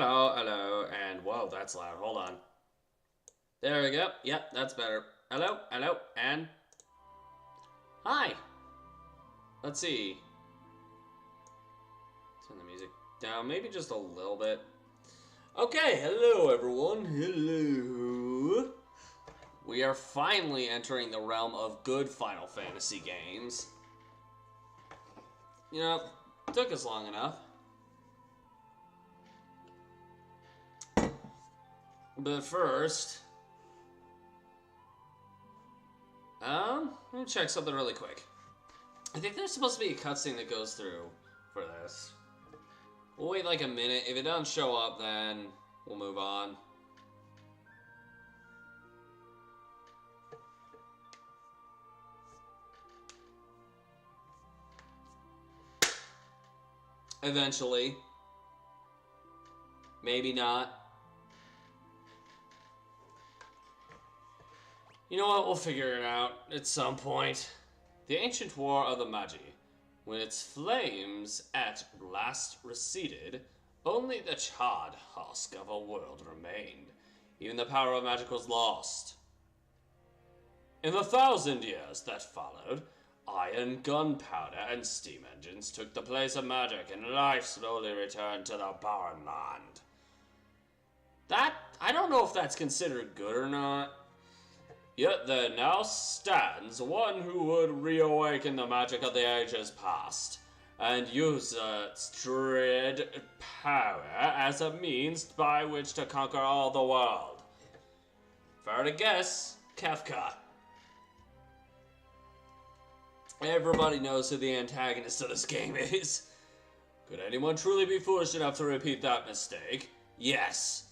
Hello, hello, and whoa, that's loud. Hold on. There we go. Yep, that's better. Hello, hello, and hi. Let's see. Turn the music down, maybe just a little bit. Okay, hello everyone. Hello. We are finally entering the realm of good Final Fantasy games. You know, it took us long enough. But first, let me check something really quick. I think there's supposed to be a cutscene that goes through for this. We'll wait like a minute. If it doesn't show up, then we'll move on. Eventually. Maybe not. You know what? We'll figure it out at some point. The ancient war of the Magi. When its flames at last receded, only the charred husk of a world remained. Even the power of magic was lost. In the 1,000 years that followed, iron, gunpowder, and steam engines took the place of magic, and life slowly returned to the barren land. I don't know if that's considered good or not. Yet there now stands one who would reawaken the magic of the ages past, and use its dread power as a means by which to conquer all the world. Fair to guess, Kefka. Everybody knows who the antagonist of this game is. Could anyone truly be foolish enough to repeat that mistake? Yes.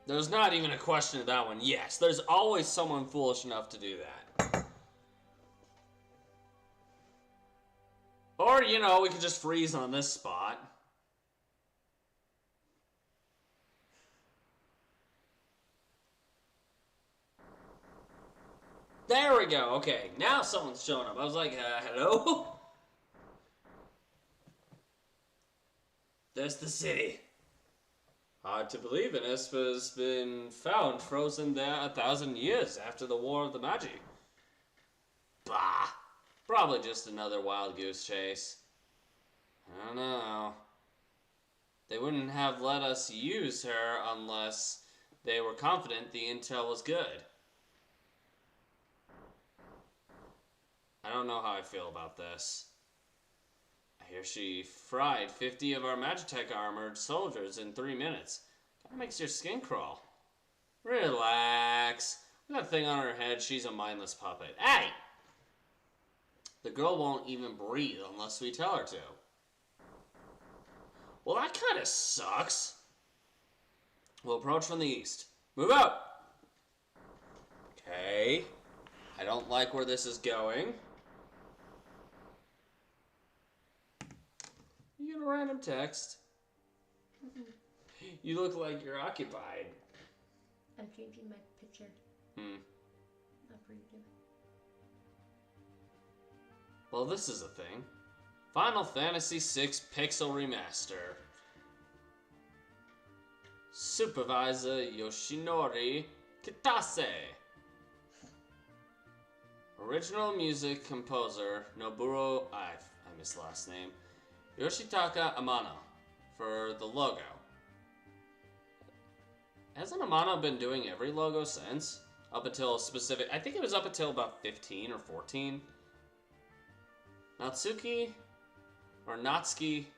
There's not even a question of that one. Yes, there's always someone foolish enough to do that. Or, you know, we could just freeze on this spot. There we go. Okay, now someone's showing up. I was like, hello? There's the city. Hard to believe Inespa's been found frozen there 1,000 years after the War of the Magi. Bah! Probably just another wild goose chase. I don't know. They wouldn't have let us use her unless they were confident the intel was good. I don't know how I feel about this. I hear she fried 50 of our Magitech armored soldiers in 3 minutes. That makes your skin crawl. Relax. With that thing on her head, she's a mindless puppet. Hey! The girl won't even breathe unless we tell her to. Well, that kind of sucks. We'll approach from the east. Move out! Okay. I don't like where this is going. You get a random text. You look like you're occupied. I'm changing my picture. Not for you. Well, this is a thing. Final Fantasy VI Pixel Remaster. Supervisor Yoshinori Kitase. Original music composer Nobuo, I missed the last name, Yoshitaka Amano for the logo. Hasn't Amano been doing every logo since? Up until specific, I think it was up until about 15 or 14. Natsuki, or Natsuki,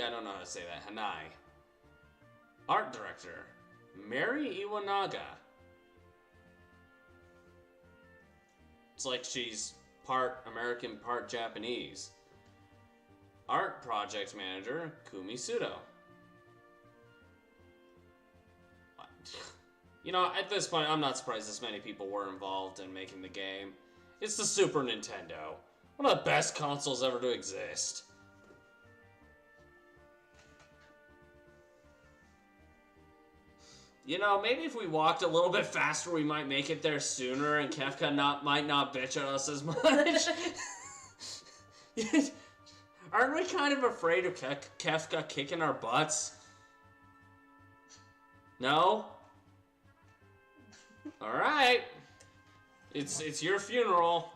I don't know how to say that, Hanai. Art director, Mary Iwanaga. It's like she's part American, part Japanese. Art project manager, Kumi Sudo. You know, at this point, I'm not surprised this many people were involved in making the game. It's the Super Nintendo. One of the best consoles ever to exist. You know, maybe if we walked a little bit faster, we might make it there sooner, and Kefka might not bitch at us as much. Aren't we kind of afraid of Kefka kicking our butts? No? Alright. It's your funeral.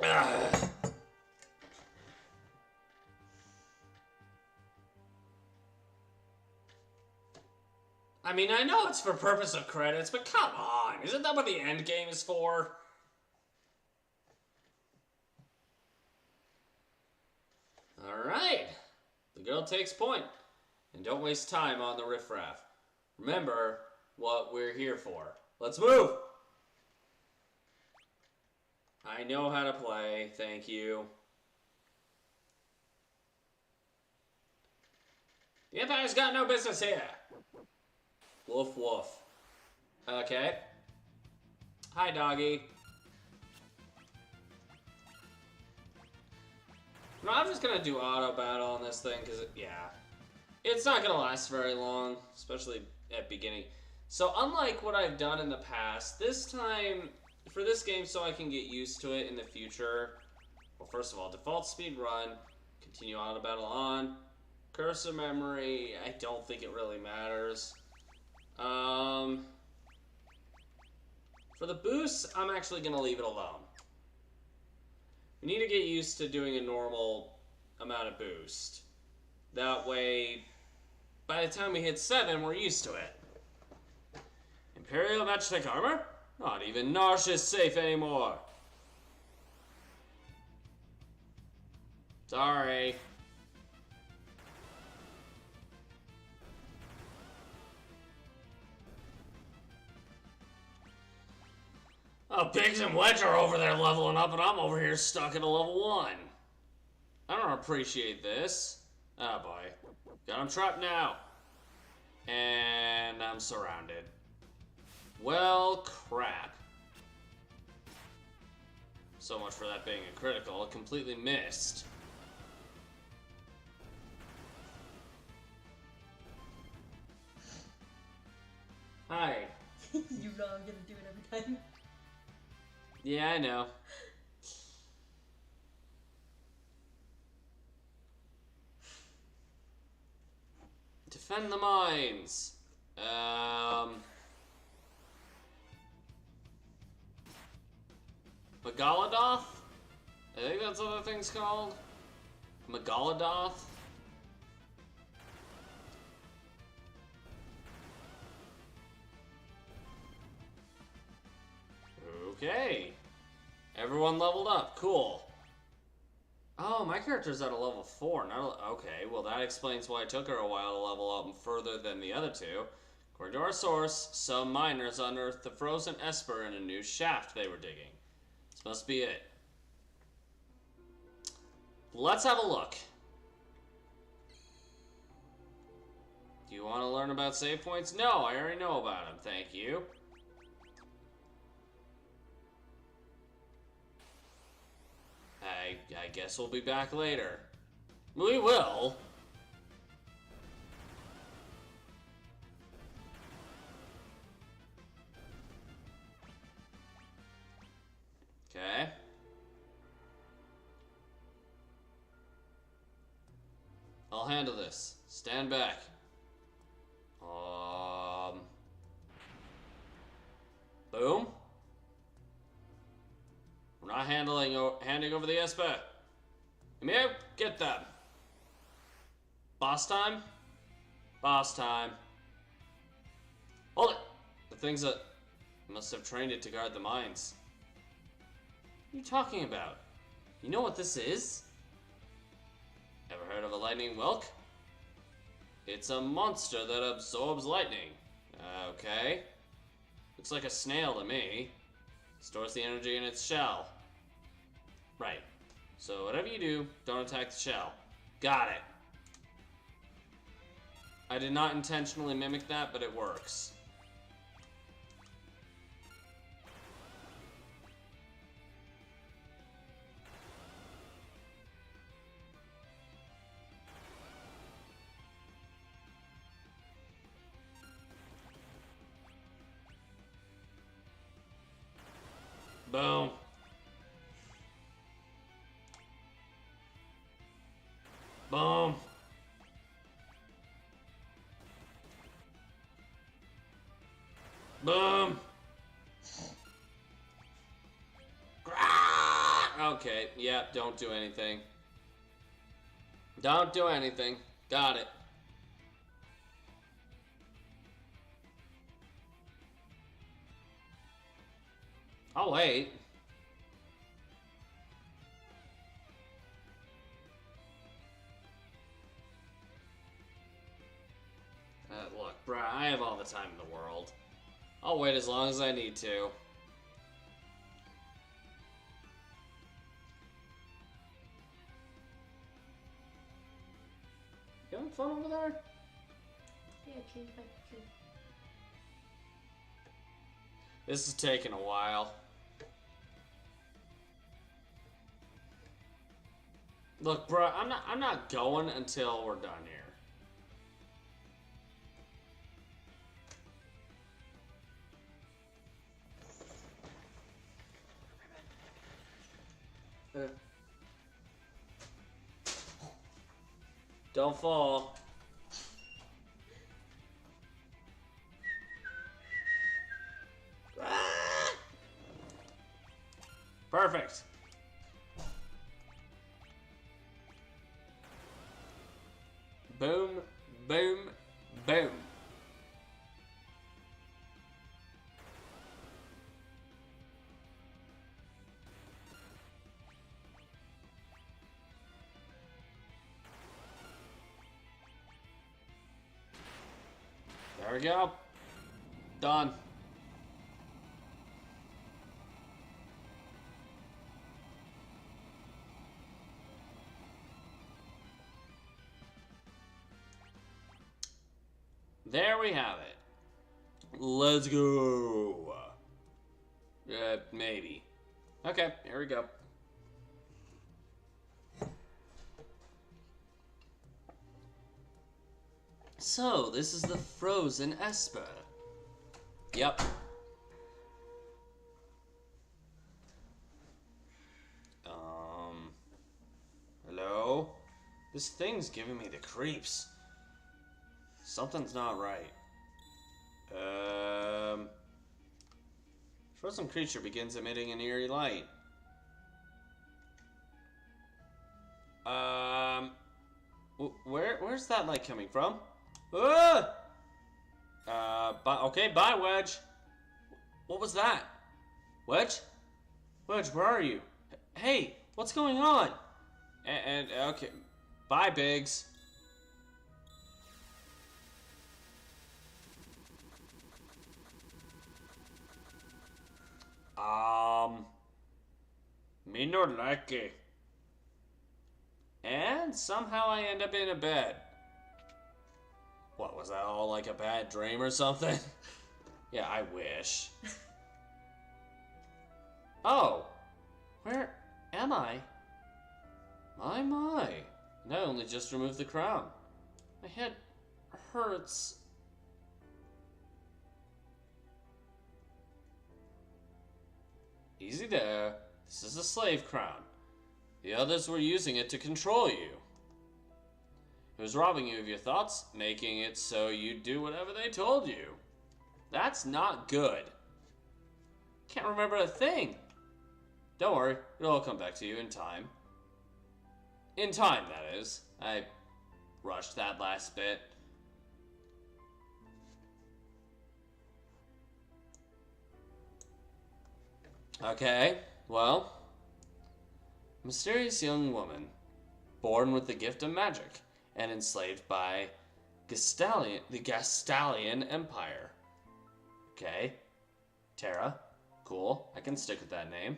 Ugh. I mean, I know it's for purpose of credits, but come on. Isn't that what the end game is for? Alright. The girl takes point. And don't waste time on the riffraff. Remember what we're here for. Let's move! I know how to play, thank you. The Empire's got no business here. Woof woof. Okay. Hi, doggy. No, I'm just gonna do auto battle on this thing, because, yeah. It's not gonna last very long, especially at beginning. So, unlike what I've done in the past, this time, for this game, so I can get used to it in the future, well, first of all, default speed run, continue auto battle on, cursor memory, I don't think it really matters. For the boost, I'm actually going to leave it alone. We need to get used to doing a normal amount of boost. That way, by the time we hit 7, we're used to it. Imperial matchstick armor? Not even Narsh is safe anymore. Sorry. Oh, Biggs and Wedge are over there leveling up, and I'm over here stuck at a level 1. I don't appreciate this. Oh boy. Got him trapped now. And I'm surrounded. Well, crap. So much for that being a critical. It completely missed. Hi. You know I'm gonna do it every time. Yeah, I know. Defend the mines. Megalodoth? I think that's what the thing's called. Megalodoth? Okay. Everyone leveled up. Cool. Oh, my character's at a level 4. Okay, well that explains why it took her a while to level up further than the other two. According to our source, some miners unearthed the frozen Esper in a new shaft they were digging. This must be it. Let's have a look. Do you want to learn about save points? No, I already know about them. Thank you. I guess we'll be back later. We will. Okay. I'll handle this. Stand back. Boom. We're not handing over the Esper. Emil, get them. Boss time? Boss time. Hold it! The things that must have trained it to guard the mines. What are you talking about? You know what this is? Ever heard of a lightning whelk? It's a monster that absorbs lightning. Okay. Looks like a snail to me. Stores the energy in its shell. Right. So whatever you do, don't attack the shell. Got it. I did not intentionally mimic that, but it works. Boom. Boom. Boom. Okay, yeah, don't do anything. Don't do anything. Got it. I'll wait. Look, bruh, I have all the time in the world. I'll wait as long as I need to. You having fun over there? Yeah, change my picture. This is taking a while. Look, bruh, I'm not going until we're done here. Don't fall. Perfect. Boom, boom, boom. There we go. Done. There we have it. Let's go. Maybe. Okay, here we go. So, this is the frozen Esper. Yep. Hello? This thing's giving me the creeps. Something's not right. Frozen creature begins emitting an eerie light. Where's that light coming from? Okay, bye, Wedge. What was that? Wedge? Wedge, where are you? Hey, what's going on? And okay, bye, Biggs. Me not like it. And somehow I end up in a bed. What, was that all like a bad dream or something? Yeah, I wish. Oh, where am I? My. And I only just removed the crown. My head hurts. Easy there. This is a slave crown. The others were using it to control you. It was robbing you of your thoughts, making it so you'd do whatever they told you. That's not good. Can't remember a thing. Don't worry, it'll all come back to you in time. In time, that is. I rushed that last bit. Okay, well, mysterious young woman, born with the gift of magic and enslaved by the Gastalian Empire. Okay, Terra, cool, I can stick with that name.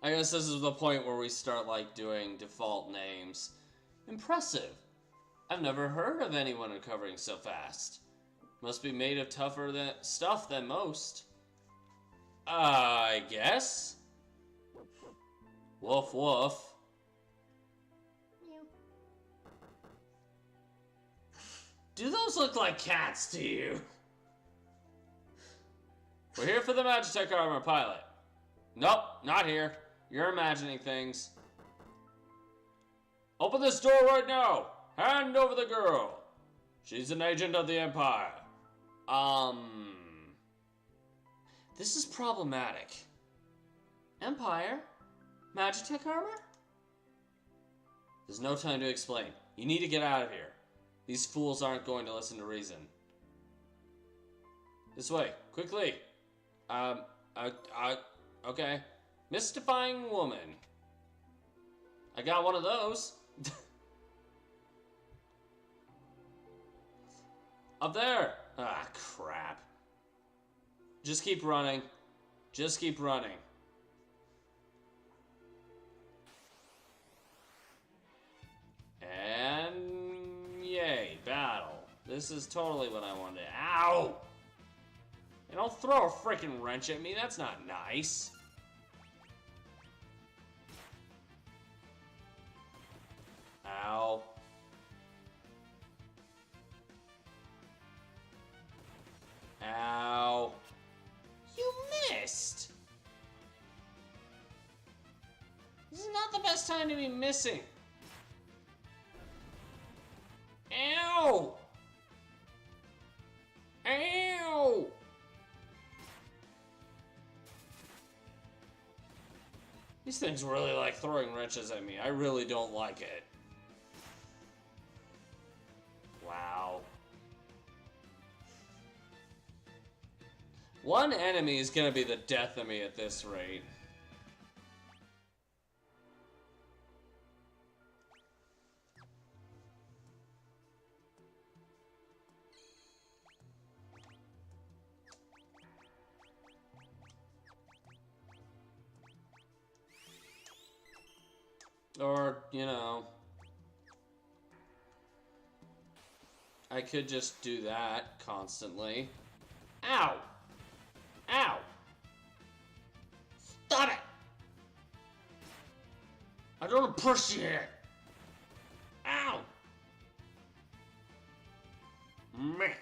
I guess this is the point where we start, like, doing default names. Impressive. I've never heard of anyone recovering so fast. Must be made of tougher stuff than most. I guess. Woof woof. Meow. Do those look like cats to you? We're here for the Magitech armor pilot. Nope, not here. You're imagining things. Open this door right now! Hand over the girl! She's an agent of the Empire. This is problematic. Empire? Magitech armor? There's no time to explain. You need to get out of here. These fools aren't going to listen to reason. This way, quickly. Okay. Mystifying woman. I got one of those. Up there! Ah, crap. Just keep running. Just keep running. And yay, battle. This is totally what I wanted. Ow! And don't throw a freaking wrench at me, that's not nice. Ow. Ow. You missed! This is not the best time to be missing. Ow! Ow! These things really like throwing wrenches at me. I really don't like it. Wow. One enemy is gonna be the death of me at this rate. Or, you know, I could just do that constantly. Ow! Ow! Stop it! I don't appreciate it! Ow! Meh.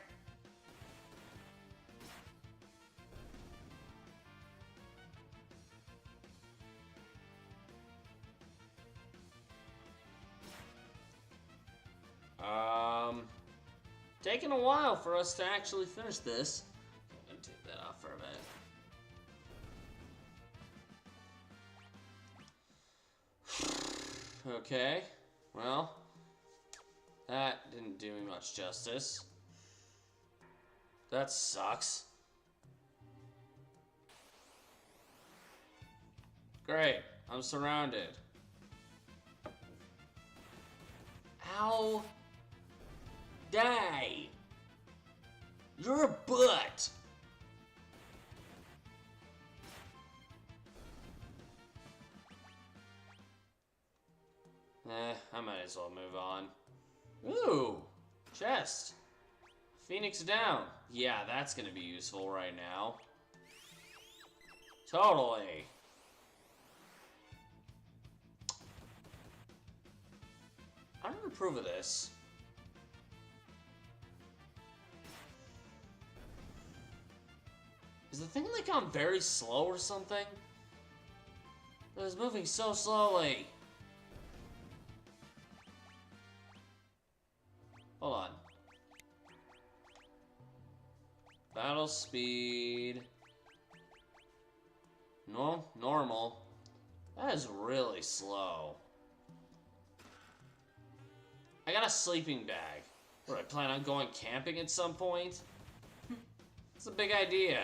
Taking a while for us to actually finish this. I'm gonna take that off for a bit. Okay, well, that didn't do me much justice. That sucks. Great, I'm surrounded. Ow! Die! You're a butt! I might as well move on. Ooh! Chest! Phoenix down. Yeah, that's gonna be useful right now. Totally! I don't approve of this. Is the thing like gone very slow or something? It was moving so slowly. Hold on. Battle speed. No, normal. That is really slow. I got a sleeping bag. What, I plan on going camping at some point? It's a big idea.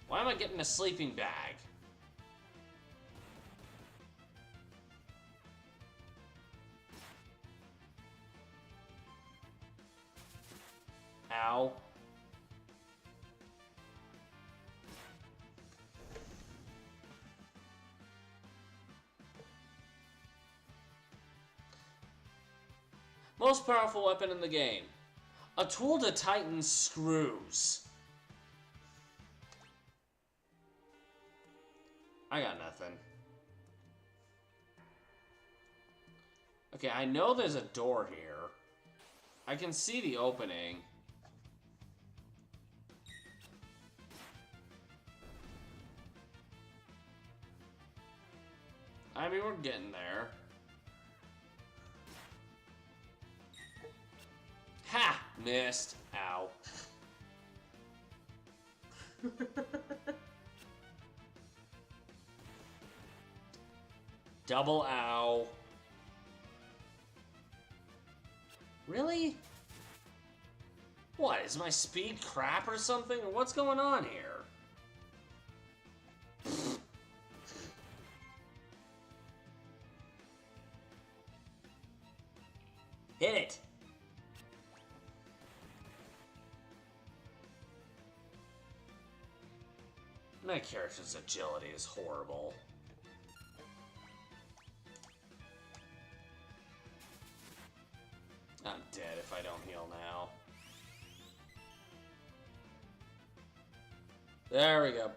Why am I getting a sleeping bag? Ow. Most powerful weapon in the game. A tool to tighten screws. I got nothing. Okay, I know there's a door here. I can see the opening. I mean, we're getting there. Missed. Ow. Double ow. Really? What, is my speed crap or something? Or what's going on here? Hit it! My character's agility is horrible. I'm dead if I don't heal now. There we go.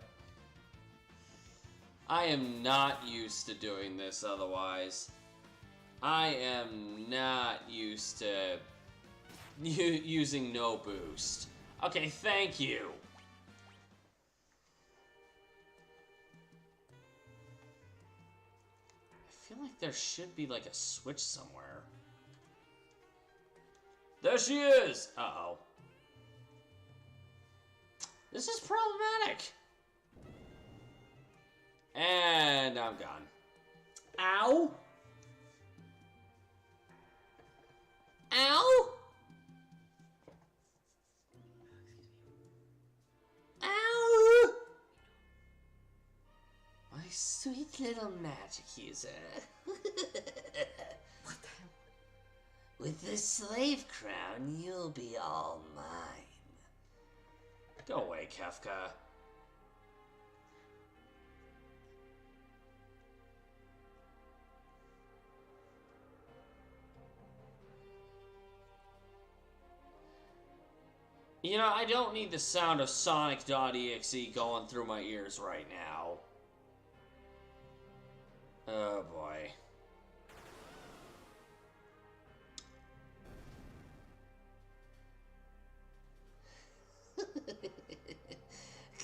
I am not used to doing this otherwise. I am not used to using no boost. Okay, thank you. I feel like there should be like a switch somewhere. There she is! Uh-oh. This is problematic. And I'm gone. Ow! Ow! Ow! My sweet little magic user. What the hell? With this slave crown, you'll be all mine. Go away, Kefka. You know, I don't need the sound of Sonic.exe going through my ears right now. Oh boy.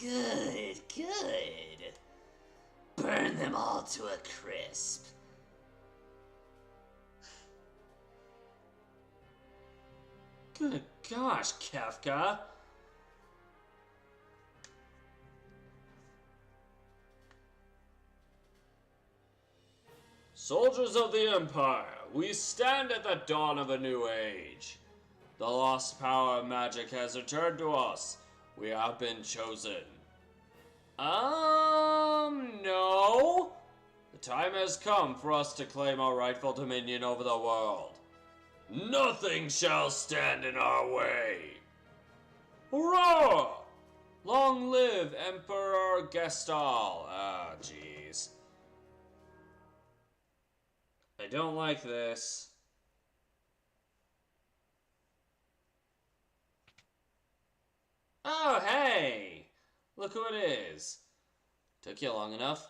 Good, good. Burn them all to a crisp. Good gosh, Kefka. Soldiers of the Empire, we stand at the dawn of a new age. The lost power of magic has returned to us. We have been chosen. No. The time has come for us to claim our rightful dominion over the world. Nothing shall stand in our way. Hurrah! Long live Emperor Gestal. Ah, jeez. I don't like this. Oh, hey! Look who it is. Took you long enough.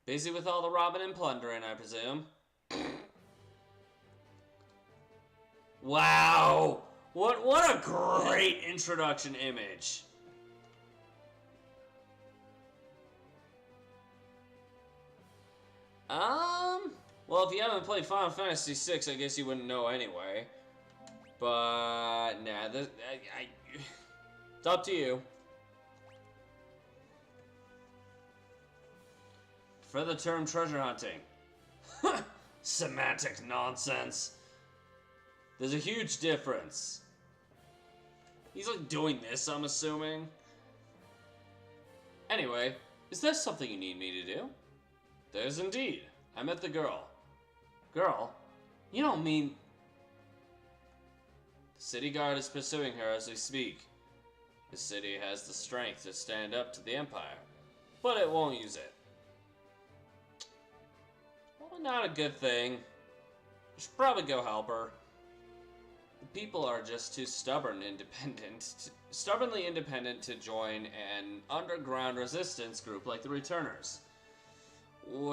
Busy with all the robbing and plundering, I presume. Wow! What a great introduction image. Well, if you haven't played Final Fantasy VI, I guess you wouldn't know anyway. But, nah, it's up to you. For the term treasure hunting. Semantic nonsense. There's a huge difference. He's like doing this, I'm assuming. Anyway, is there something you need me to do? There's indeed. I met the girl. Girl? You don't mean... The city guard is pursuing her as we speak. The city has the strength to stand up to the Empire, but it won't use it. Well, not a good thing. You should probably go help her. The people are just too stubbornly independent to join an underground resistance group like the Returners.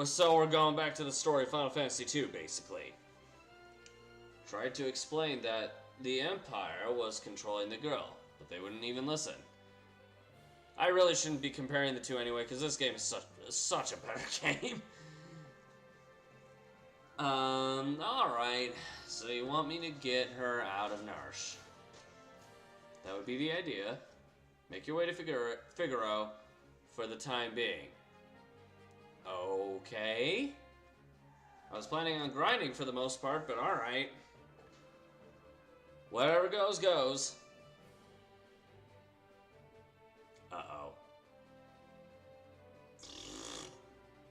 So we're going back to the story of Final Fantasy II, basically. Tried to explain that the Empire was controlling the girl, but they wouldn't even listen. I really shouldn't be comparing the two anyway, because this game is such a better game. Alright. So you want me to get her out of Narsh. That would be the idea. Make your way to Figaro for the time being. Okay. I was planning on grinding for the most part, but alright. Whatever goes, goes. Uh-oh.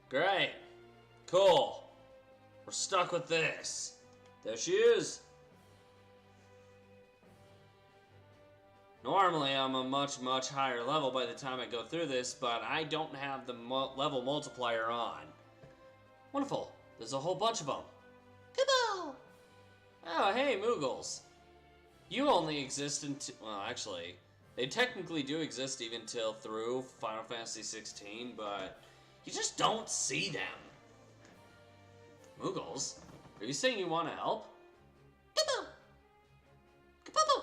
Great. Cool. We're stuck with this. There she is. Normally, I'm a much, much higher level by the time I go through this, but I don't have the level multiplier on. Wonderful. There's a whole bunch of them. Kaboom! Oh, hey, Moogles. You only exist until... Well, actually, they technically do exist even till through Final Fantasy 16, but you just don't see them. Moogles? Are you saying you want to help? Kaboom! Kaboom!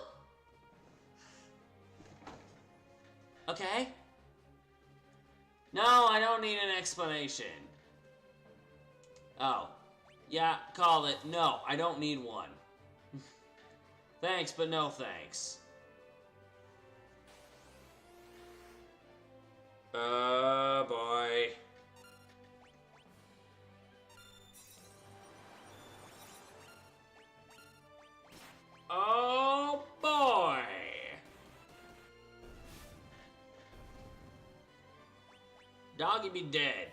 Okay. No, I don't need an explanation. Oh. Yeah, call it. No, I don't need one. Thanks, but no thanks. Boy. Oh, boy. Doggy be dead.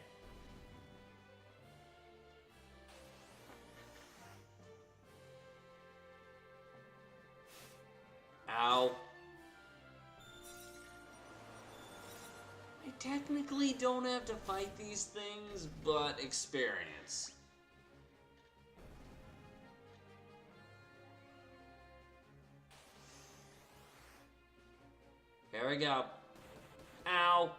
Ow. I technically don't have to fight these things, but experience. Here we go. Ow.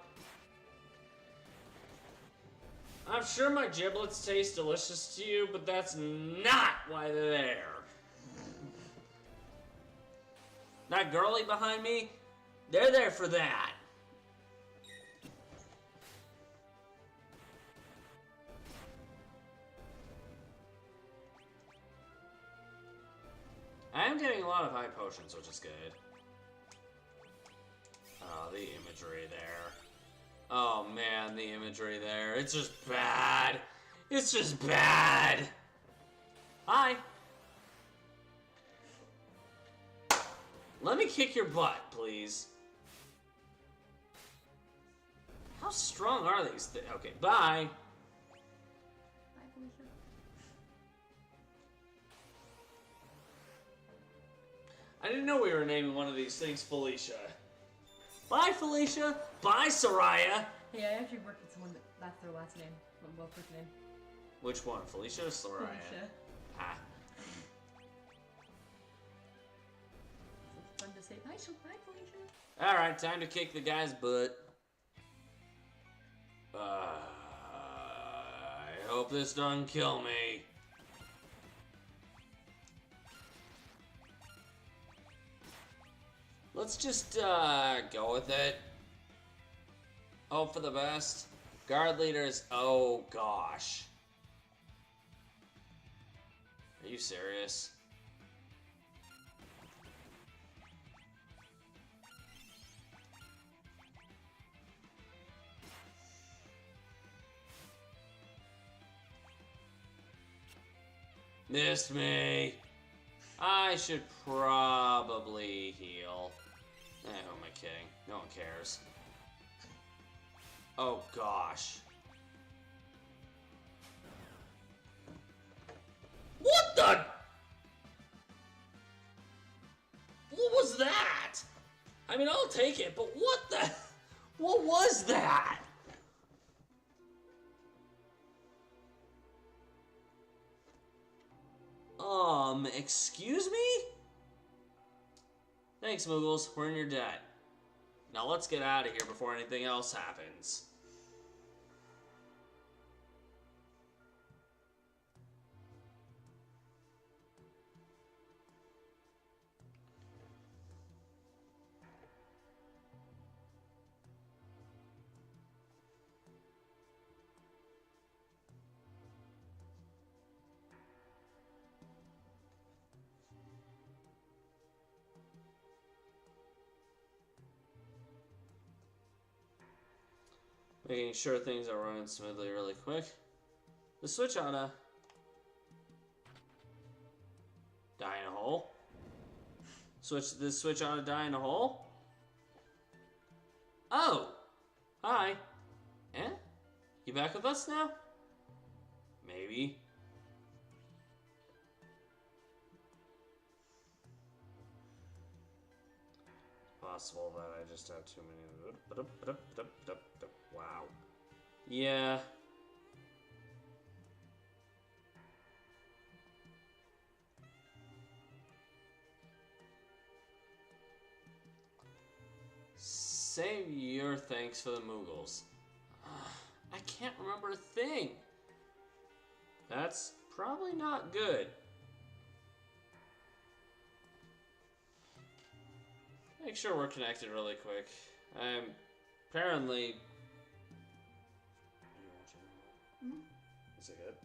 I'm sure my giblets taste delicious to you, but that's not why they're there. That girlie behind me, they're there for that. I am getting a lot of high potions, which is good. Oh, the imagery there. Oh man, the imagery there. It's just bad. It's just bad. Hi. Let me kick your butt, please. How strong are these things? Okay, bye. Bye, Felicia. I didn't know we were naming one of these things Felicia. Bye, Felicia. Bye, Soraya. Hey, I actually worked with someone that's their last name. Well, first name. Which one, Felicia or Soraya? Felicia. Ah. It's fun to say bye, bye, Felicia. Alright, time to kick the guy's butt. I hope this doesn't kill me. Let's just go with it. Hope for the best. Guard leaders, oh gosh. Are you serious? Missed me. I should probably heal. Who am I kidding? No one cares. Oh gosh. What the? What was that? I mean, I'll take it, but what the? What was that? Excuse me? Thanks, Moogles. We're in your debt. Now let's get out of here before anything else happens. Making sure things are running smoothly really quick. The switch ought to die in a hole. This switch ought to die in a hole. Oh! Hi. Eh? You back with us now? Maybe. It's possible that I just have too many. Wow. Yeah. Save your thanks for the Moogles. I can't remember a thing. That's probably not good. Make sure we're connected really quick. Apparently. Is it good?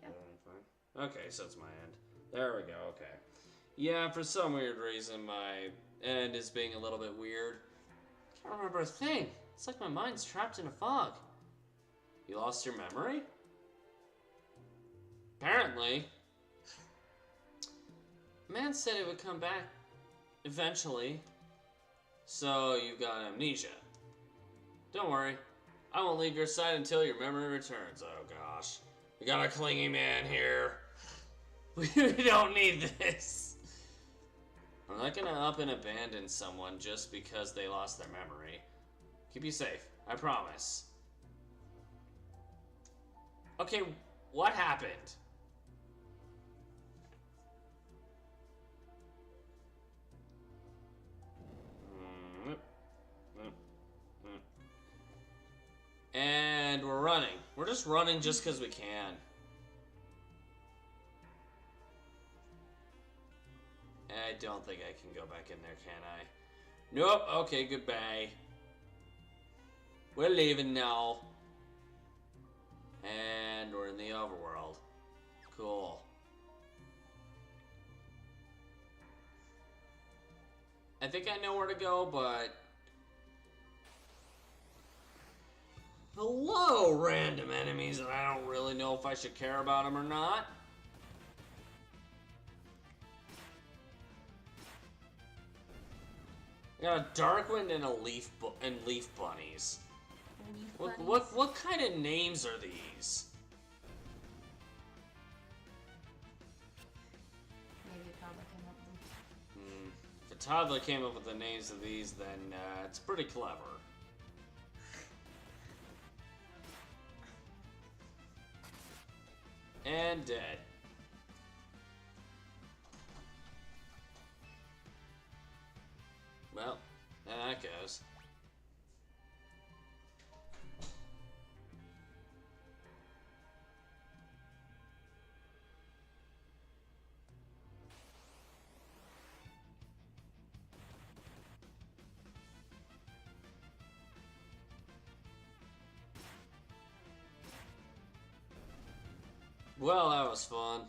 Yeah. Fine. Okay, so it's my end. There we go. Okay. Yeah, for some weird reason, my end is being a little bit weird. Can't remember a thing. It's like my mind's trapped in a fog. You lost your memory? Apparently. Man said it would come back eventually. So you've got amnesia. Don't worry. I won't leave your side until your memory returns. Oh gosh. We got a clingy man here. We don't need this. I'm not gonna up and abandon someone just because they lost their memory. Keep you safe. I promise. Okay, what happened? And we're running. We're just running just because we can. I don't think I can go back in there, can I? Nope. Okay, goodbye. We're leaving now. And we're in the overworld. Cool. I think I know where to go, but... Hello, random enemies, and I don't really know if I should care about them or not. I got a Darkwind and a leaf bunnies. What kind of names are these? Maybe a toddler came up with them. If a toddler came up with the names of these, then it's pretty clever. And dead. Well, there that goes. Well, that was fun.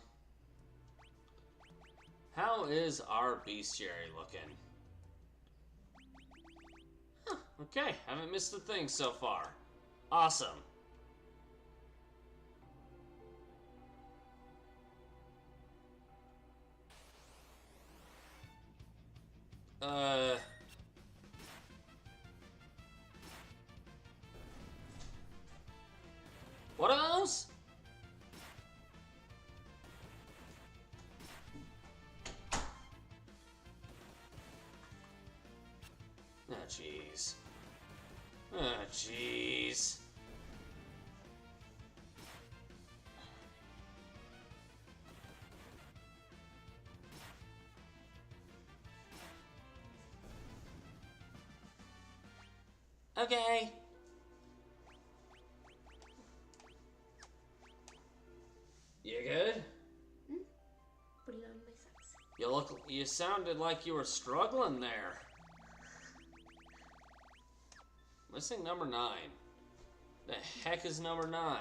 How is our bestiary looking? Huh, okay, haven't missed a thing so far. Awesome. What are those? Oh, jeez. Oh, jeez. Okay. You good? Putting on my socks. You sounded like you were struggling there. Missing number 9. The heck is number 9?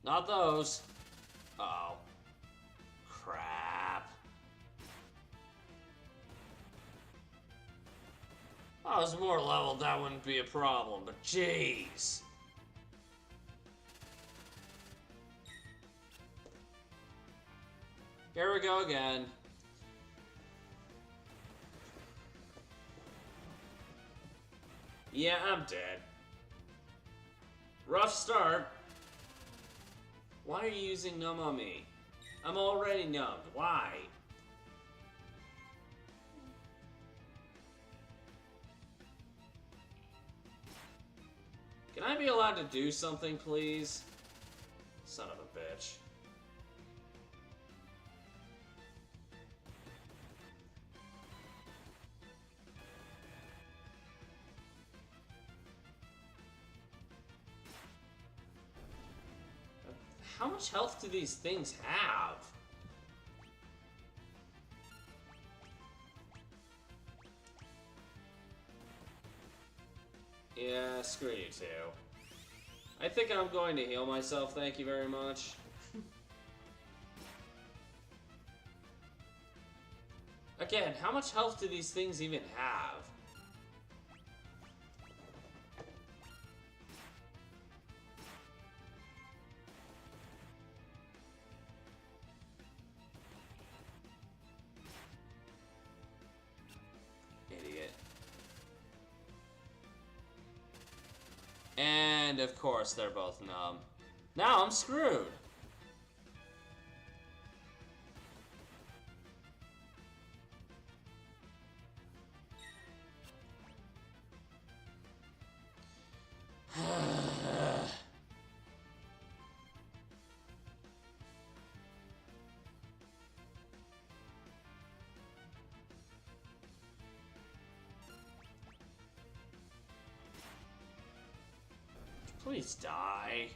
Not those. Uh-oh. I was more leveled, that wouldn't be a problem, but jeez. Here we go again. Yeah, I'm dead. Rough start. Why are you using numb on me? I'm already numbed. Why? Can I be allowed to do something, please? Son of a bitch. How much health do these things have? Yeah, screw you too. I think I'm going to heal myself, thank you very much. Again, how much health do these things even have? Idiot. And of course, they're both numb. Now I'm screwed. Please die.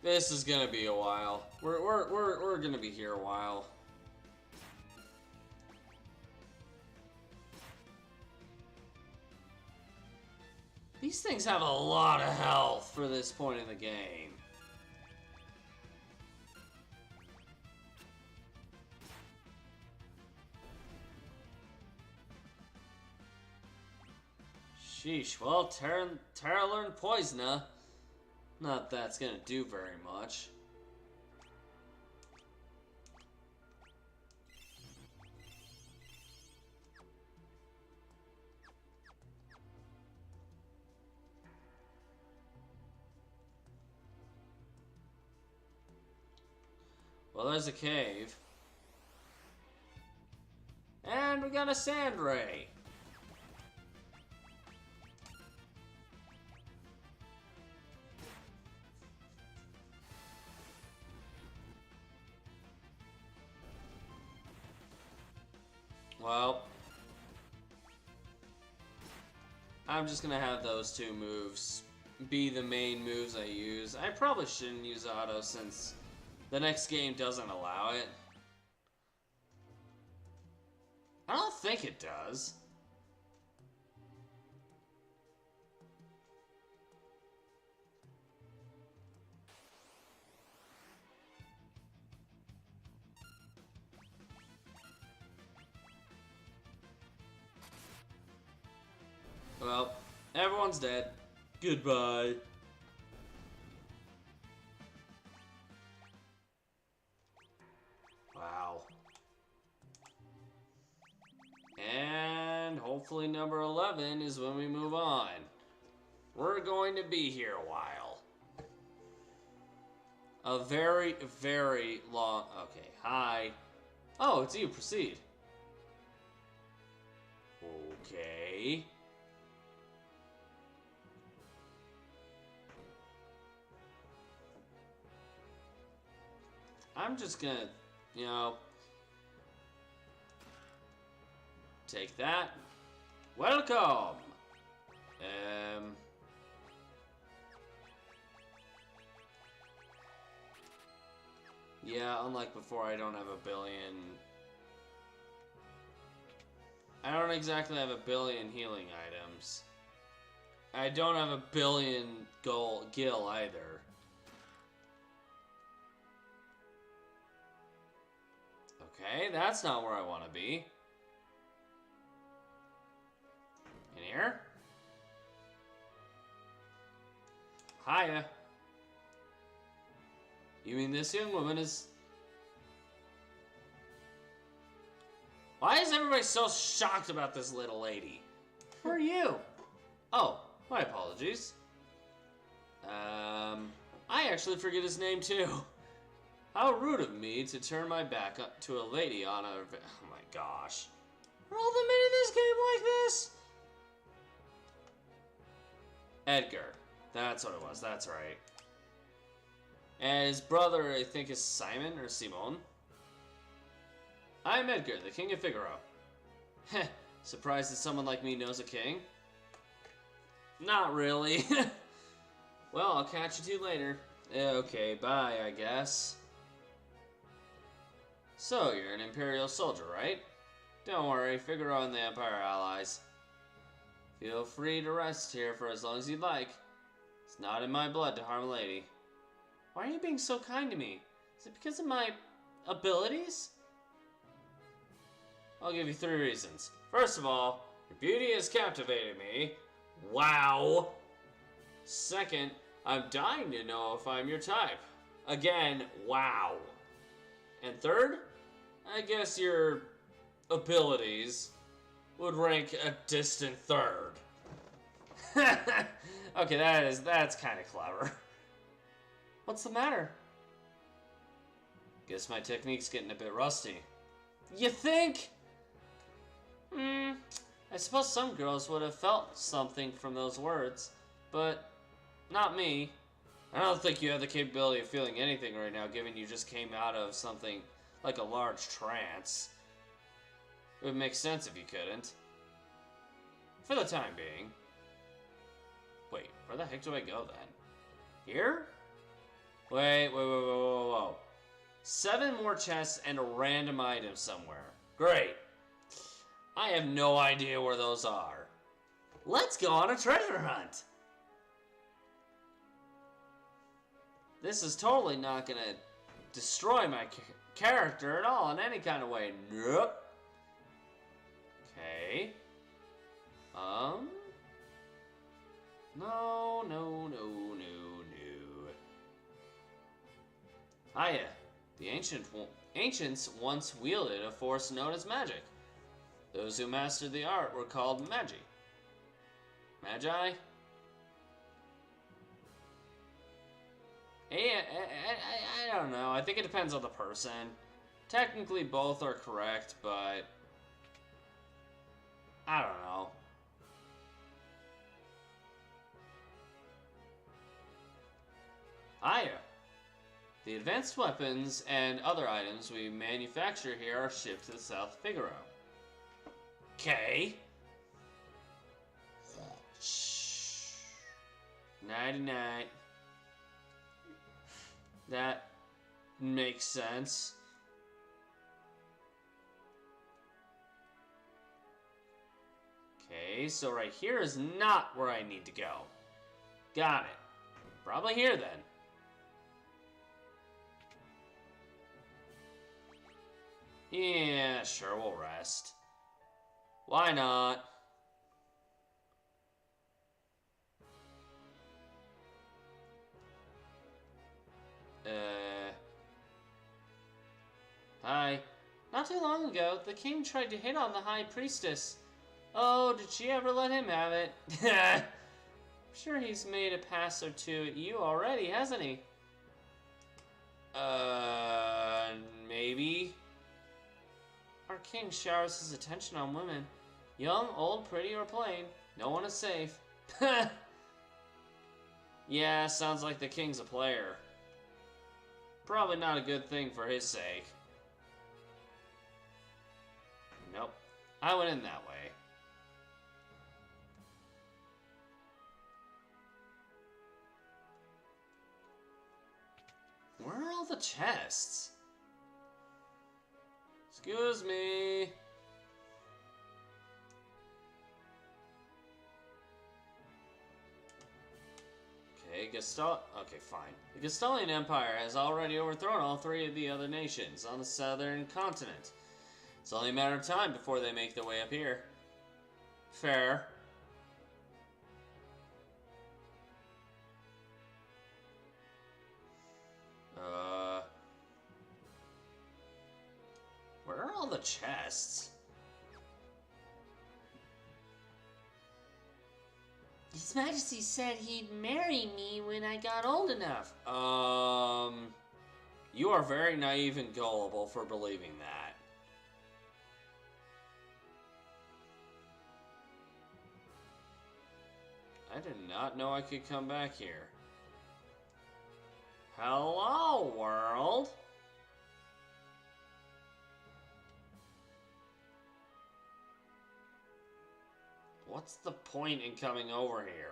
This is gonna be a while. We're gonna be here a while. These things have a lot of health for this point in the game. Sheesh, well, Terra learned Poisoner. Not that's gonna do very much. Well, there's a cave. And we got a sand ray. Well, I'm just gonna have those two moves be the main moves I use. I probably shouldn't use auto since the next game doesn't allow it. I don't think it does. Well, everyone's dead. Goodbye. Wow. And hopefully number 11 is when we move on. We're going to be here a while. A very, very long... Okay, hi. Oh, it's you. Proceed. Okay. I'm just gonna, you know, take that. Welcome. Yeah, unlike before, I don't have a billion. I don't exactly have a billion healing items. I don't have a billion gil either. Okay, that's not where I want to be. In here? Hiya. You mean this young woman is... Why is everybody so shocked about this little lady? Who are you? Oh, my apologies. I actually forget his name too. How rude of me to turn my back up to a lady on a... Oh my gosh. Are all the men in this game like this? Edgar. That's what it was, that's right. And his brother, I think, is Simon or Simon. I'm Edgar, the King of Figaro. Heh, surprised that someone like me knows a king? Not really. Well, I'll catch you two later. Okay, bye, I guess. So, you're an Imperial soldier, right? Don't worry, Figaro and the Empire are allies. Feel free to rest here for as long as you'd like. It's not in my blood to harm a lady. Why are you being so kind to me? Is it because of my abilities? I'll give you 3 reasons. First of all, your beauty has captivated me. Wow. Second, I'm dying to know if I'm your type. Again, wow. And third, I guess your abilities would rank a distant third. Okay, that's kind of clever. What's the matter? Guess my technique's getting a bit rusty. You think? I suppose some girls would have felt something from those words, but not me. I don't think you have the capability of feeling anything right now, given you just came out of something like a large trance. It would make sense if you couldn't. For the time being. Wait, where the heck do I go then? Here? Wait, whoa. 7 more chests and a random item somewhere. Great. I have no idea where those are. Let's go on a treasure hunt. This is totally not gonna destroy my character at all in any kind of way. Nope. Okay. No. Hiya. The ancients once wielded a force known as magic. Those who mastered the art were called magi. Magi? I don't know. I think it depends on the person. Technically, both are correct, but I don't know. Hiya. The advanced weapons and other items we manufacture here are shipped to the South Figaro. Okay. Shh. Nighty-night. That makes sense. Okay, so right here is not where I need to go. Got it. Probably here then. Yeah, sure, we'll rest. Why not? Hi. Not too long ago, the king tried to hit on the high priestess. Oh, did she ever let him have it? I'm sure he's made a pass or two at you already, hasn't he? Maybe. Our king showers his attention on women. Young, old, pretty, or plain. No one is safe. Yeah, sounds like the king's a player. Probably not a good thing for his sake. Nope. I went in that way. Where are all the chests? Excuse me. Okay, Okay, fine. The Gestalian Empire has already overthrown all three of the other nations on the southern continent. It's only a matter of time before they make their way up here. Fair. Where are all the chests? His Majesty said he'd marry me when I got old enough. You are very naive and gullible for believing that. I did not know I could come back here. Hello, world! What's the point in coming over here?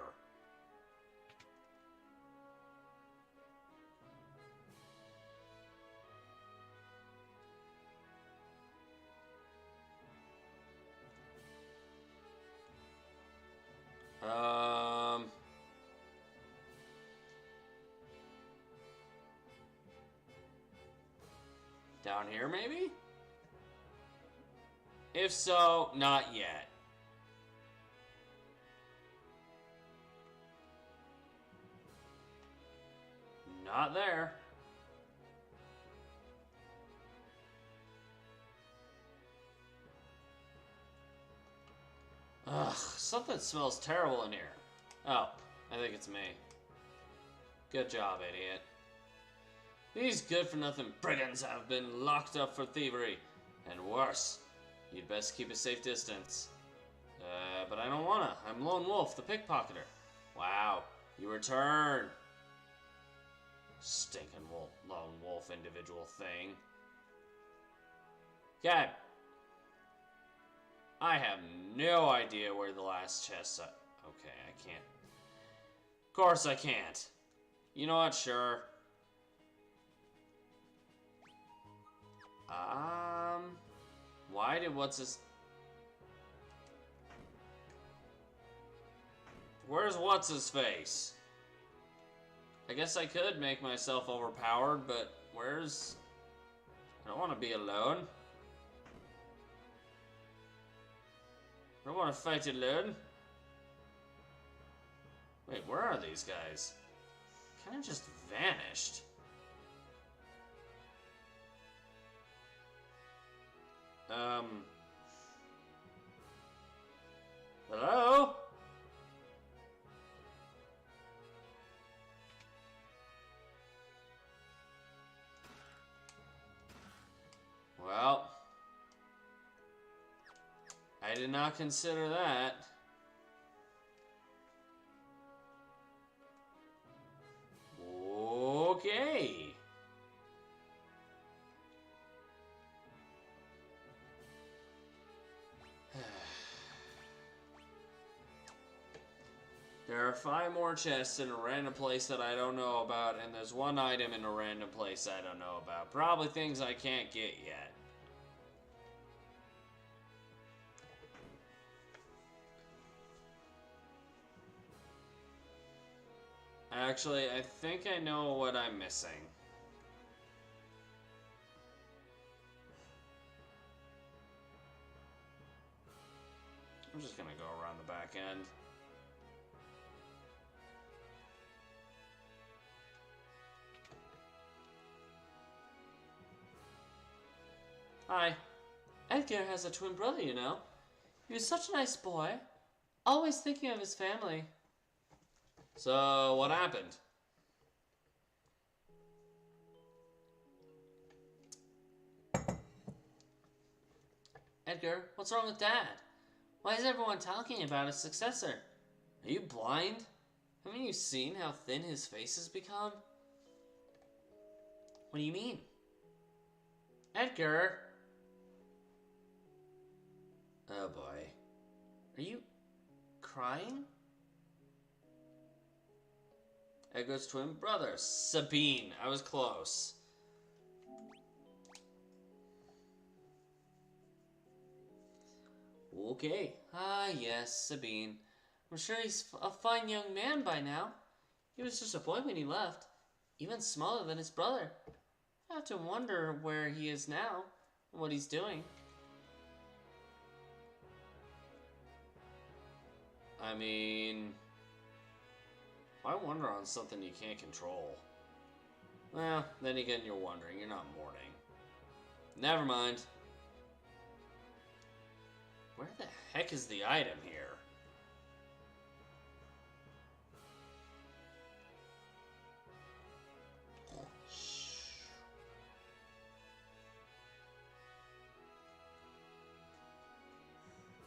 Down here, maybe? If so, not yet. Not there. Ugh, something smells terrible in here. Oh, I think it's me. Good job, idiot. These good-for-nothing brigands have been locked up for thievery. And worse, you'd best keep a safe distance. But I don't wanna. I'm Lone Wolf, the pickpocketer. Wow, you return. Stinking lone wolf individual thing. God. I have no idea where the last chests are. Okay, I can't. Of course I can't. You know what? Sure. Why did Where's what's-his-face? I guess I could make myself overpowered, but where's... I don't want to be alone. I don't want to fight alone. Wait, where are these guys? Kind of just vanished. Hello? Well, I did not consider that. Okay. There are 5 more chests in a random place that I don't know about, and there's 1 item in a random place I don't know about. Probably things I can't get yet. Actually, I think I know what I'm missing. I'm just gonna go around the back end. Hi. Edgar has a twin brother, you know. He was such a nice boy. Always thinking of his family. So, what happened? Edgar, what's wrong with Dad? Why is everyone talking about his successor? Are you blind? Haven't you seen how thin his face has become? What do you mean? Edgar! Oh boy. Are you crying? Edgar's twin brother, Sabine. I was close. Okay. Ah, yes, Sabine. I'm sure he's a fine young man by now. He was just a boy when he left, even smaller than his brother. I have to wonder where he is now and what he's doing. I mean, why wonder on something you can't control? Well, then again, you're wondering. You're not mourning. Never mind. Where the heck is the item here?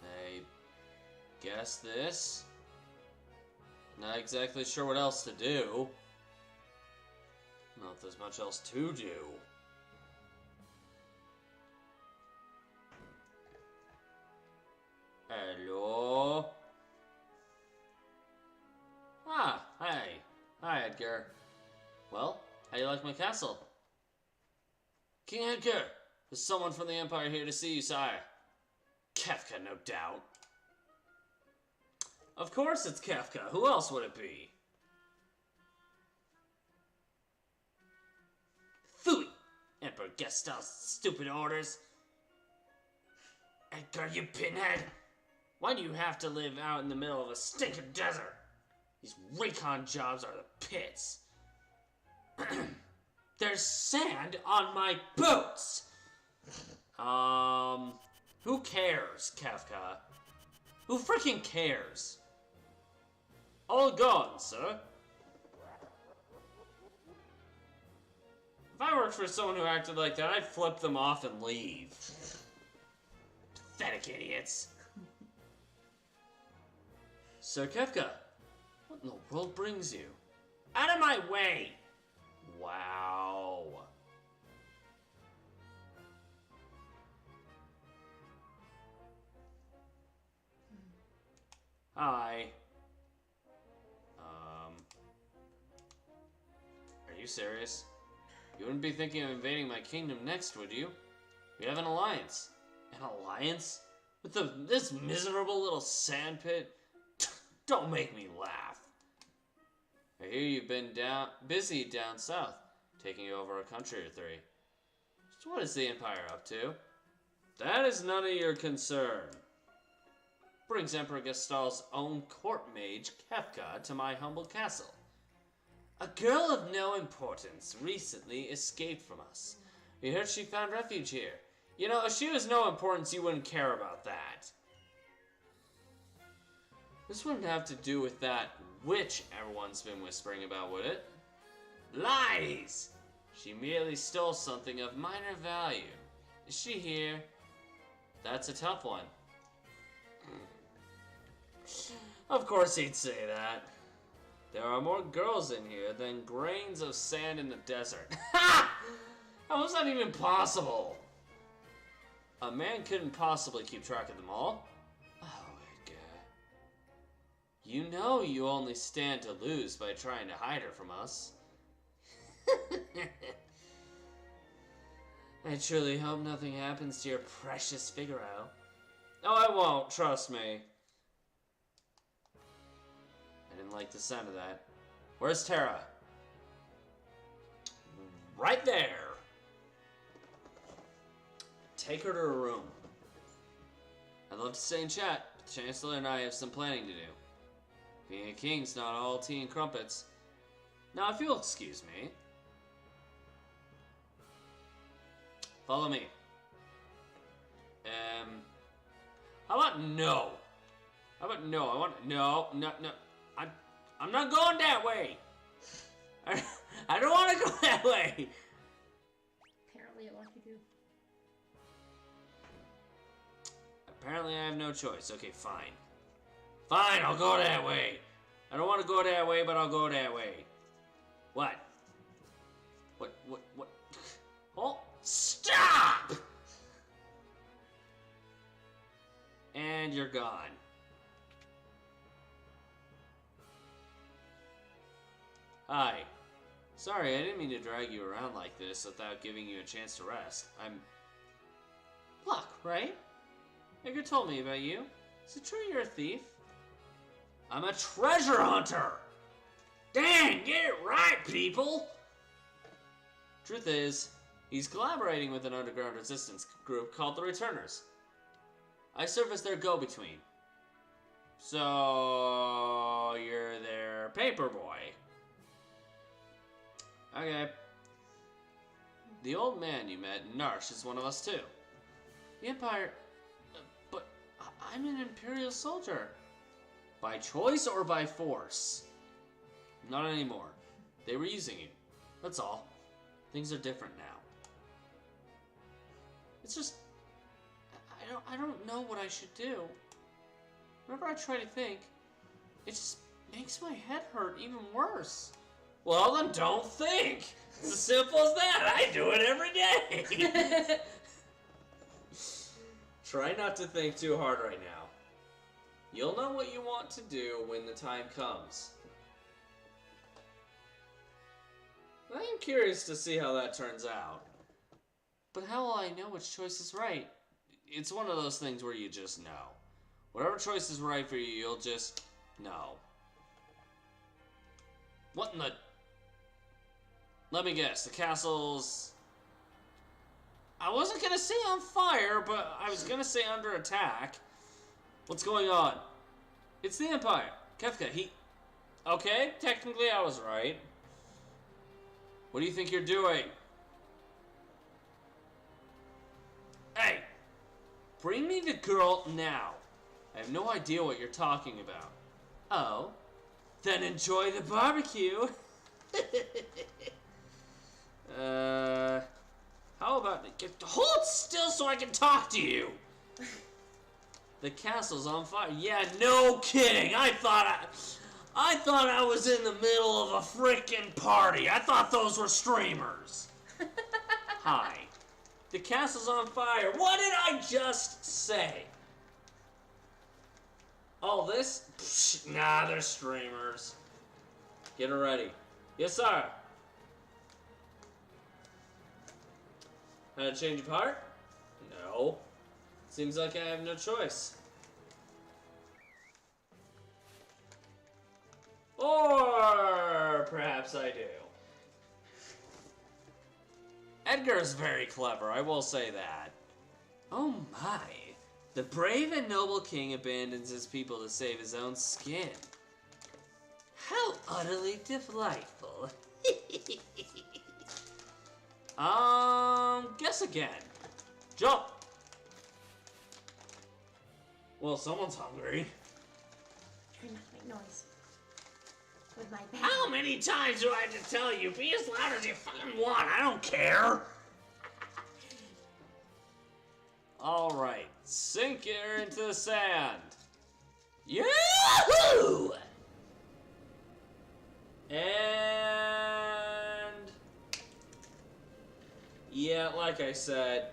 I guess this. Not exactly sure what else to do. Not if there's much else to do. Hello? Ah, hi. Hi, Edgar. Well, how do you like my castle? King Edgar! There's someone from the Empire here to see you, sire. Kefka, no doubt. Of course it's Kefka. Who else would it be? Phooey! Emperor Gestal's stupid orders. Edgar, you pinhead! Why do you have to live out in the middle of a stinking desert? These recon jobs are the pits. There's sand on my boots! Who cares, Kefka? Who freaking cares? All gone, sir. If I worked for someone who acted like that, I'd flip them off and leave. Pathetic idiots. Sir Kefka, what in the world brings you? Out of my way! Wow. Hi. Are you serious? You wouldn't be thinking of invading my kingdom next, would you? We have an alliance. An alliance? With this miserable little sandpit? Don't make me laugh. I hear you've been busy down south, taking over a country or three. So what is the Empire up to? That is none of your concern. Brings Emperor Gestal's own court mage, Kefka, to my humble castle. A girl of no importance recently escaped from us. We heard she found refuge here. You know, if she was no importance, you wouldn't care about that. This wouldn't have to do with that witch everyone's been whispering about, would it? Lies! She merely stole something of minor value. Is she here? That's a tough one. Of course he'd say that. There are more girls in here than grains of sand in the desert. Ha! How was that even possible? A man couldn't possibly keep track of them all. Oh, Edgar. You know you only stand to lose by trying to hide her from us. I truly hope nothing happens to your precious Figaro. Oh, I won't, trust me. I didn't like the sound of that. Where's Tara? Right there. Take her to her room. I'd love to stay and chat, but the Chancellor and I have some planning to do. Being a king's not all tea and crumpets. Now, if you'll excuse me. Follow me. How about no? How about no? I want no. I'm not going that way. I don't want to go that way. Apparently it wants you to. Apparently I have no choice. Okay, fine. Fine, I'll go that way. I don't want to go that way, but I'll go that way. What? What? Oh, stop! And you're gone. Hi. Sorry, I didn't mean to drag you around like this without giving you a chance to rest. I'm... Luck, right? Edgar told me about you. Is it true you're a thief? I'm a treasure hunter! Dang, get it right, people! Truth is, he's collaborating with an underground resistance group called the Returners. I serve as their go-between. So, you're their paper boy. Okay. The old man you met, Narsh, is one of us too. The Empire... but I'm an Imperial soldier. By choice or by force? Not anymore. They were using you. That's all. Things are different now. It's just... I don't know what I should do. Whenever I try to think, it just makes my head hurt even worse. Well, then don't think. It's as simple as that. I do it every day. Try not to think too hard right now. You'll know what you want to do when the time comes. I am curious to see how that turns out. But how will I know which choice is right? It's one of those things where you just know. Whatever choice is right for you, you'll just know. What in the... Let me guess, the castle's... I wasn't gonna say on fire, but I was gonna say under attack. What's going on? It's the Empire. Kefka, he... Okay, technically I was right. What do you think you're doing? Hey! Bring me the girl now. I have no idea what you're talking about. Oh? Then enjoy the barbecue. How about... Hold still so I can talk to you! The castle's on fire. Yeah, no kidding. I thought I was in the middle of a frickin' party. I thought those were streamers. Hi. The castle's on fire. What did I just say? All this? Psh, nah, they're streamers. Get her ready. Yes, sir. Had a change of heart? No. Seems like I have no choice. Or perhaps I do. Edgar's very clever, I will say that. Oh my. The brave and noble king abandons his people to save his own skin. How utterly delightful. Guess again. Jump! Well, someone's hungry. Try not to make noise. With my bag. How many times do I have to tell you? Be as loud as you fucking want. I don't care. Alright. Sink her into the sand. Yahoo! And... yeah, like I said,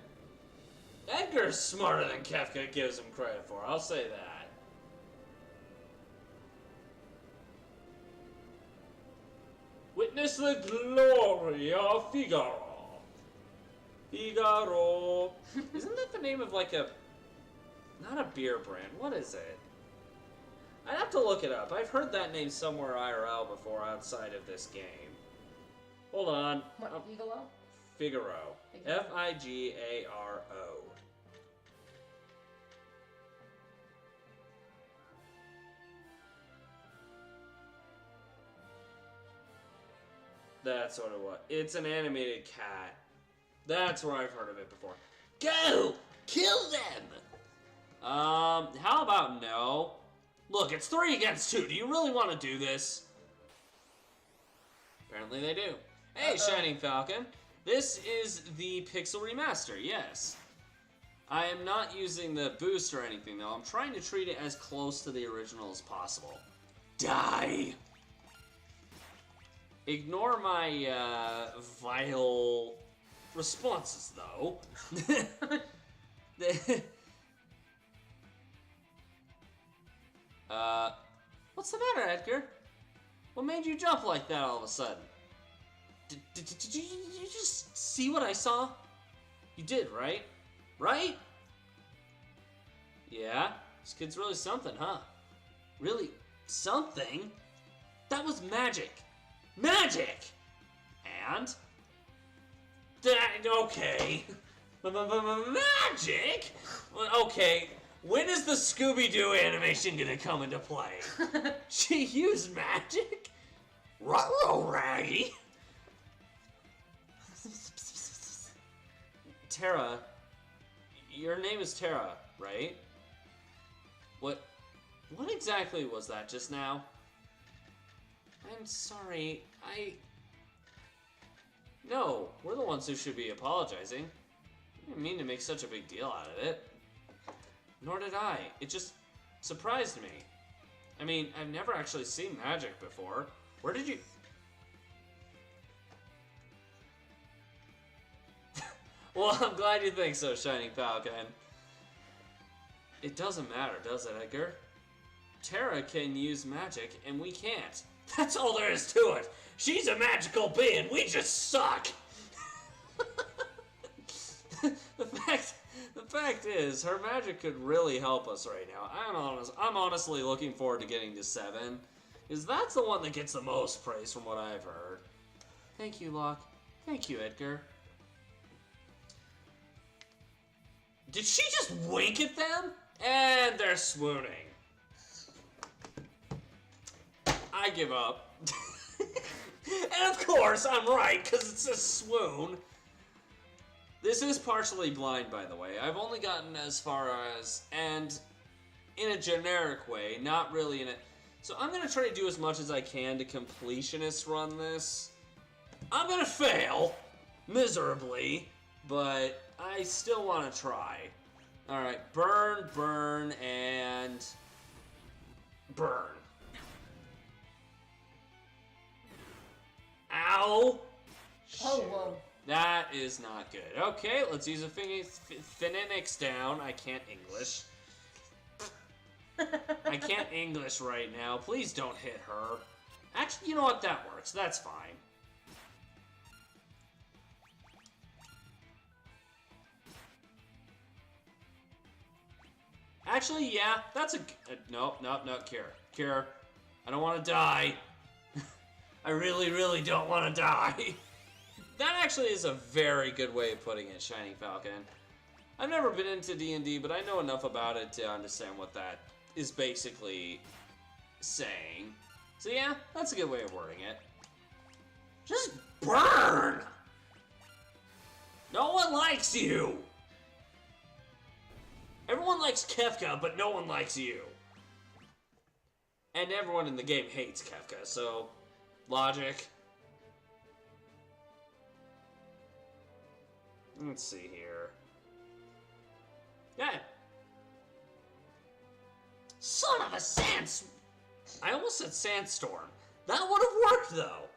Edgar's smarter than Kefka gives him credit for. I'll say that. Witness the glory of Figaro. Figaro. Isn't that the name of like a... not a beer brand. What is it? I'd have to look it up. I've heard that name somewhere IRL before outside of this game. Hold on. What, Figaro? Figaro. Figaro. That's sort of what. It's an animated cat. That's where I've heard of it before. Go! Kill them! How about no? Look, it's 3 against 2. Do you really want to do this? Apparently they do. Hey, Shining Falcon. This is the Pixel Remaster, yes. I am not using the boost or anything, though. I'm trying to treat it as close to the original as possible. Die! Ignore my, vile responses, though. What's the matter, Edgar? What made you jump like that all of a sudden? Did you just see what I saw? You did, right? Right? Yeah? This kid's really something, huh? Really something? That was magic. magic! And? Okay. Magic? Okay, when is the Scooby-Doo animation gonna come into play? She used magic? Ruh-roh, Raggy! Tara, your name is Tara, right? What exactly was that just now? I'm sorry, No, we're the ones who should be apologizing. I didn't mean to make such a big deal out of it. Nor did I. It just surprised me. I mean, I've never actually seen magic before. Where did you... Well, I'm glad you think so, Shining Falcon. It doesn't matter, does it, Edgar? Tara can use magic, and we can't. That's all there is to it. She's a magical being. We just suck. The fact is, her magic could really help us right now. I'm honestly looking forward to getting to 7, because that's the one that gets the most praise from what I've heard. Thank you, Locke. Thank you, Edgar. Did she just wink at them? And they're swooning. I give up. And of course, I'm right, because it's a swoon. This is partially blind, by the way. I've only gotten as far as, and in a generic way, not really in a... So I'm going to try to do as much as I can to completionist run this. I'm going to fail miserably, but I still want to try. Alright, burn, burn, and... burn. Ow! Oh, whoa. That is not good. Okay, let's use a phonetics down. I can't English. I can't English right now. Please don't hit her. Actually, you know what? That works. That's fine. Actually, yeah, that's a... no, Cure. Cure. I don't want to die. I really, really don't want to die. That actually is a very good way of putting it, Shining Falcon. I've never been into D&D, but I know enough about it to understand what that is basically saying. So yeah, that's a good way of wording it. Just burn! No one likes you! Everyone likes Kefka, but no one likes you. And everyone in the game hates Kefka, so... logic. Let's see here. Yeah. Son of a I almost said sandstorm. That would have worked, though.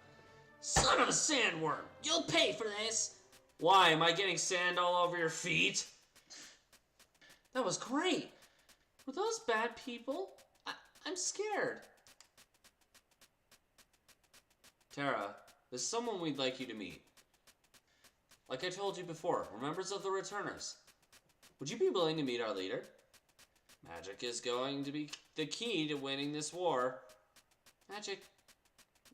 Son of a sandworm. You'll pay for this. Why? Am I getting sand all over your feet? That was great. Were those bad people? I'm scared. Tara, there's someone we'd like you to meet. Like I told you before, we're members of the Returners. Would you be willing to meet our leader? Magic is going to be the key to winning this war. Magic.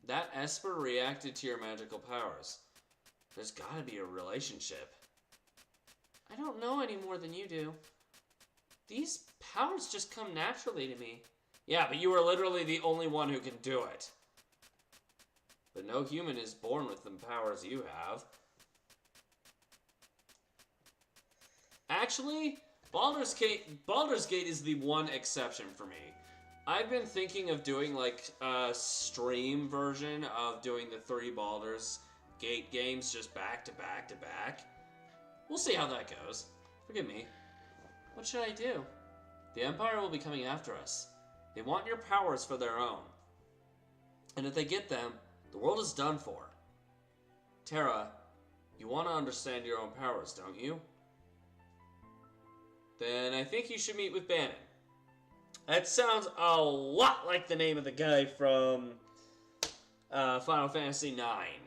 That Esper reacted to your magical powers. There's gotta be a relationship. I don't know any more than you do. These powers just come naturally to me. Yeah, but you are literally the only one who can do it. But no human is born with the powers you have. Actually, Baldur's Gate is the one exception for me. I've been thinking of doing like a stream version of doing the 3 Baldur's Gate games just back to back to back. We'll see how that goes. Forgive me. What should I do? The Empire will be coming after us. They want your powers for their own. And if they get them, the world is done for. Tara, you want to understand your own powers, don't you? Then I think you should meet with Bannon. That sounds a lot like the name of the guy from Final Fantasy IX.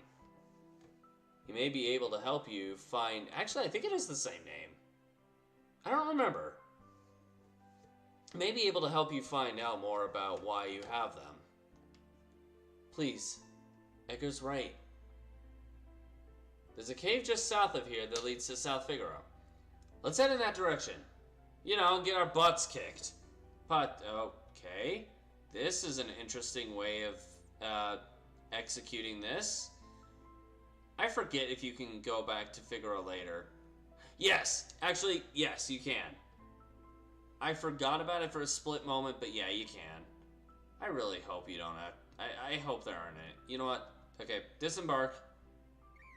He may be able to help you find... Actually, I think it is the same name. I don't remember. He may be able to help you find out more about why you have them. Please, Edgar's right. There's a cave just south of here that leads to South Figaro. Let's head in that direction. You know, get our butts kicked. But, okay. This is an interesting way of, executing this. I forget if you can go back to Figaro later. Yes! Actually, yes, you can. I forgot about it for a split moment, but yeah, you can. I really hope you don't have... I hope there aren't any. You know what? Okay, disembark.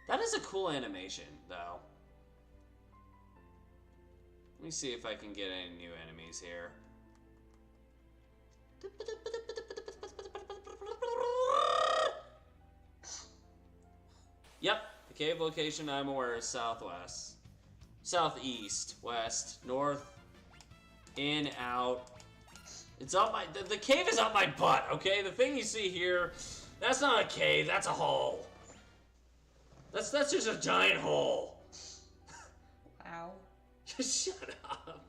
That is a cool animation, though. Let me see if I can get any new enemies here. Yep, the cave location I'm aware is southwest. Southeast, west, north, in, out. It's up my... The cave is up my butt, okay? The thing you see here, that's not a cave, that's a hole. That's just a giant hole. Wow. Shut up.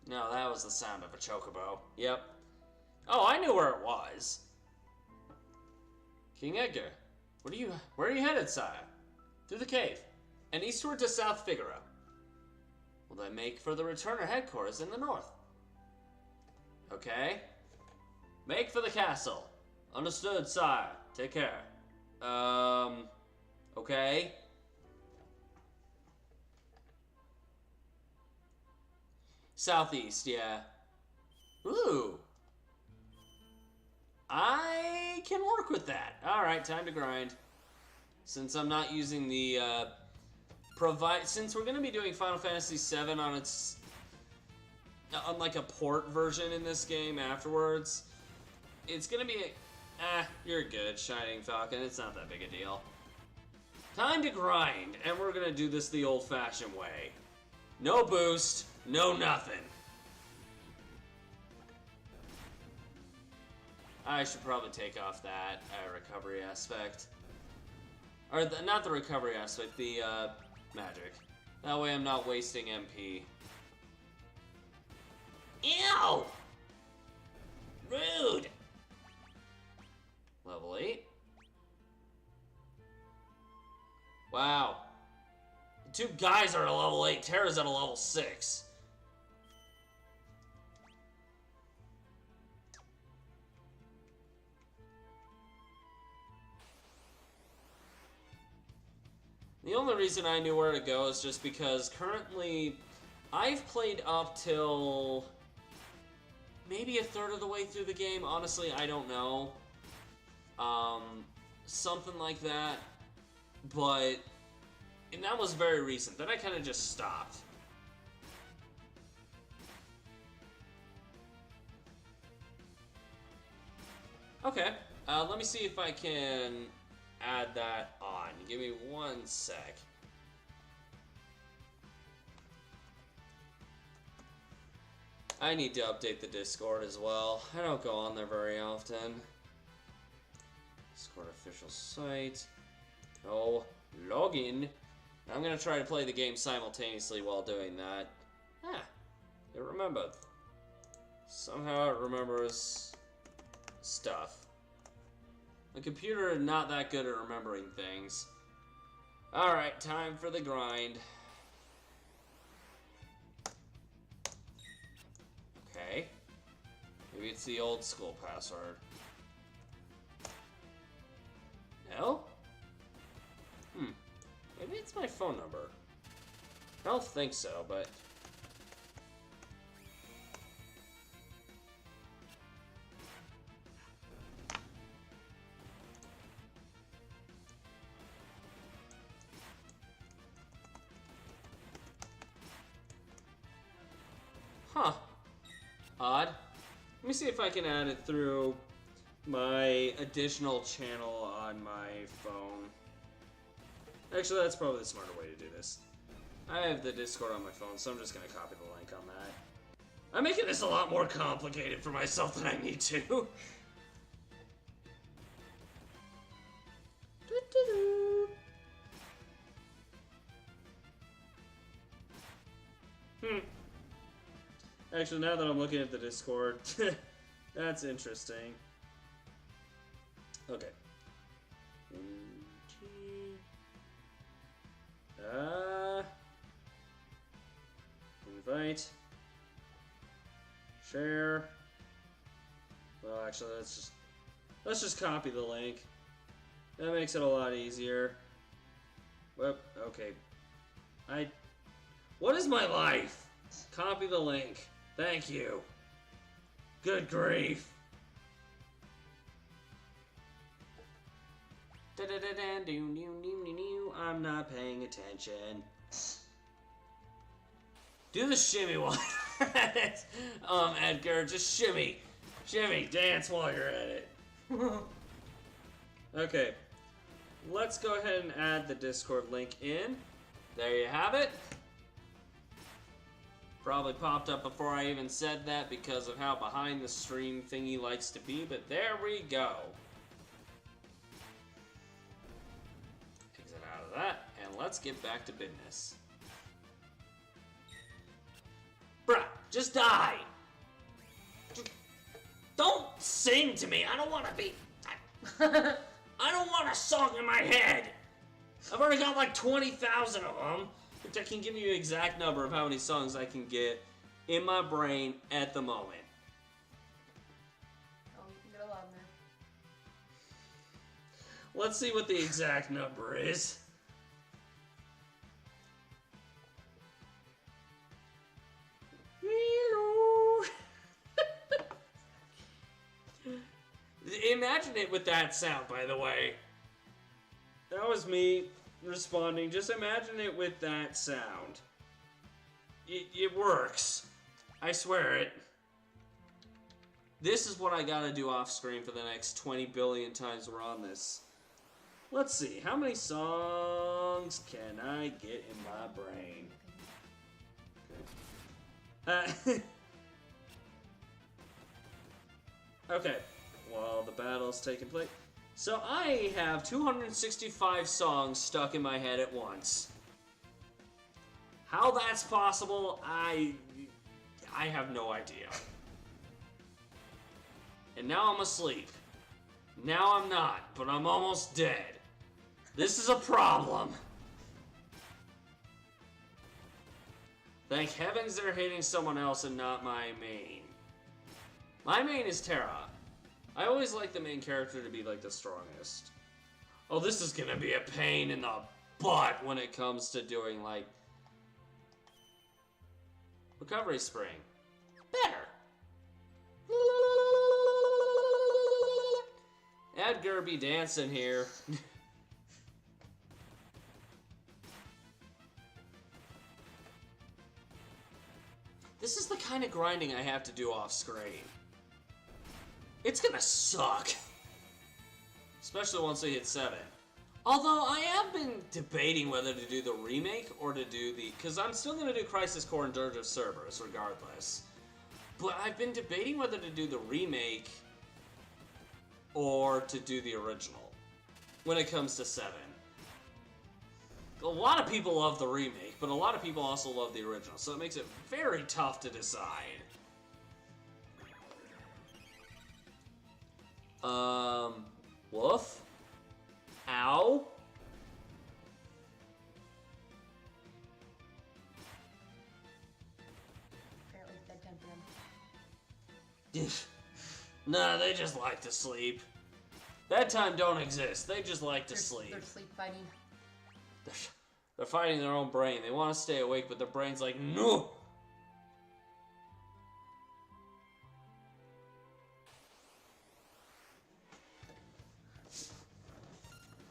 No, that was the sound of a chocobo. Yep. Oh, I knew where it was. King Edgar, where are you headed, sire? Through the cave, and eastward to South Figaro. Will that make for the returner headquarters in the north? Okay. Make for the castle. Understood, sire. Take care. Okay. Southeast, yeah. Ooh. I can work with that. Alright, time to grind. Since I'm not using the, since we're gonna be doing Final Fantasy VII on like a port version in this game afterwards, it's gonna be you're good, Shining Falcon. It's not that big a deal. Time to grind, and we're gonna do this the old-fashioned way. No boost, no nothing. I should probably take off that recovery aspect. Or, not the recovery aspect, the magic. That way I'm not wasting MP. Ew! Rude! Level 8. Wow. The two guys are at a level 8, Terra's at a level 6. The only reason I knew where to go is just because currently I've played up till maybe a third of the way through the game. Honestly, I don't know. Something like that. And that was very recent. Then I kind of just stopped. Okay, let me see if I can add that on. Give me 1 sec. I need to update the Discord as well. I don't go on there very often. Discord official site. No. Login. I'm gonna try to play the game simultaneously while doing that. It remembered. Somehow it remembers stuff. The computer is not that good at remembering things. Alright, time for the grind. Okay. Maybe it's the old school password. No? Maybe it's my phone number. I don't think so, but... Huh. Odd. Let me see if I can add it through my additional channel on my phone. Actually, that's probably the smarter way to do this. I have the Discord on my phone, so I'm just going to copy the link on that. I'm making this a lot more complicated for myself than I need to. Actually, now that I'm looking at the Discord, That's interesting. Okay. Invite. Share. Well, actually, let's just copy the link. That makes it a lot easier. Well, okay. What is my life? Copy the link. Thank you. Good grief. I'm not paying attention. Do the shimmy while you're at it. Edgar, just shimmy. Shimmy, dance while you're at it. Okay. Let's go ahead and add the Discord link in. There you have it. Probably popped up before I even said that because of how behind the stream thingy likes to be, but there we go. Exit out of that, and let's get back to business. Bruh, just die! Don't sing to me, I don't want to be... I don't want a song in my head! I've already got like 20,000 of them. Which I can give you an exact number of how many songs I can get in my brain at the moment. Oh, you can get a lot in there. Let's see what the exact number is. Imagine it with that sound, by the way. That was me responding. Just imagine it with that sound. It works. I swear it. This is what I gotta do off screen for the next 20 billion times we're on this. Let's see, how many songs can I get in my brain? Okay, while the battle's taking place. So I have 265 songs stuck in my head at once. How that's possible, I have no idea. And now I'm asleep. Now I'm not, but I'm almost dead. This is a problem. Thank heavens they're hitting someone else and not my main. My main is Terra. I always like the main character to be like the strongest. Oh, this is gonna be a pain in the butt when it comes to doing like recovery spring. Better. Edgar be dancing here. This is the kind of grinding I have to do off screen. It's gonna suck. Especially once we hit 7. Although I have been debating whether to do the remake or to do the... Because I'm still gonna do Crisis Core and Dirge of Cerberus regardless. But I've been debating whether to do the remake or to do the original when it comes to 7. A lot of people love the remake, but a lot of people also love the original, so it makes it very tough to decide. Woof? Ow? Apparently it's bedtime for them. Nah, they just like to sleep. Bedtime don't exist. They just like to sleep. They're sleep fighting. They're fighting their own brain. They want to stay awake, but their brain's like, no!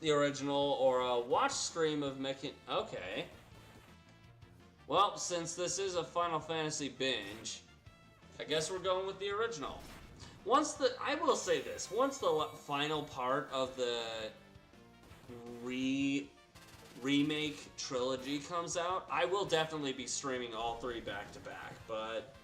The original or a watch stream of Mechan... Okay. Well, since this is a Final Fantasy binge, I guess we're going with the original. I will say this, once the final part of the remake trilogy comes out, I will definitely be streaming all 3 back to back, but...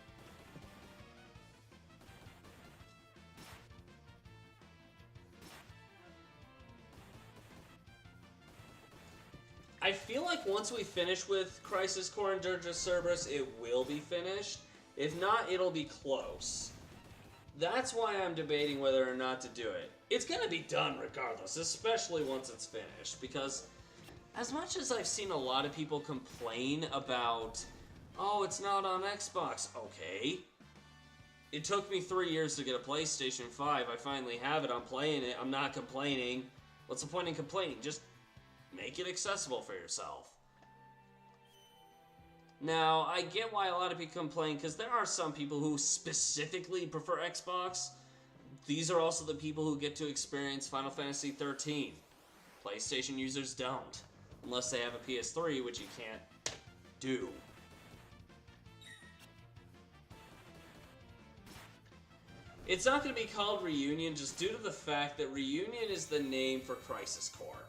I feel like once we finish with Crisis Core and Dirge of Cerberus, it will be finished. If not, it'll be close. That's why I'm debating whether or not to do it. It's gonna be done regardless, especially once it's finished, because as much as I've seen a lot of people complain about, oh, it's not on Xbox, okay. It took me 3 years to get a PlayStation 5. I finally have it. I'm playing it. I'm not complaining. What's the point in complaining? Just make it accessible for yourself. Now, I get why a lot of people complain, because there are some people who specifically prefer Xbox. These are also the people who get to experience Final Fantasy 13. PlayStation users don't. Unless they have a PS3, which you can't do. It's not going to be called Reunion just due to the fact that Reunion is the name for Crisis Core.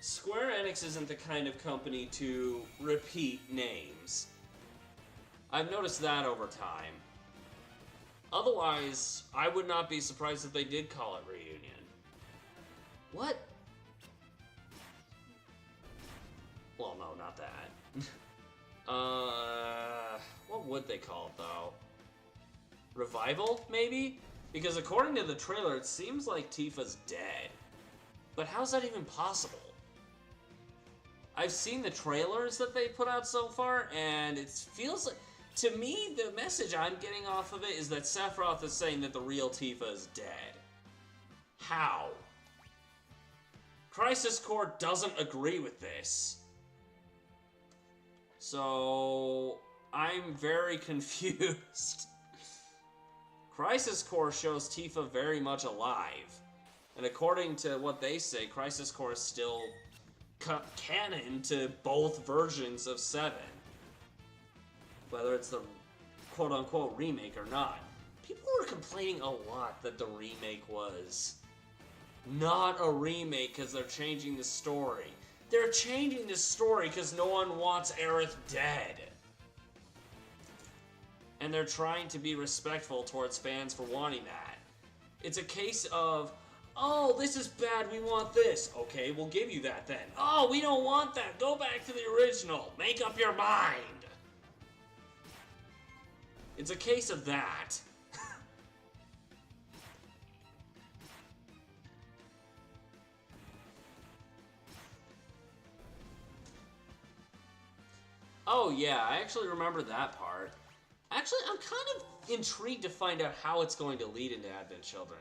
Square Enix isn't the kind of company to repeat names. I've noticed that over time. Otherwise, I would not be surprised if they did call it Reunion. What? Well, no, not that. What would they call it, though? Revival, maybe? Because according to the trailer, it seems like Tifa's dead. But how's that even possible? I've seen the trailers that they put out so far, and it feels like... To me, the message I'm getting off of it is that Sephiroth is saying that the real Tifa is dead. How? Crisis Core doesn't agree with this. So... I'm very confused. Crisis Core shows Tifa very much alive. And according to what they say, Crisis Core is still canon to both versions of 7. Whether it's the quote-unquote remake or not. People were complaining a lot that the remake was not a remake because they're changing the story. They're changing the story because no one wants Aerith dead. And they're trying to be respectful towards fans for wanting that. It's a case of, oh, this is bad, we want this. Okay, we'll give you that then. Oh, we don't want that. Go back to the original. Make up your mind. It's a case of that. Oh yeah, I actually remember that part. Actually, I'm kind of intrigued to find out how it's going to lead into Advent Children.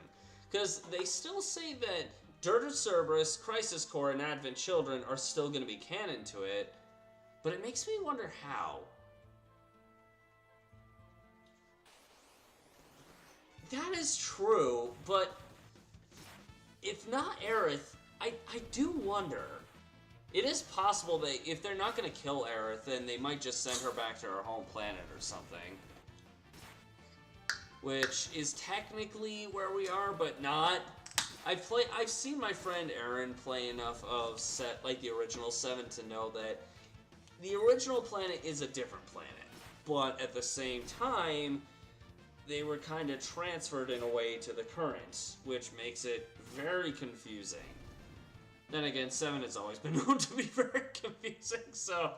Because they still say that Dirge of Cerberus, Crisis Core, and Advent Children are still going to be canon to it. But it makes me wonder how. That is true, but if not Aerith, I do wonder. It is possible that if they're not going to kill Aerith, then they might just send her back to her home planet or something. Which is technically where we are, but not. I've seen my friend Aaron play enough of the original 7 to know that the original planet is a different planet. But at the same time, they were kind of transferred in a way to the current, which makes it very confusing. Then again, 7 has always been known to be very confusing, so...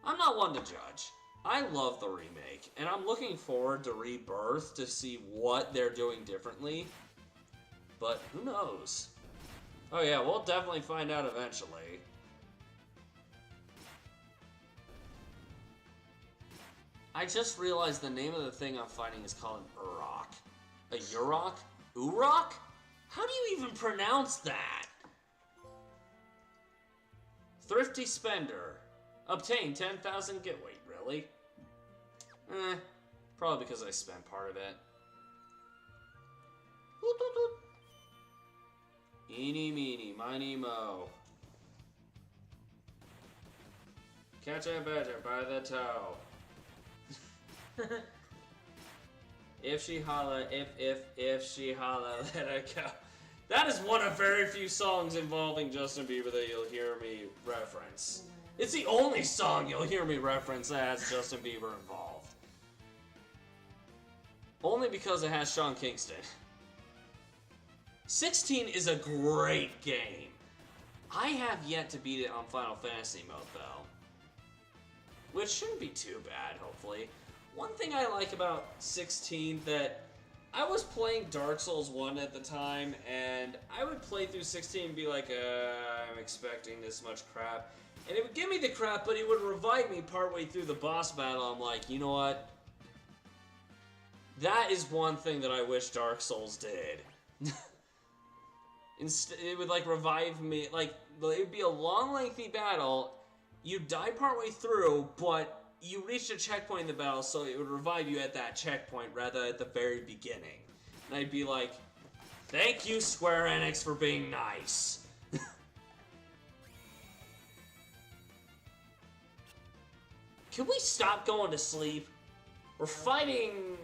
I'm not one to judge. I love the remake, and I'm looking forward to Rebirth to see what they're doing differently. But who knows? Oh yeah, we'll definitely find out eventually. I just realized the name of the thing I'm fighting is called an Urok. A Urok? Urok? How do you even pronounce that? Thrifty Spender. Obtain 10,000 get weight, really? Probably because I spent part of it. Eeny, meeny, miny, mo. Catch a badger by the toe. If she holla, if she holla, let her go. That is one of very few songs involving Justin Bieber that you'll hear me reference. It's the only song you'll hear me reference that has Justin Bieber involved. Only because it has Sean Kingston. 16 is a great game. I have yet to beat it on Final Fantasy mode, though. Which shouldn't be too bad, hopefully. one thing I like about 16 that I was playing Dark Souls 1 at the time, and I would play through 16 and be like, I'm expecting this much crap. And it would give me the crap, but it would revive me partway through the boss battle. I'm like, you know what? That is one thing that I wish Dark Souls did. It would, like, revive me. Like, it would be a long, lengthy battle. You'd die partway through, but you reached a checkpoint in the battle, so it would revive you at that checkpoint rather at the very beginning. And I'd be like, thank you, Square Enix, for being nice. Can we stop going to sleep? We're fighting...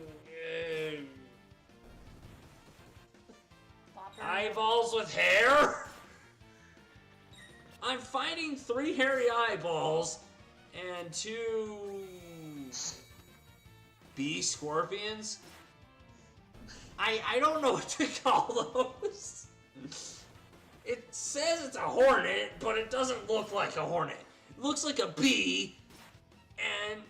eyeballs with hair? I'm fighting 3 hairy eyeballs and 2 bee scorpions. I don't know what to call those. It says it's a hornet, but it doesn't look like a hornet. It looks like a bee, and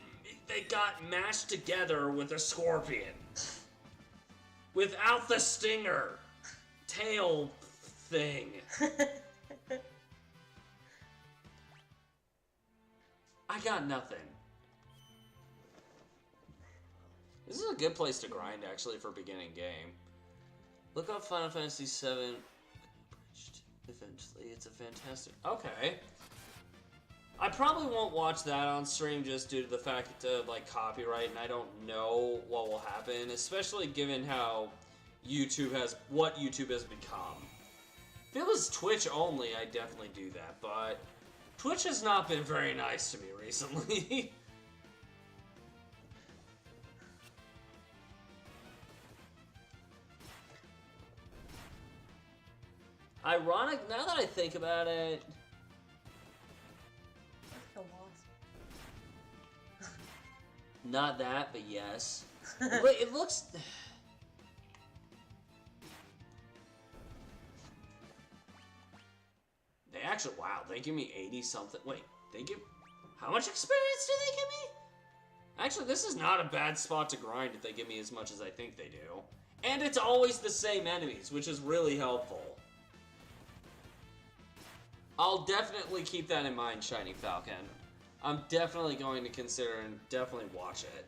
they got mashed together with a scorpion. Without the stinger. Tail thing. I got nothing. This is a good place to grind, actually, for a beginning game. Look up Final Fantasy VII. Abridged. Eventually, it's a fantastic... Okay. I probably won't watch that on stream just due to the fact of, like, copyright, and I don't know what will happen, especially given how what YouTube has become. If it was Twitch only, I'd definitely do that, but Twitch has not been very nice to me recently. Ironic, now that I think about it... The wasp. Not that, but yes. It looks... They actually... Wow, they give me 80-something... Wait, they give... How much experience do they give me? Actually, this is not a bad spot to grind if they give me as much as I think they do. And it's always the same enemies, which is really helpful. I'll definitely keep that in mind, Shiny Falcon. I'm definitely going to consider and definitely watch it.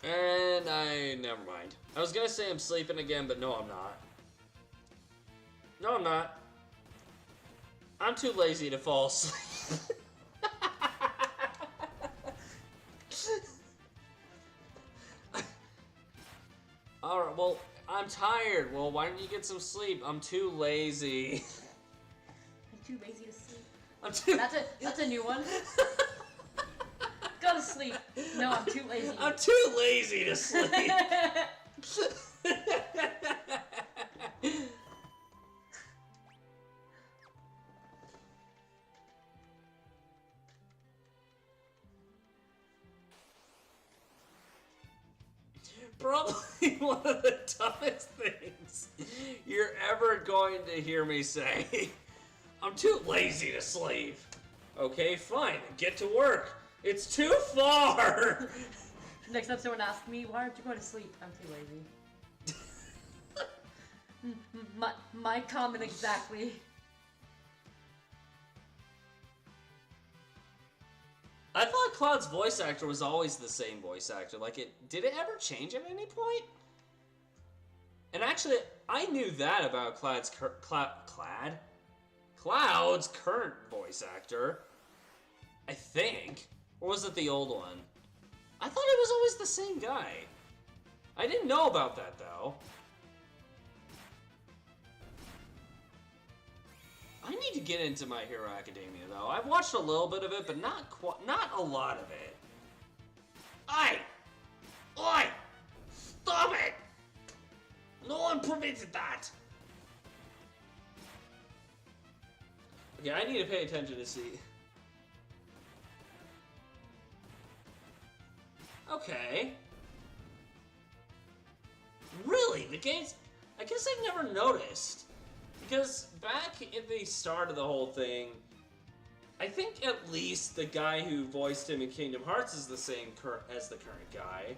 And never mind. I was gonna say I'm sleeping again, but no, I'm not. No, I'm not. I'm too lazy to fall asleep. Alright, well, I'm tired. Well, why don't you get some sleep? I'm too lazy. I'm too lazy to sleep. I'm too... That's a new one. Go to sleep. No, I'm too lazy. I'm too lazy to sleep. Probably one of the dumbest things you're ever going to hear me say. I'm too lazy to sleep. Okay, fine. Get to work. It's too far. Next time someone asks me, why aren't you going to sleep? I'm too lazy. my comment exactly. I thought Cloud's voice actor was always the same voice actor. Like, did it ever change at any point? And actually, I knew that about Cloud's current voice actor. I think. Or was it the old one? I thought it was always the same guy. I didn't know about that, though. I need to get into My Hero Academia, though. I've watched a little bit of it, but not a lot of it. Oi! Stop it! No one permitted that! Okay, I need to pay attention to see. Okay. Really? The game's... I guess I've never noticed. Because back at the start of the whole thing, I think at least the guy who voiced him in Kingdom Hearts is the same as the current guy.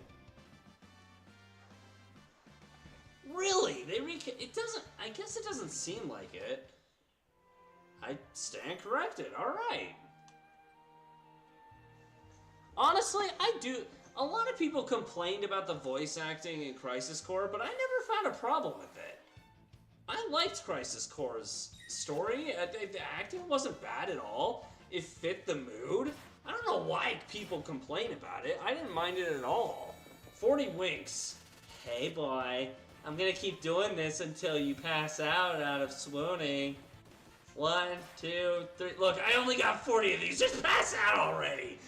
Really? It doesn't... I guess it doesn't seem like it. I stand corrected. Alright. Honestly, I do... A lot of people complained about the voice acting in Crisis Core, but I never found a problem with it. I liked Crisis Core's story. The acting wasn't bad at all. It fit the mood. I don't know why people complain about it. I didn't mind it at all. 40 winks. Hey boy, I'm gonna keep doing this until you pass out of swooning. 1, 2, 3. Look, I only got 40 of these. Just pass out already.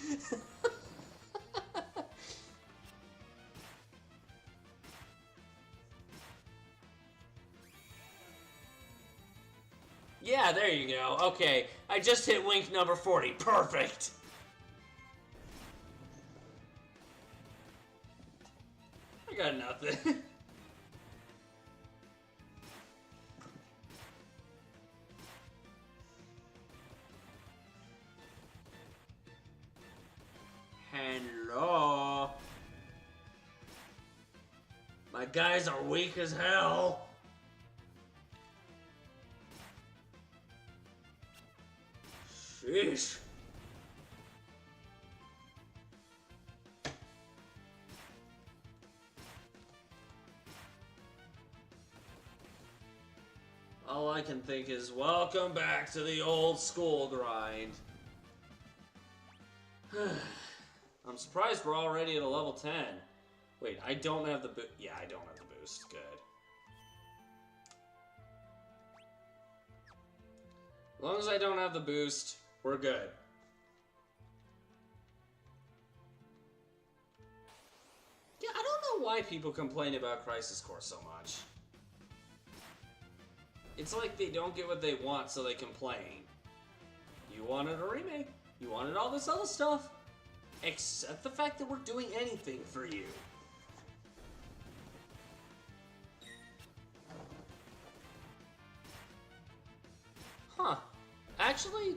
Yeah, there you go. Okay, I just hit wink number 40. Perfect. I got nothing. Hello. My guys are weak as hell. Sheesh. All I can think is, welcome back to the old school grind. I'm surprised we're already at a level 10. Wait, I don't have the boost. Yeah, I don't have the boost. Good. As long as I don't have the boost, we're good. Yeah, I don't know why people complain about Crisis Core so much. It's like they don't get what they want, so they complain. You wanted a remake. You wanted all this other stuff. Except the fact that we're doing anything for you. Huh. Actually,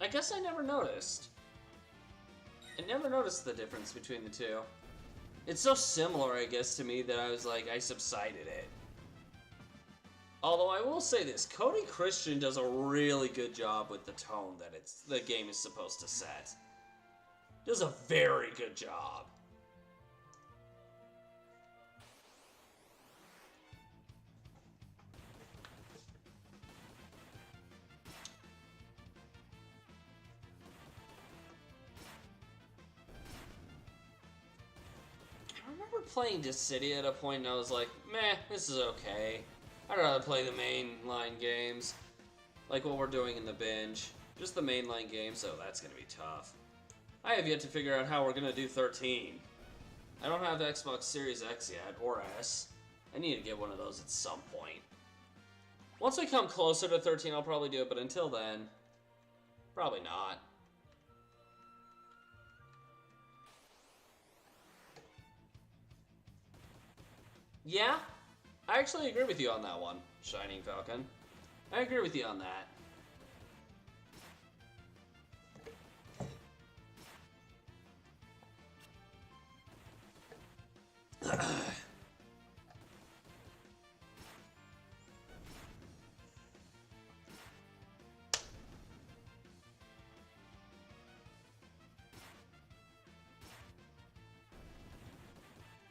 I guess I never noticed. I never noticed the difference between the two. It's so similar, I guess, to me that I was like, I subsided it. Although I will say this, Cody Christian does a really good job with the tone that the game is supposed to set. Does a very good job. I remember playing Dissidia at a point and I was like, meh, this is okay. I'd rather play the mainline games, like what we're doing in the binge. Just the mainline games, so that's gonna be tough. I have yet to figure out how we're gonna do 13. I don't have the Xbox Series X yet, or S. I need to get one of those at some point. Once we come closer to 13, I'll probably do it, but until then, probably not. Yeah, I actually agree with you on that one, Shining Falcon. I agree with you on that.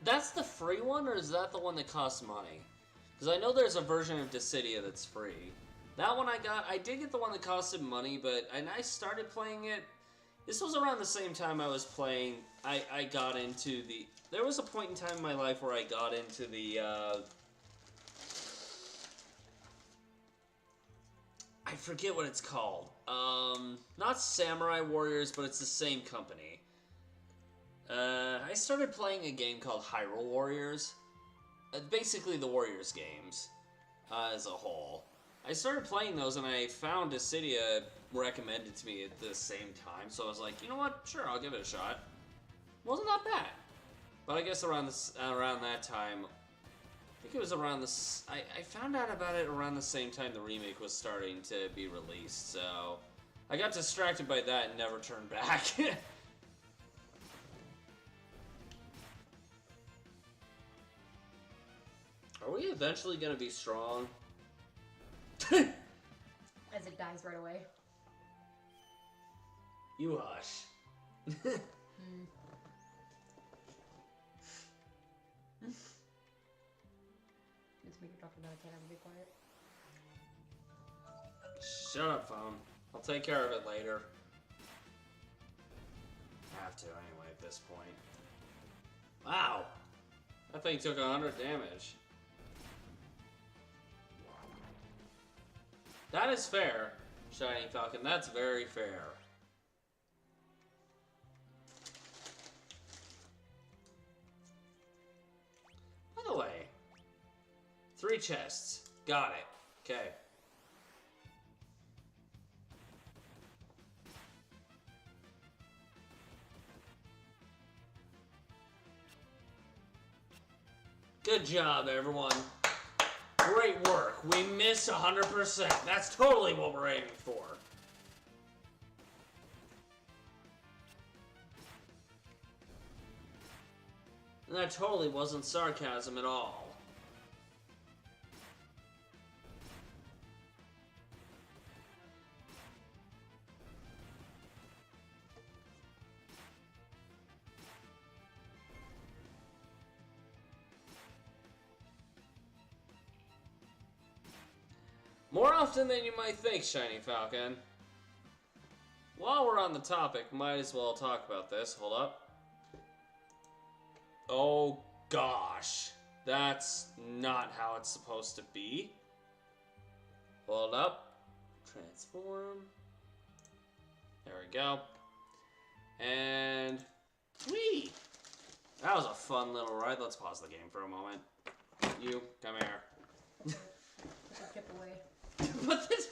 That's the free one, or is that the one that costs money? Because I know there's a version of Dissidia that's free. That one I did get the one that costed money, and I started playing it. This was around the same time I was playing, I got into the, there was a point in time in my life where I got into the, I forget what it's called. Not Samurai Warriors, but it's the same company. I started playing a game called Hyrule Warriors. Basically the Warriors games, as a whole. I started playing those and I found Dissidia recommended to me at the same time, so I was like, you know what, sure, I'll give it a shot. Wasn't that bad. But I guess around that time, I think it was around this, I found out about it around the same time the remake was starting to be released, so I got distracted by that and never turned back. Are we eventually gonna be strong? As it dies right away. You hush. It's me talking about. I can't ever be quiet. Shut up, phone. I'll take care of it later. I have to anyway at this point. Wow! That thing took 100 damage. That is fair, Shining Falcon. That's very fair. By the way, 3 chests. Got it. Okay. Good job, everyone. Great work. We missed 100%. That's totally what we're aiming for. And that totally wasn't sarcasm at all. More often than you might think, Shiny Falcon. While we're on the topic, might as well talk about this. Hold up. Oh gosh. That's not how it's supposed to be. Hold up. Transform. There we go. And whee! That was a fun little ride. Let's pause the game for a moment. You, come here. Skip away. What this?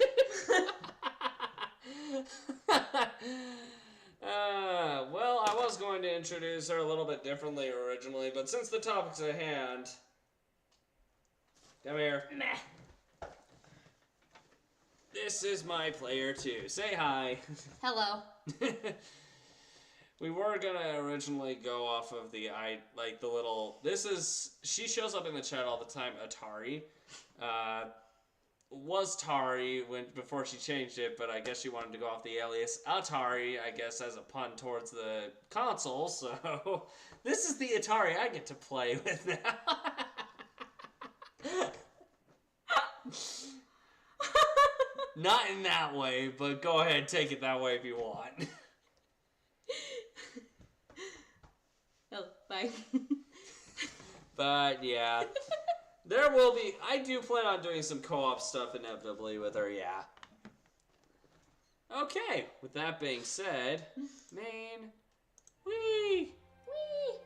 Well, I was going to introduce her a little bit differently originally, but since the topic's at hand, come here. Meh. This is my player 2. Say hi. Hello. We were gonna originally go off of the little. She shows up in the chat all the time. Atari. Was Tari before she changed it, but I guess she wanted to go off the alias Atari, I guess, as a pun towards the console. So this is the Atari I get to play with now. Not in that way, but go ahead, take it that way if you want. Oh, bye. But yeah. There will be. I do plan on doing some co-op stuff inevitably with her, yeah. Okay, with that being said, main. Whee! Whee!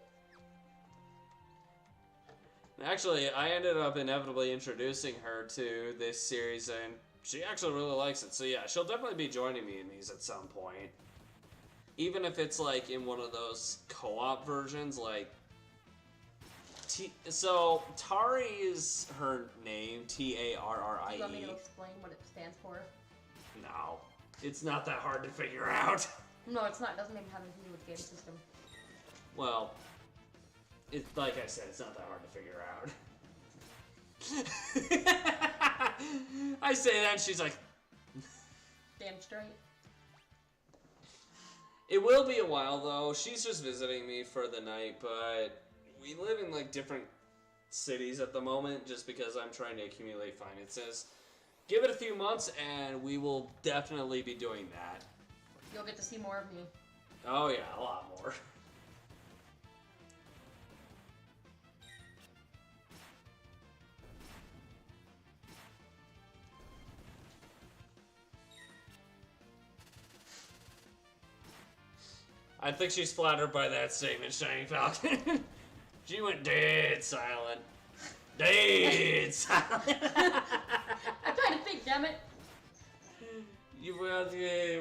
Actually, I ended up inevitably introducing her to this series, and she actually really likes it. So yeah, she'll definitely be joining me in these at some point. Even if it's like in one of those co-op versions, like. So, Tari is her name, Tarrie. Do you want me to explain what it stands for? No, it's not that hard to figure out. No, it's not. It doesn't even have anything to do with the game system. Well, it's like I said, it's not that hard to figure out. I say that and she's like... Damn straight. It will be a while though. She's just visiting me for the night, but... We live in, like, different cities at the moment just because I'm trying to accumulate finances. Give it a few months and we will definitely be doing that. You'll get to see more of me. Oh, yeah, a lot more. I think she's flattered by that statement, Shining Falcon. She went dead silent. Dead silent. I'm trying to think, damn it.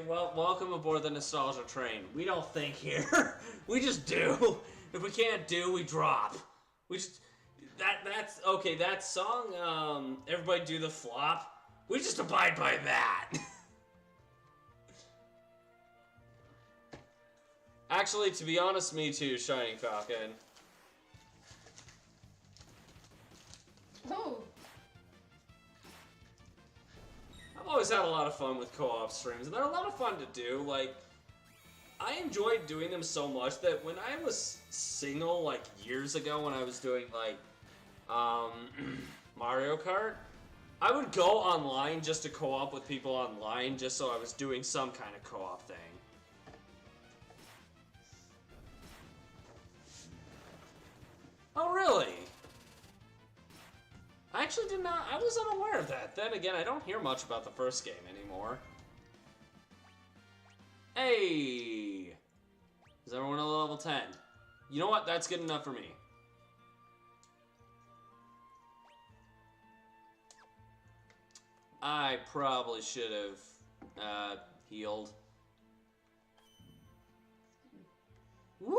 Welcome aboard the nostalgia train. We don't think here. We just do. If we can't do, we drop. We just that's okay. That song, everybody do the flop. We just abide by that. Actually, to be honest, me too, Shining Falcon. Oh. I've always had a lot of fun with co-op streams, and they're a lot of fun to do. Like, I enjoyed doing them so much that when I was single, like, years ago when I was doing, like, Mario Kart, I would go online just to co-op with people online, just so I was doing some kind of co-op thing. Oh, really? I actually did not, I was unaware of that. Then again, I don't hear much about the first game anymore. Hey! Is everyone at level 10? You know what? That's good enough for me. I probably should have healed. Woo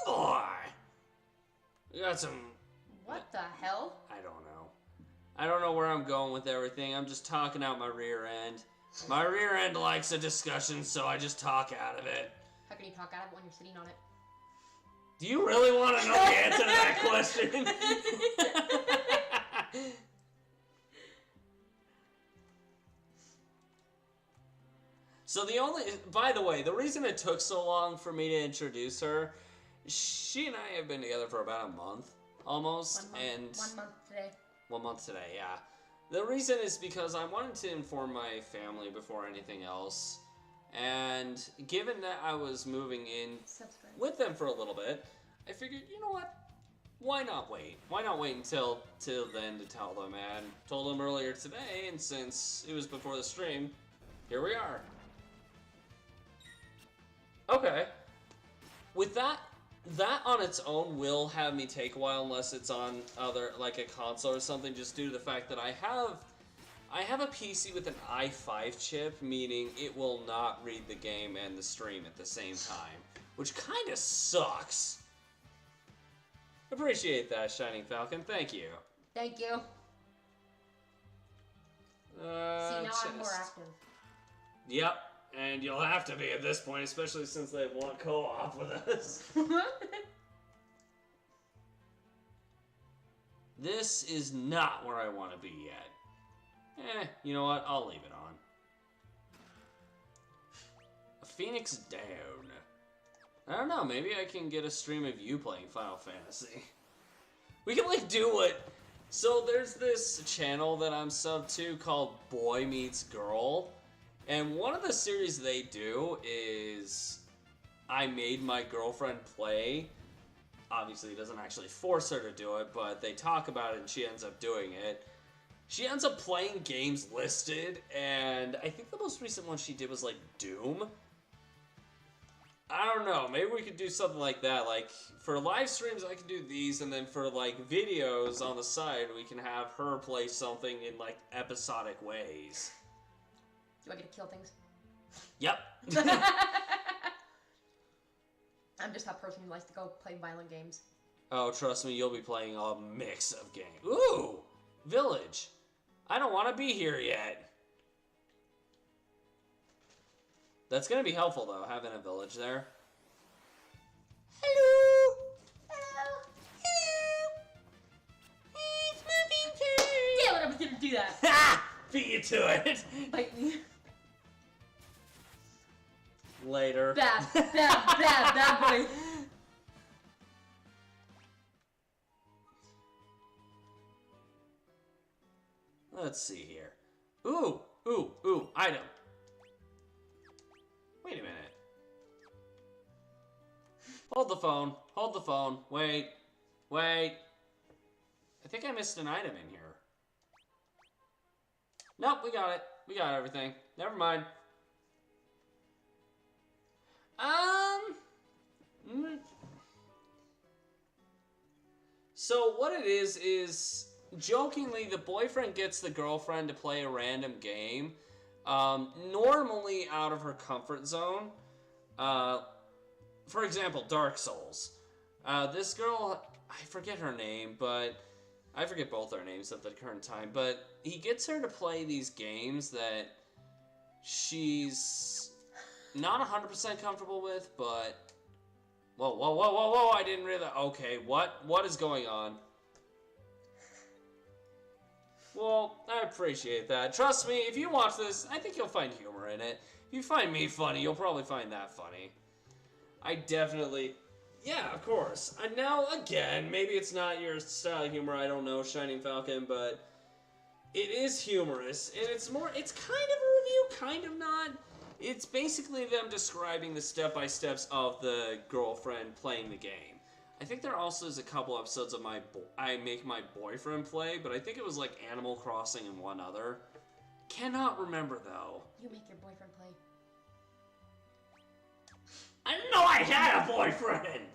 boy! We got some... What the hell? I don't know. I don't know where I'm going with everything. I'm just talking out my rear end. My rear end likes a discussion, so I just talk out of it. How can you talk out of it when you're sitting on it? Do you really want to know the answer to that question? So the only, by the way, the reason it took so long for me to introduce her, she and I have been together for about a month, almost, 1 month today. 1 month today, yeah. The reason is because I wanted to inform my family before anything else, and given that I was moving in with them for a little bit, I figured, you know what? Why not wait? Why not wait until then to tell them? And told them earlier today, and since it was before the stream, here we are. Okay. With that on its own will have me take a while unless it's on other, like a console or something, just due to the fact that I have a PC with an i5 chip, meaning it will not read the game and the stream at the same time, which kind of sucks. Appreciate that, Shining Falcon. Thank you. Thank you. See, now I'm more active. Yep. And you'll have to be at this point, especially since they want co-op with us. This is not where I want to be yet. You know what? I'll leave it on. A Phoenix down. I don't know, maybe I can get a stream of you playing Final Fantasy. We can, like, do what... So there's this channel that I'm sub to called Boy Meets Girl. And one of the series they do is I made my girlfriend play. Obviously, it doesn't actually force her to do it, but they talk about it and she ends up doing it. She ends up playing games listed, and I think the most recent one she did was like Doom. I don't know, maybe we could do something like that. Like, for live streams, I can do these, and then for like videos on the side, we can have her play something in like episodic ways. Do I get to kill things? Yep. I'm just that person who likes to go play violent games. Oh, trust me, you'll be playing a mix of games. Ooh! Village. I don't want to be here yet. That's going to be helpful, though, having a village there. Hello! Hello! Hello! It's moving turn! Damn it, I was gonna do that! Ha! Beat you to it! Bite me. Later. Bad boy. Let's see here. Ooh, item. Wait a minute. Hold the phone, wait. I think I missed an item in here. Nope, we got everything. Never mind. So what it is jokingly the boyfriend gets the girlfriend to play a random game, normally out of her comfort zone. For example, Dark Souls. This girl, I forget her name, but I forget both their names at the current time, but he gets her to play these games that she's not 100% comfortable with, but Whoa, whoa, whoa, whoa, whoa, I didn't realize. Okay, what is going on? Well, I appreciate that. Trust me, if you watch this, I think you'll find humor in it. If you find me funny, you'll probably find that funny. I definitely... Yeah, of course. And now, again, maybe it's not your style of humor, I don't know, Shining Falcon, but it is humorous, and it's kind of a review, kind of not. It's basically them describing the step-by-steps of the girlfriend playing the game. I think there also is a couple episodes of I make my boyfriend play, but I think it was like Animal Crossing and one other. Cannot remember, though. You make your boyfriend play. I didn't know I had a boyfriend!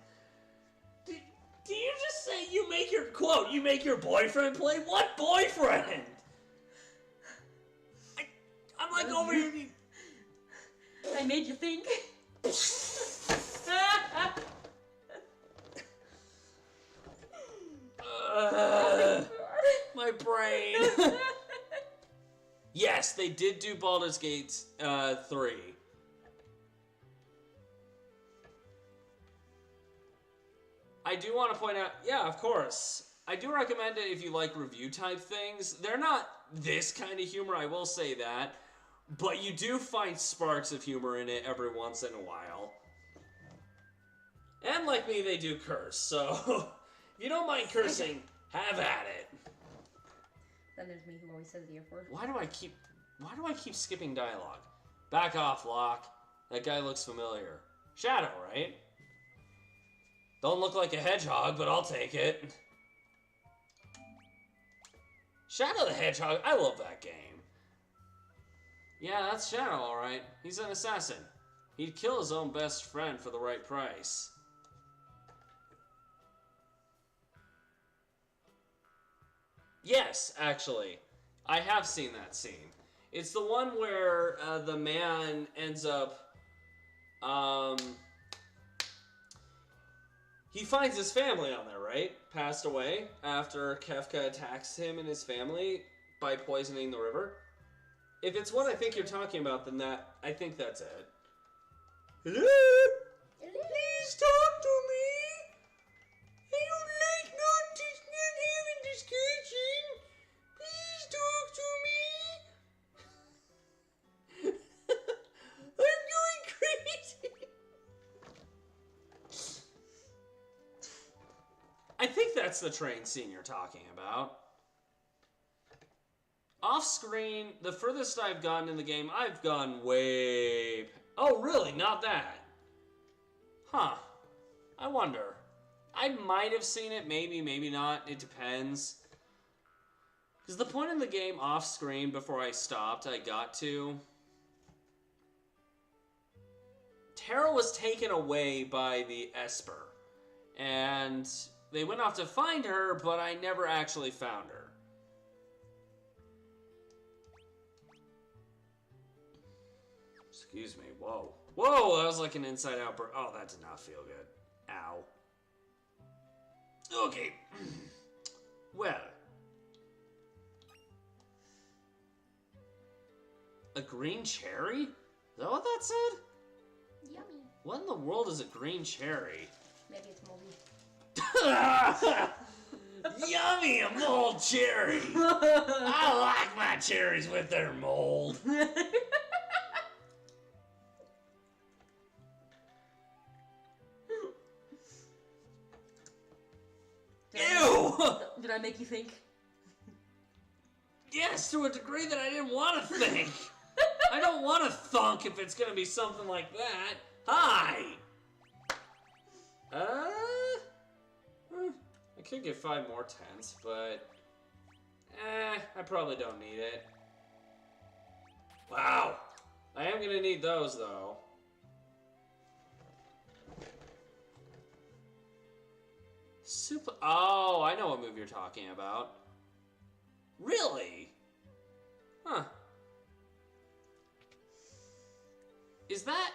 Did you just say you make your boyfriend play? What boyfriend? I'm like over here. I made you think. My brain. Yes, they did do Baldur's Gate 3. I do want to point out, yeah, of course. I do recommend it if you like review type things. They're not this kind of humor, I will say that. But you do find sparks of humor in it every once in a while. And like me, they do curse, so if you don't mind cursing, have at it. Then there's me who always says the F word. Why do I keep skipping dialogue? Back off, Locke. That guy looks familiar. Shadow, right? Don't look like a hedgehog, but I'll take it. Shadow the Hedgehog, I love that game. Yeah, that's Shadow, alright. He's an assassin. He'd kill his own best friend for the right price. Yes, actually. I have seen that scene. It's the one where the man ends up... he finds his family on there, right? Passed away after Kefka attacks him and his family by poisoning the river. If it's what I think you're talking about, then I think that's it. Hello? Please talk to me. I don't like not having discussion. Please talk to me. I'm going crazy. I think that's the train scene you're talking about. Off screen, the furthest I've gotten in the game, I've gone way... Oh, really? Not that? Huh. I wonder. I might have seen it, maybe, maybe not. It depends. Because the point in the game off screen before I stopped, I got to... Tara was taken away by the Esper. And they went off to find her, but I never actually found her. Excuse me, whoa. Whoa, that was like an inside-out burn. Oh, that did not feel good. Ow. Okay. Well. A green cherry? Is that what that said? Yummy. What in the world is a green cherry? Maybe it's moldy. Yummy, a mold cherry! I like my cherries with their mold. Ew! Did I make you think? Yes, to a degree that I didn't want to think. I don't want to thunk if it's gonna be something like that. Hi! I could get 5 more tents, but... I probably don't need it. Wow! I am gonna need those, though. Super... Oh, I know what move you're talking about. Really? Huh. Is that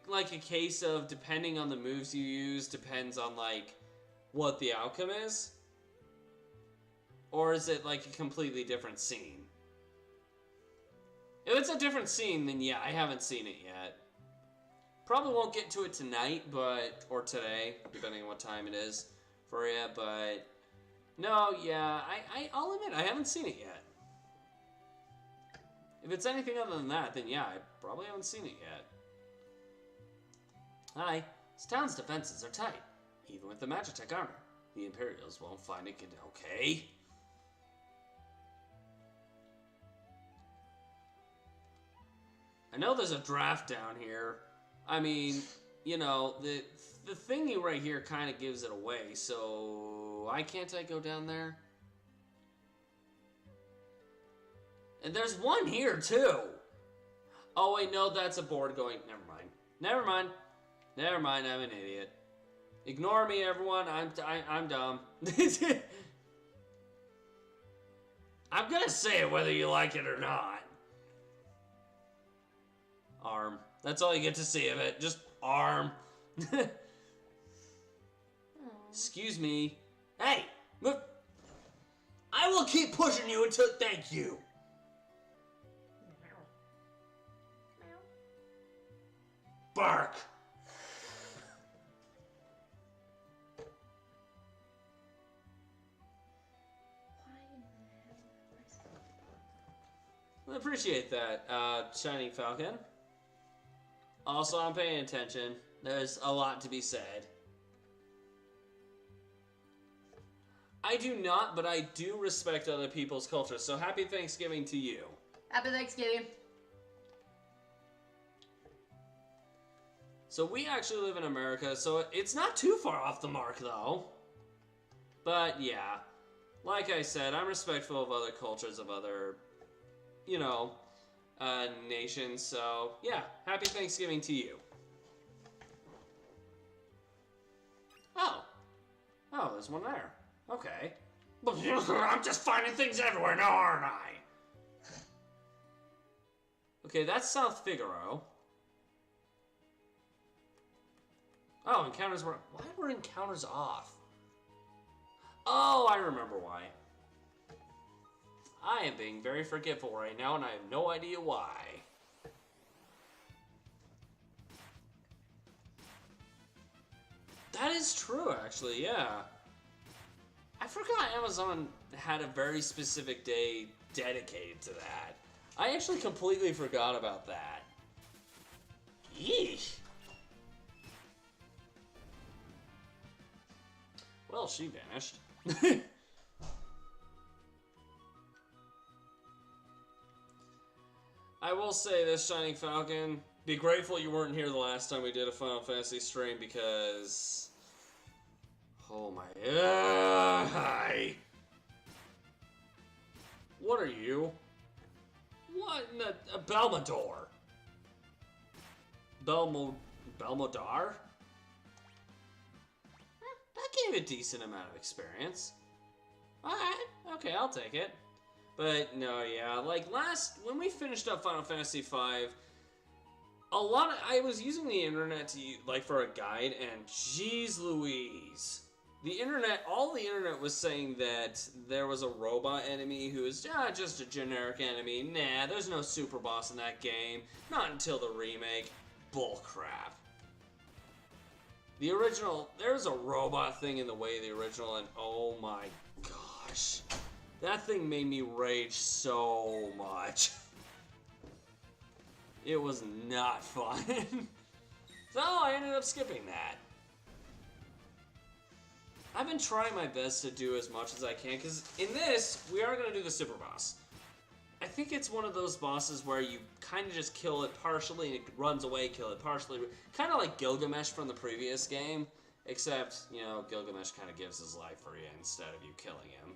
like a case of depending on the moves you use depends on like what the outcome is? Or is it like a completely different scene? If it's a different scene, then yeah, I haven't seen it yet. Probably won't get to it tonight, or today, depending on what time it is for you. But no, yeah, I'll admit I haven't seen it yet. If it's anything other than that, then yeah, I probably haven't seen it yet. Hi, this town's defenses are tight, even with the Magitech armor. The Imperials won't find it okay. I know there's a draft down here. I mean, you know, the thingy right here kind of gives it away, so why can't I go down there? And there's one here, too. Oh, wait, no, that's a board going... Never mind. Never mind. Never mind, I'm an idiot. Ignore me, everyone. I'm dumb. I'm gonna say it whether you like it or not. Arm. That's all you get to see of it. Just arm. Excuse me. Hey! Look! I will keep pushing you until... Thank you. Bark! I appreciate that, Shining Falcon. Also, I'm paying attention. There's a lot to be said. I do not, but I do respect other people's culture, so happy Thanksgiving to you. Happy Thanksgiving. So we actually live in America, so it's not too far off the mark, though. But yeah, like I said, I'm respectful of other cultures, of other, you know, nations. So yeah, happy Thanksgiving to you. Oh, there's one there. Okay. I'm just finding things everywhere now, aren't I? Okay, that's South Figaro. Oh, encounters were... Why were encounters off? Oh, I remember why. I am being very forgetful right now, and I have no idea why. That is true, actually, yeah. I forgot Amazon had a very specific day dedicated to that. I actually completely forgot about that. Yeesh. Well, she vanished. I will say this, Shining Falcon. Be grateful you weren't here the last time we did a Final Fantasy stream because... Oh my... Hi! What are you? What in the... Belmador? Belmodar? That gave a decent amount of experience. Alright, okay, I'll take it. But no, yeah, like when we finished up Final Fantasy V, I was using the internet to, like, for a guide, and jeez Louise. All the internet was saying that there was a robot enemy who is just a generic enemy. Nah, there's no super boss in that game. Not until the remake. Bullcrap. The original, there's a robot thing in the way of the original, and oh my gosh. That thing made me rage so much. It was not fun. So I ended up skipping that. I've been trying my best to do as much as I can, because in this, we are going to do the super boss. I think it's one of those bosses where you kind of just kill it partially and it runs away, kill it partially. Kind of like Gilgamesh from the previous game, except, you know, Gilgamesh kind of gives his life for you instead of you killing him.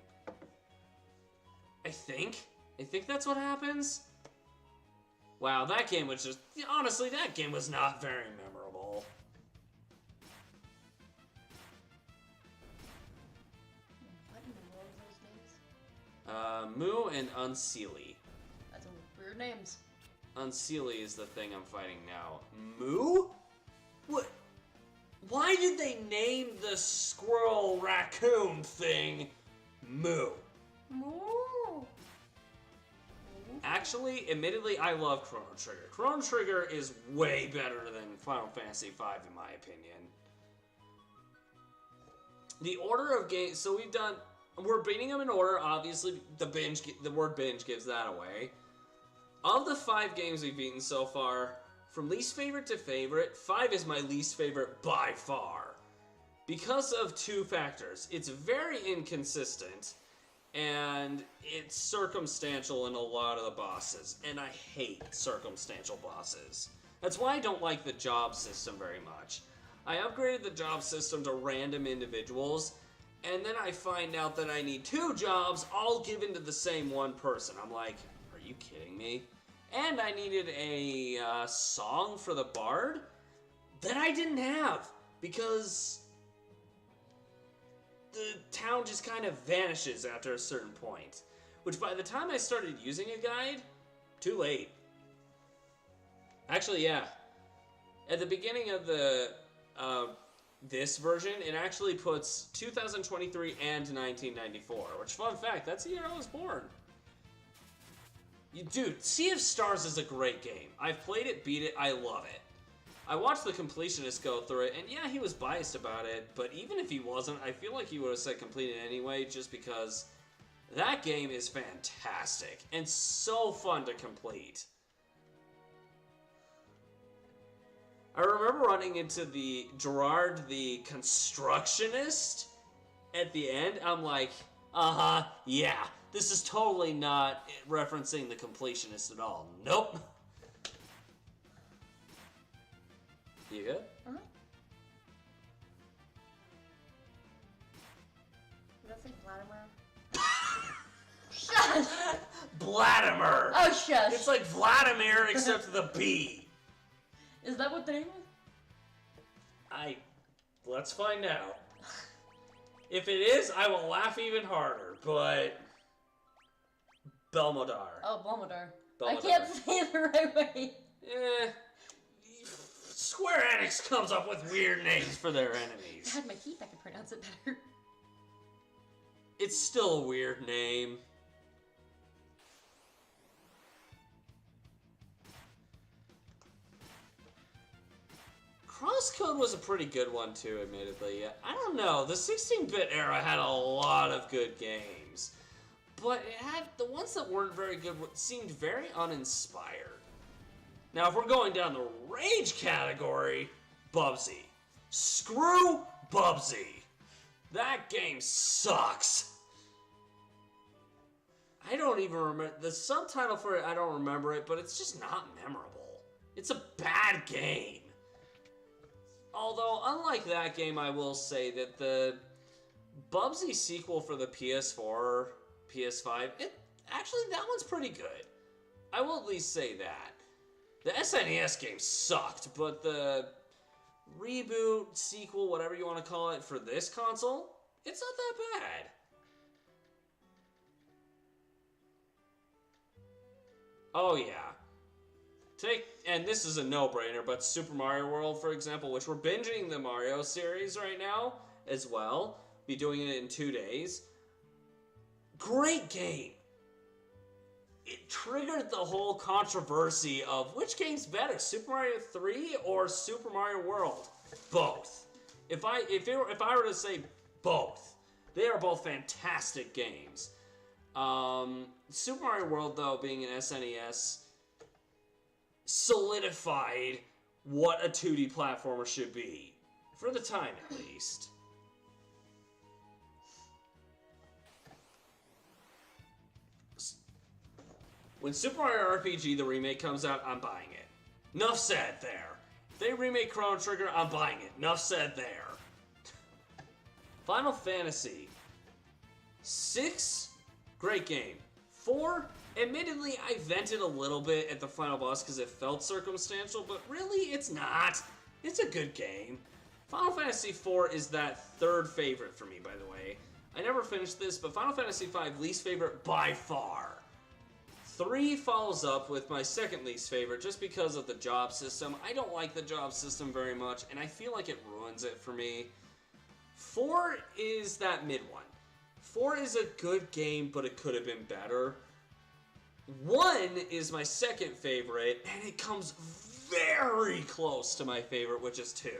I think that's what happens. Wow, that game was just... Honestly, that game was not very memorable. What in the world are those names? Moo and Unseelie. That's weird names. Unseelie is the thing I'm fighting now. Moo? What? Why did they name the squirrel raccoon thing Moo? Moo. Actually, admittedly, I love Chrono Trigger. Chrono Trigger is way better than Final Fantasy V, in my opinion. The order of games, so we're beating them in order. Obviously, the word binge gives that away. Of the 5 games we've beaten so far, from least favorite to favorite, 5 is my least favorite by far. Because of 2 factors. It's very inconsistent, and it's circumstantial in a lot of the bosses, and I hate circumstantial bosses. That's why I don't like the job system very much. I upgraded the job system to random individuals, and then I find out that I need 2 jobs all given to the same one person. I'm like, are you kidding me? And I needed a song for the bard that I didn't have, because the town just kind of vanishes after a certain point. Which by the time I started using a guide, too late. Actually, yeah. At the beginning of the this version, it actually puts 2023 and 1994. Which, fun fact, that's the year I was born. Dude, Sea of Stars is a great game. I've played it, beat it, I love it. I watched the completionist go through it, and yeah, he was biased about it, but even if he wasn't, I feel like he would have said complete it anyway, just because that game is fantastic and so fun to complete. I remember running into the Gerard the Constructionist at the end. I'm like, yeah, this is totally not referencing the completionist at all. Nope. You good? Uh-huh. Did that say Vladimir? Shush! Vladimir! Oh, shush! It's like Vladimir except with a B. Is that what the name is? Let's find out. If it is, I will laugh even harder, but... Belmodar. Oh, Blomodar. I Belmodar. can't say it the right way. Square Enix comes up with weird names for their enemies. If I had my keep, I could pronounce it better. It's still a weird name. Crosscode was a pretty good one too, admittedly. I don't know, the 16-bit era had a lot of good games. But it had, the ones that weren't very good seemed very uninspired. Now, if we're going down the rage category, Bubsy. Screw Bubsy. That game sucks. I don't even remember, the subtitle for it, I don't remember it, but it's just not memorable. It's a bad game. Although, unlike that game, I will say that the Bubsy sequel for the PS4, PS5, actually, that one's pretty good. I will at least say that. The SNES game sucked, but the reboot, sequel, whatever you want to call it, for this console, it's not that bad. Oh yeah. And this is a no-brainer, but Super Mario World, for example, which we're binging the Mario series right now as well. Be doing it in 2 days. Great game. It triggered the whole controversy of which game's better, Super Mario 3 or Super Mario World? Both. If I were to say both, they are both fantastic games. Super Mario World, though, being an SNES, solidified what a 2D platformer should be. For the time, at least. When Super Mario RPG, the remake, comes out, I'm buying it. Nuff said there. If they remake Chrono Trigger, I'm buying it. Nuff said there. Final Fantasy 6, great game. 4, admittedly, I vented a little bit at the final boss because it felt circumstantial, but really, it's not. It's a good game. Final Fantasy 4 is that third favorite for me, by the way. I never finished this, but Final Fantasy 5, least favorite by far. 3 follows up with my second least favorite just because of the job system. I don't like the job system very much, and I feel like it ruins it for me. 4 is that mid one. 4 is a good game, but it could have been better. 1 is my second favorite, and it comes very close to my favorite, which is 2.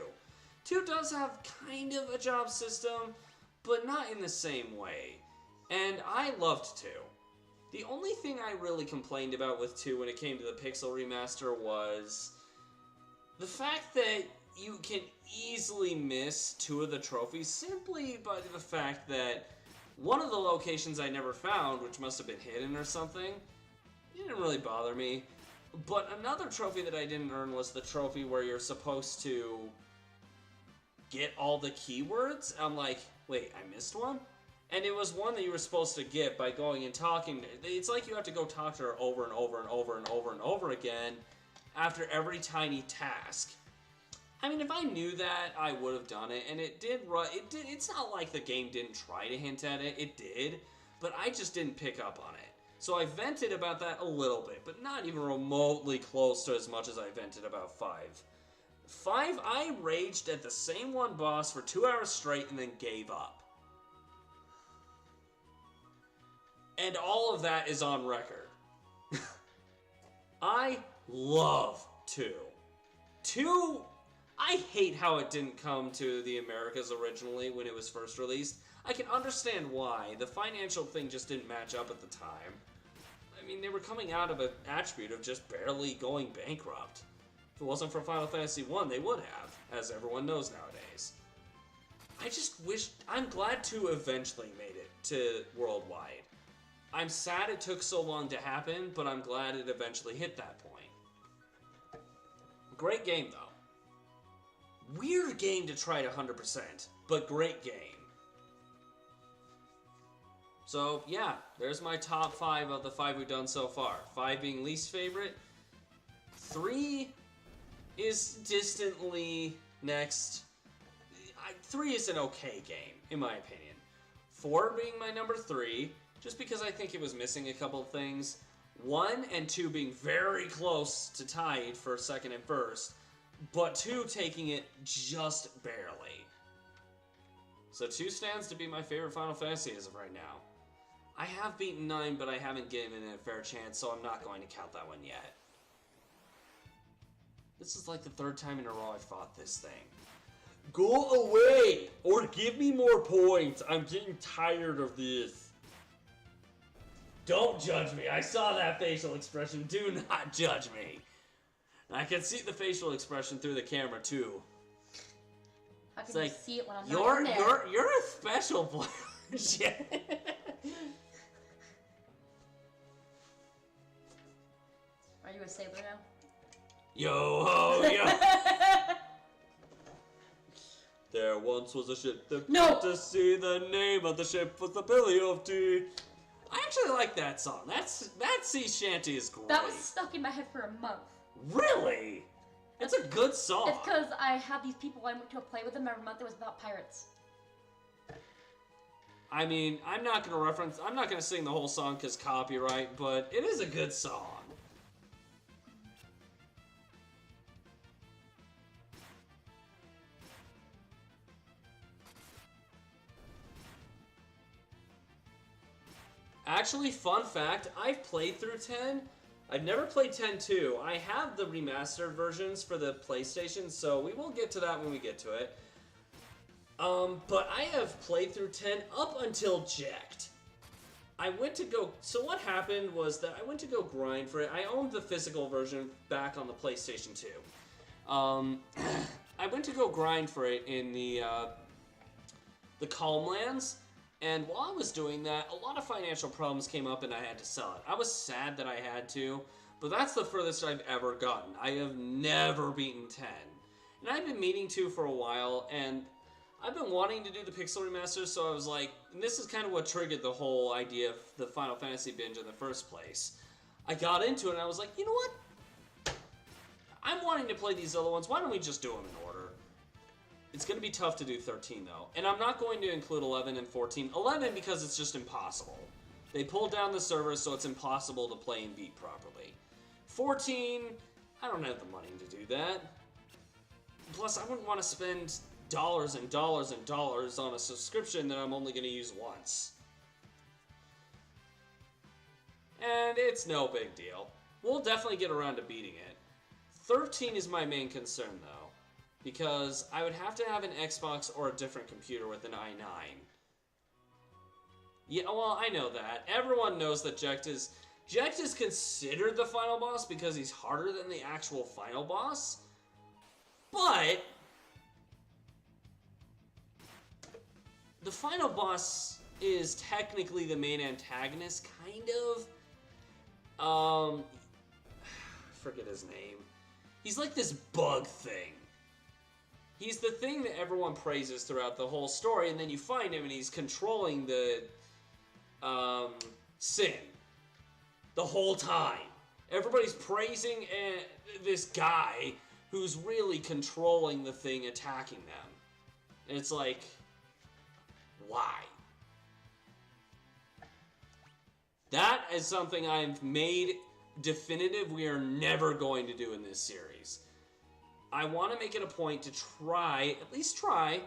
2 does have kind of a job system, but not in the same way. And I loved 2. The only thing I really complained about with 2 when it came to the Pixel Remaster was the fact that you can easily miss 2 of the trophies simply by the fact that one of the locations I never found, which must have been hidden or something, it didn't really bother me. But another trophy that I didn't earn was the trophy where you're supposed to get all the keywords. I'm like, wait, I missed one? And it was one that you were supposed to get by going and talking. It's like you have to go talk to her over and over and over and over and over again after every tiny task. I mean, if I knew that, I would have done it, and it did. It's not like the game didn't try to hint at it. It did, but I just didn't pick up on it. So I vented about that a little bit, but not even remotely close to as much as I vented about 5. 5, I raged at the same one boss for 2 hours straight and then gave up. And all of that is on record. I love 2. 2, I hate how it didn't come to the Americas originally when it was first released. I can understand why. The financial thing just didn't match up at the time. I mean, they were coming out of an attribute of just barely going bankrupt. If it wasn't for Final Fantasy 1, they would have, as everyone knows nowadays. I just wish... I'm glad 2 eventually made it to worldwide. I'm sad it took so long to happen, but I'm glad it eventually hit that point. Great game, though. Weird game to try to 100%, but great game. So, yeah, there's my top 5 of the 5 we've done so far. 5 being least favorite. 3 is distantly next. 3 is an okay game, in my opinion. 4 being my number 3, just because I think it was missing a couple of things. 1 and 2 being very close to tied for second and first, but 2 taking it just barely. So 2 stands to be my favorite Final Fantasy as of right now. I have beaten 9, but I haven't given it a fair chance, so I'm not going to count that one yet. This is like the 3rd time in a row I've fought this thing. Go away! Or give me more points! I'm getting tired of this. Don't judge me. I saw that facial expression. Do not judge me. I can see the facial expression through the camera, too. How can It's you like, see it when I'm not in there? you're a special player. Shit. Are you a sailor now? Yo ho yo. There once was a ship that put to sea. The name of the ship was the Billy of Tea. I actually like that song. That sea shanty is great. That was stuck in my head for a month. Really? It's a good song. It's because I had these people I went to play with them every month. It was about pirates. I mean, I'm not gonna sing the whole song because copyright, but it is a good song. Actually, fun fact, I've played through 10. I've never played 10-2. I have the remastered versions for the PlayStation, so we will get to that when we get to it. But I have played through 10 up until Jacked. So what happened was that I went to go grind for it. I owned the physical version back on the PlayStation 2. I went to go grind for it in the Calmlands. And while I was doing that, a lot of financial problems came up and I had to sell it. I was sad that I had to, but that's the furthest I've ever gotten. I have never beaten 10. And I've been meaning to for a while, and I've been wanting to do the Pixel Remaster, so I was like, and this is kind of what triggered the whole idea of the Final Fantasy binge in the first place. I got into it and I was like, you know what? I'm wanting to play these other ones, why don't we just do them in order? It's going to be tough to do 13, though. And I'm not going to include 11 and 14. 11 because it's just impossible. They pulled down the servers, so it's impossible to play and beat properly. 14, I don't have the money to do that. Plus, I wouldn't want to spend dollars and dollars and dollars on a subscription that I'm only going to use once. and it's no big deal. We'll definitely get around to beating it. 13 is my main concern, though, because I would have to have an Xbox or a different computer with an i9. Yeah, well, I know that. Everyone knows that Jecht is considered the final boss because he's harder than the actual final boss. But the final boss is technically the main antagonist, kind of. I forget his name. He's like this bug thing. He's the thing that everyone praises throughout the whole story, and then you find him and he's controlling the Sin the whole time. Everybody's praising this guy who's really controlling the thing attacking them. And it's like, why? That is something I've made definitive we are never going to do in this series. I want to make it a point to try, at least try,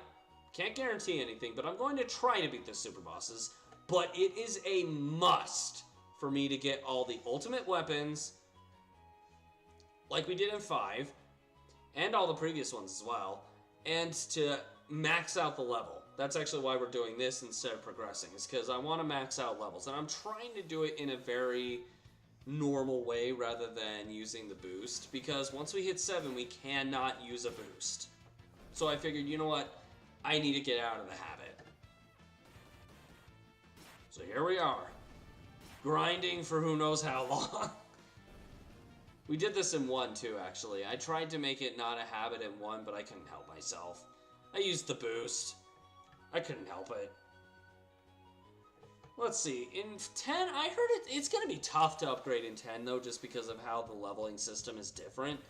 can't guarantee anything, but I'm going to try to beat the super bosses, but it is a must for me to get all the ultimate weapons, like we did in 5, and all the previous ones as well, and to max out the level. That's actually why we're doing this instead of progressing, is because I want to max out levels, and I'm trying to do it in a very normal way rather than using the boost, because once we hit 7, we cannot use a boost. So I figured, you know what, I need to get out of the habit. So here we are, grinding for who knows how long. We did this in 1 too, actually. I tried to make it not a habit in 1, but I couldn't help myself. I used the boost. I couldn't help it. Let's see, in 10, I heard it's going to be tough to upgrade in 10, though, just because of how the leveling system is different.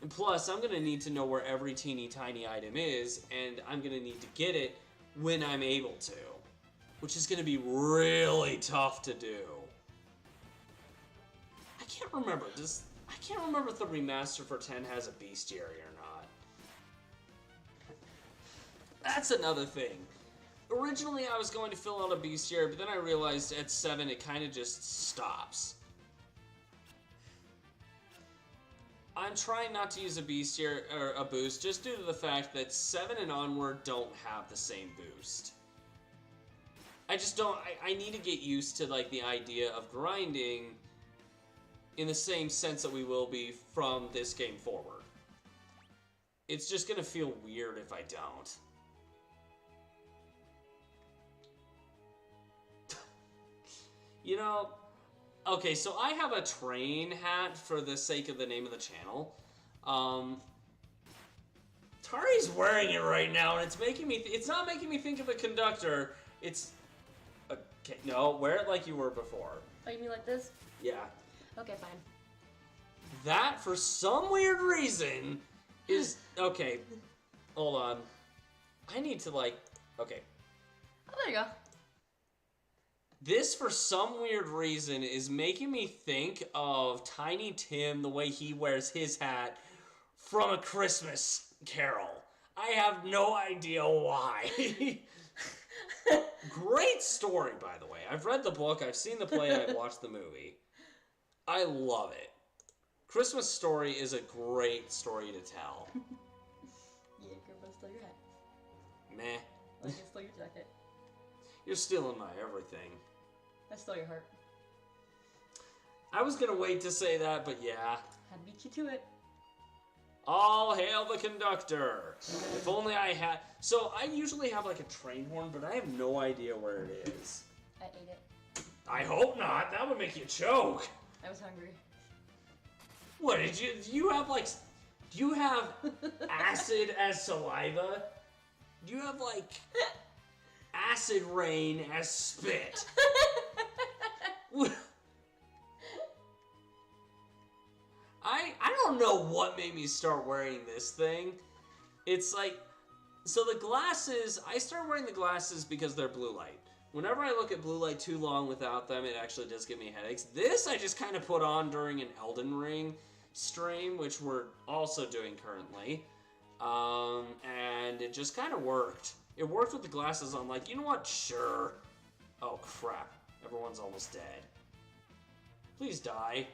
And plus, I'm going to need to know where every teeny tiny item is, and I'm going to need to get it when I'm able to, which is going to be really tough to do. I can't remember if the remaster for 10 has a bestiary or not. That's another thing. Originally, I was going to fill out a bestiary, but then I realized at 7 it kind of just stops. I'm trying not to use a bestiary or a boost just due to the fact that 7 and onward don't have the same boost. I just don't. I need to get used to like the idea of grinding in the same sense that we will be from this game forward. It's just gonna feel weird if I don't. You know, okay, so I have a train hat for the sake of the name of the channel. Tari's wearing it right now, and it's making me. It's not making me think of a conductor. It's okay. No, wear it like you were before. Oh, you mean like this? Yeah. Okay, fine. That, for some weird reason, is okay. Hold on. I need to like. Okay. Oh, there you go. This, for some weird reason, is making me think of Tiny Tim, the way he wears his hat from A Christmas Carol. I have no idea why. Great story, by the way. I've read the book, I've seen the play, and I've watched the movie. I love it. Christmas Story is a great story to tell. Yeah, Grandpa stole your hat. Meh. Like I stole your jacket. You're stealing my everything. I stole your heart. I was gonna wait to say that, but yeah. I beat you to it. All hail the conductor. If only I had... So, I usually have like a train horn, but I have no idea where it is. I ate it. I hope not. That would make you choke. I was hungry. What, do you have like... Do you have acid as saliva? Do you have like... acid rain as spit? I don't know what made me start wearing this thing. It's like, so the glasses, I started wearing the glasses because they're blue light. Whenever I look at blue light too long without them, it actually does give me headaches. This I just kind of put on during an Elden Ring stream, which we're also doing currently. And it just kind of worked. It worked with the glasses on, like, you know what, sure. Oh crap, everyone's almost dead. Please die.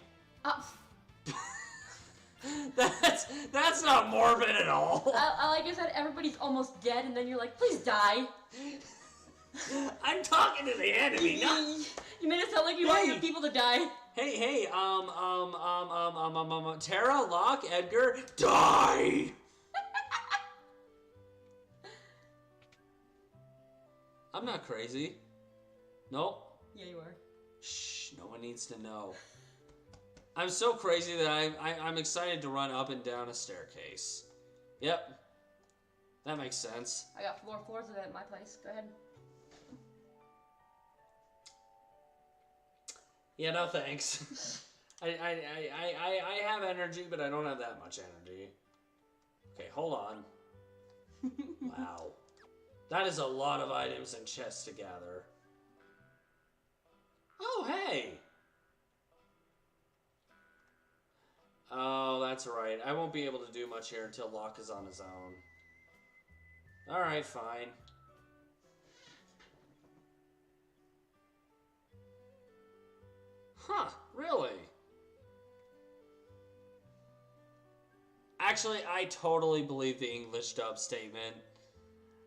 Oh, That's not morbid at all. like I said, everybody's almost dead, and then you're like, please die. I'm talking to the enemy, not... You made it sound like you want your people to die. Hey, Tara, Locke, Edgar, die! I'm not crazy. Nope. Yeah, you are. Shh, no one needs to know. I'm so crazy that I'm excited to run up and down a staircase. Yep. That makes sense. I got 4 floors of it at my place. Go ahead. Yeah, no thanks. I have energy, but I don't have that much energy. Okay, hold on. Wow. That is a lot of items and chests to gather. Oh, hey! Oh, that's right. I won't be able to do much here until Locke is on his own. Alright, fine. Huh, really? Actually, I totally believe the English dub statement.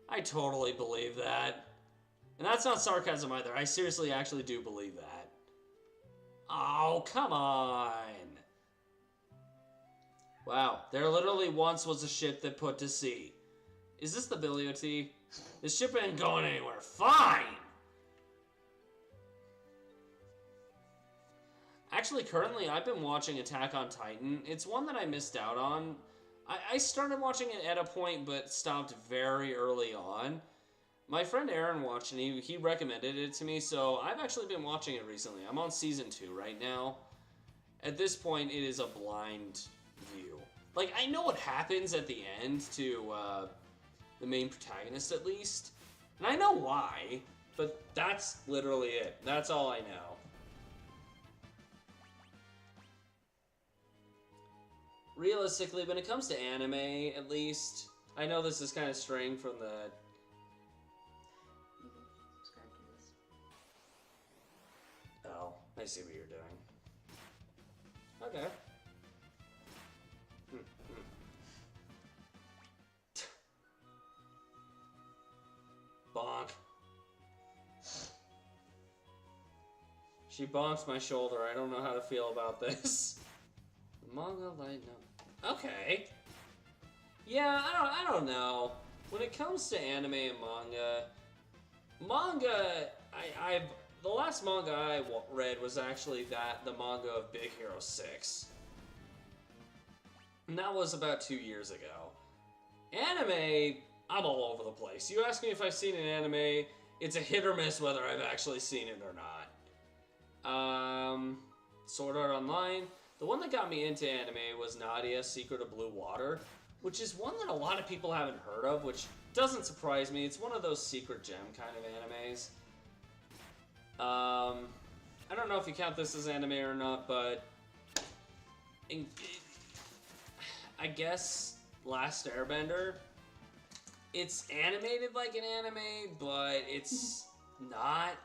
I totally believe that. And that's not sarcasm either. I seriously actually do believe that. Oh, come on. Wow, there literally once was a ship that put to sea. Is this the Billiot? This ship ain't going anywhere. Fine! Actually, currently, I've been watching Attack on Titan. It's one that I missed out on. I started watching it at a point, but stopped very early on. My friend Aaron watched it, he recommended it to me, so I've actually been watching it recently. I'm on season 2 right now. At this point, it is a blind view. Like, I know what happens at the end to the main protagonist, at least. And I know why, but that's literally it. That's all I know. Realistically, when it comes to anime, at least, I know this is kind of straying from the... Subscribe to this. Oh, I see what you're doing. Okay. Bonk. She bonks my shoulder. I don't know how to feel about this. Manga light novel. Okay. Yeah, I don't know. When it comes to anime and manga, the last manga I read was actually the manga of Big Hero 6. And that was about 2 years ago. Anime, I'm all over the place. You ask me if I've seen an anime, it's a hit or miss whether I've actually seen it or not. Sword Art Online. The one that got me into anime was Nadia, Secret of Blue Water, which is one that a lot of people haven't heard of, which doesn't surprise me. It's one of those secret gem kind of animes. I don't know if you count this as anime or not, but I guess Last Airbender, it's animated like an anime, but it's not.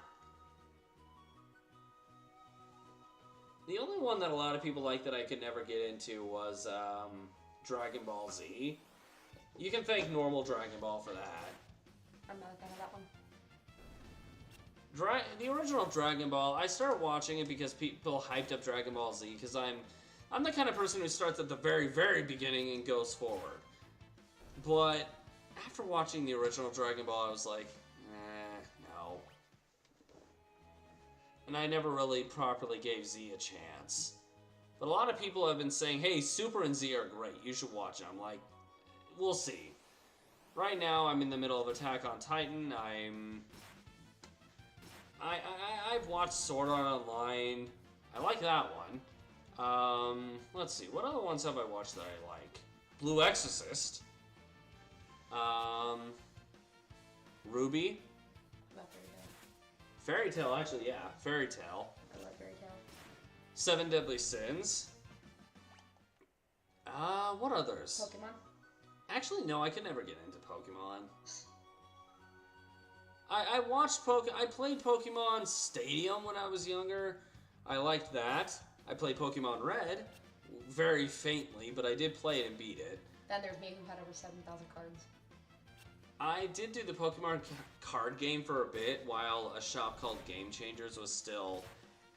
The only one that a lot of people like that I could never get into was Dragon Ball Z. You can thank normal Dragon Ball for that. I'm not a fan of that one. The original Dragon Ball, I started watching it because people hyped up Dragon Ball Z, because I'm the kind of person who starts at the very, very beginning and goes forward. But after watching the original Dragon Ball, I was like, no. And I never really properly gave Z a chance. But a lot of people have been saying, hey, Super and Z are great, you should watch them. I'm like, we'll see. Right now, I'm in the middle of Attack on Titan. I've watched Sword Art Online. I like that one. Let's see, what other ones have I watched that I like? Blue Exorcist. Ruby. About Fairy Tail. Fairy Tail, actually, yeah, Fairy Tail. I like Fairy Tail. Seven Deadly Sins. What others? Pokemon. Actually, no, I could never get into Pokemon. I watched I played Pokemon Stadium when I was younger, I liked that. I played Pokemon Red very faintly, but I did play it and beat it. Then there's me who had over 7,000 cards. I did do the Pokemon card game for a bit while a shop called Game Changers was still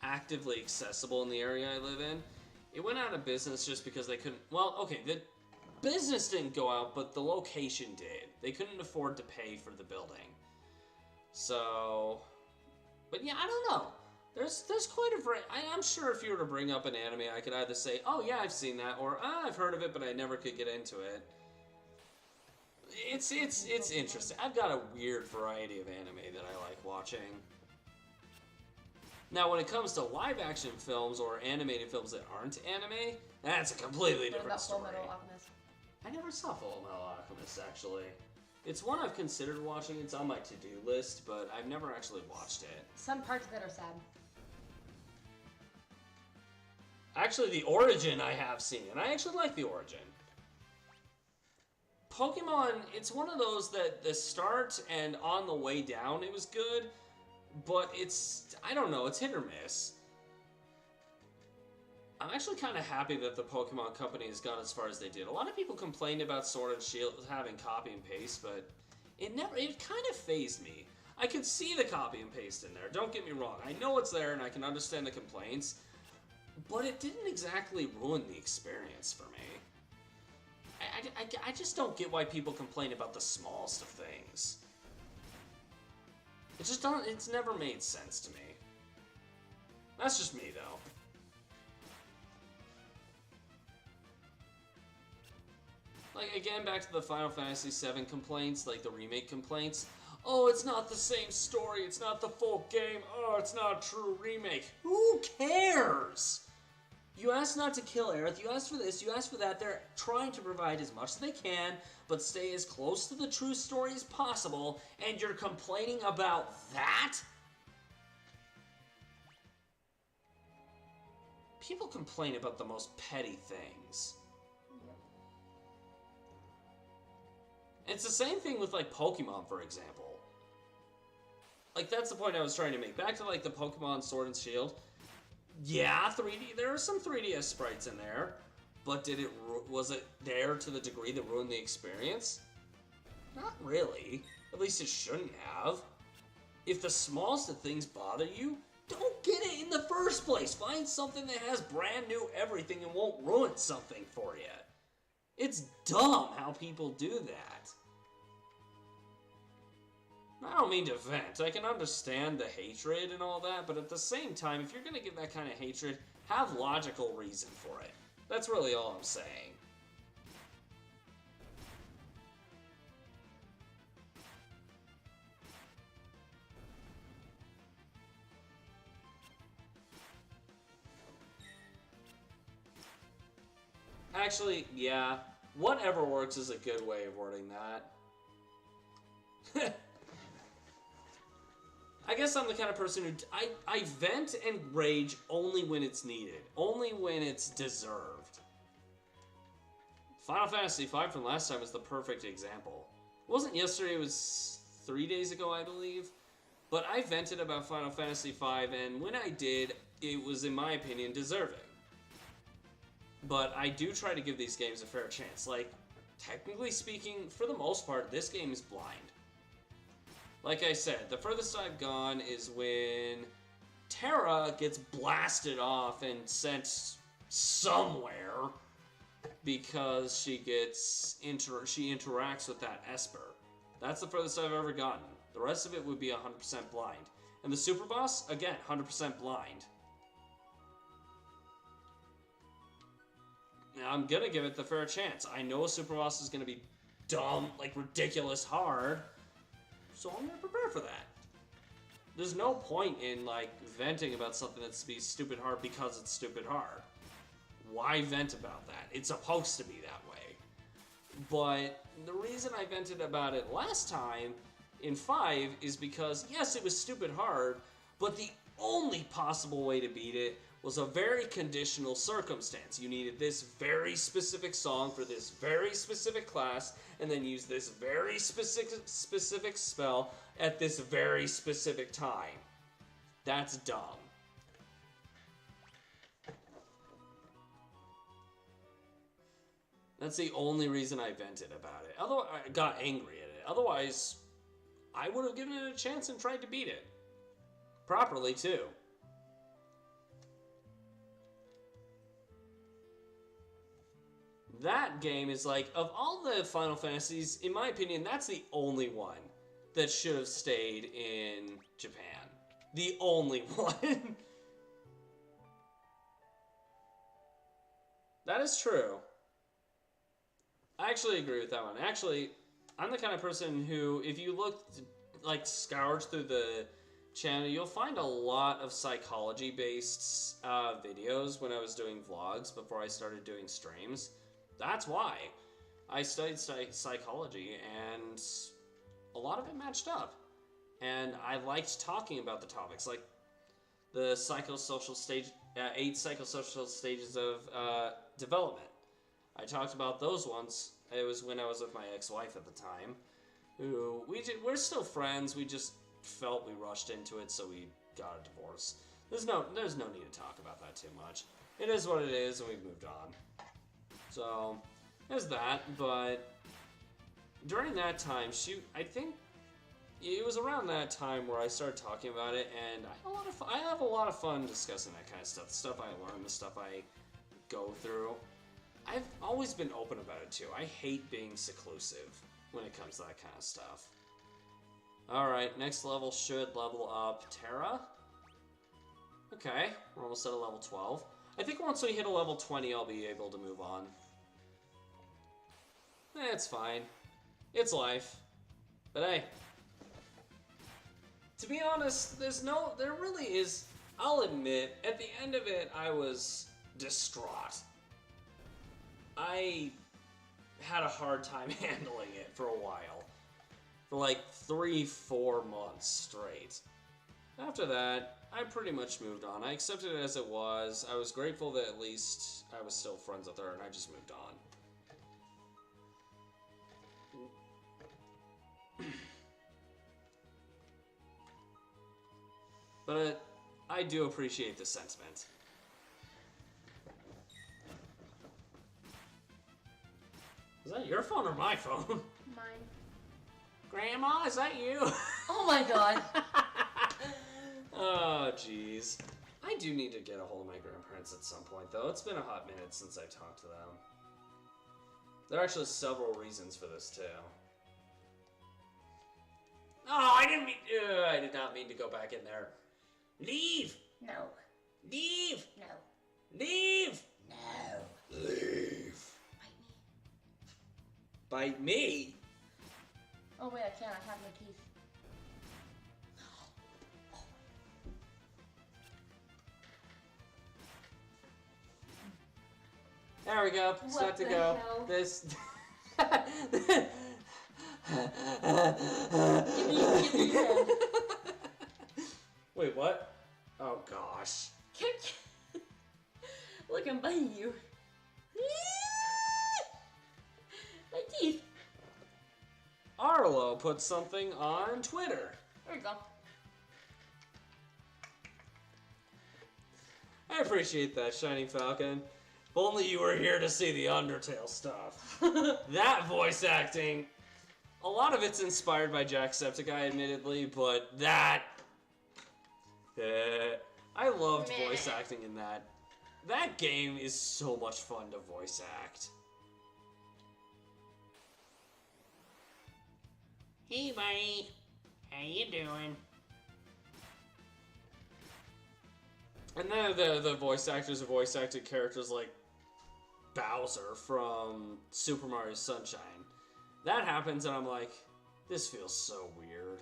actively accessible in the area I live in. It went out of business just because they couldn't... Well, okay, the business didn't go out, but the location did. They couldn't afford to pay for the building. So... But yeah, I don't know. There's quite a... I'm sure if you were to bring up an anime, I could either say, oh yeah, I've seen that, or I've heard of it, but I never could get into it. It's interesting. I've got a weird variety of anime that I like watching. Now, when it comes to live-action films or animated films that aren't anime, that's a completely different story. What about Full Metal Alchemist? I never saw Full Metal Alchemist, actually. It's one I've considered watching. It's on my to-do list, but I've never actually watched it. Some parts of it are sad. Actually, the Origin I have seen, and I actually like the Origin. Pokemon, it's one of those that the start and on the way down it was good, but it's, I don't know, it's hit or miss. I'm actually kind of happy that the Pokemon Company has gone as far as they did. A lot of people complained about Sword and Shield having copy and paste, but it kind of fazed me. I could see the copy and paste in there, don't get me wrong. I know it's there and I can understand the complaints, but it didn't exactly ruin the experience for me. I just don't get why people complain about the smallest of things. It just don't, it's never made sense to me. That's just me, though. Like, again, back to the Final Fantasy VII complaints, like the remake complaints. Oh, it's not the same story, it's not the full game, oh, it's not a true remake. Who cares? You asked not to kill Aerith, you asked for this, you asked for that. They're trying to provide as much as they can, but stay as close to the true story as possible, and you're complaining about that? People complain about the most petty things. It's the same thing with, like, Pokemon, for example. Like, that's the point I was trying to make. Back to, like, the Pokemon Sword and Shield. Yeah, 3D. There are some 3DS sprites in there, but was it there to the degree that ruined the experience? Not really. At least it shouldn't have. If the smallest of things bother you, don't get it in the first place. Find something that has brand new everything and won't ruin something for you. It's dumb how people do that. I don't mean to vent. I can understand the hatred and all that, but at the same time, if you're going to give that kind of hatred, have logical reason for it. That's really all I'm saying. Actually, yeah, whatever works is a good way of wording that. I guess I'm the kind of person who... I vent and rage only when it's needed. Only when it's deserved. Final Fantasy V from last time was the perfect example. It wasn't yesterday, it was 3 days ago, I believe. But I vented about Final Fantasy V, and when I did, it was, in my opinion, deserving. But I do try to give these games a fair chance. Like, technically speaking, for the most part, this game is blind. Like I said, the furthest I've gone is when Terra gets blasted off and sent somewhere because she interacts with that Esper. That's the furthest I've ever gotten. The rest of it would be 100% blind. And the super boss, again, 100% blind. Now, I'm gonna give it the fair chance. I know a super boss is gonna be dumb, like ridiculous hard. So I'm gonna prepare for that. There's no point in, like, venting about something that's be stupid hard because it's stupid hard. Why vent about that? It's supposed to be that way. But the reason I vented about it last time in 5 is because, yes, it was stupid hard, but the only possible way to beat it was a very conditional circumstance. You needed this very specific song for this very specific class, and then use this very specific spell at this very specific time. That's dumb. That's the only reason I vented about it. Otherwise, I got angry at it. Otherwise, I would have given it a chance and tried to beat it. Properly, too. That game is like, of all the Final Fantasies, in my opinion, that's the only one that should have stayed in Japan. The only one. That is true. I actually agree with that one. Actually, I'm the kind of person who, if you look, like, scourge through the channel, you'll find a lot of psychology-based videos when I was doing vlogs before I started doing streams. That's why. I studied psychology, and a lot of it matched up. And I liked talking about the topics, like the psychosocial stage, 8 psychosocial stages of development. I talked about those ones. It was when I was with my ex-wife at the time, who we're still friends. We just felt we rushed into it, so we got a divorce. There's no need to talk about that too much. It is what it is, and we've moved on. So there's that. But during that time, I think it was around that time where I started talking about it, and I have a lot of fun discussing that kind of stuff. The stuff I learn, the stuff I go through. I've always been open about it too. I hate being seclusive when it comes to that kind of stuff. Alright, next level should level up Terra. Okay, we're almost at a level 12. I think once we hit a level 20, I'll be able to move on. It's fine. It's life. But hey, to be honest, there really is, I'll admit, at the end of it, I was distraught. I had a hard time handling it for a while. For like 3-4 months straight. After that, I pretty much moved on. I accepted it as it was. I was grateful that at least I was still friends with her, and I just moved on. But I do appreciate the sentiment. Is that your phone or my phone? Mine. Grandma, is that you? Oh my god. Oh, jeez. I do need to get a hold of my grandparents at some point, though. It's been a hot minute since I've talked to them. There are actually several reasons for this, too. Oh, I did not mean to go back in there. Leave! No. Leave! No. Leave! No. Leave! Bite me. Bite me? Oh wait, I can't. I have no teeth. There we go. Start What to the go. hell? This. Give me your hand. Wait, what? Oh gosh. Look, I'm biting you. My teeth. Arlo put something on Twitter. There we go. I appreciate that, Shining Falcon. If only you were here to see the Undertale stuff. That voice acting, a lot of it's inspired by Jacksepticeye, admittedly, but that... I loved Meh. voice acting in that. That game is so much fun to voice act. Hey, buddy. How you doing? And then the voice actors have voice acted characters like Bowser from Super Mario Sunshine. That happens and I'm like, this feels so weird.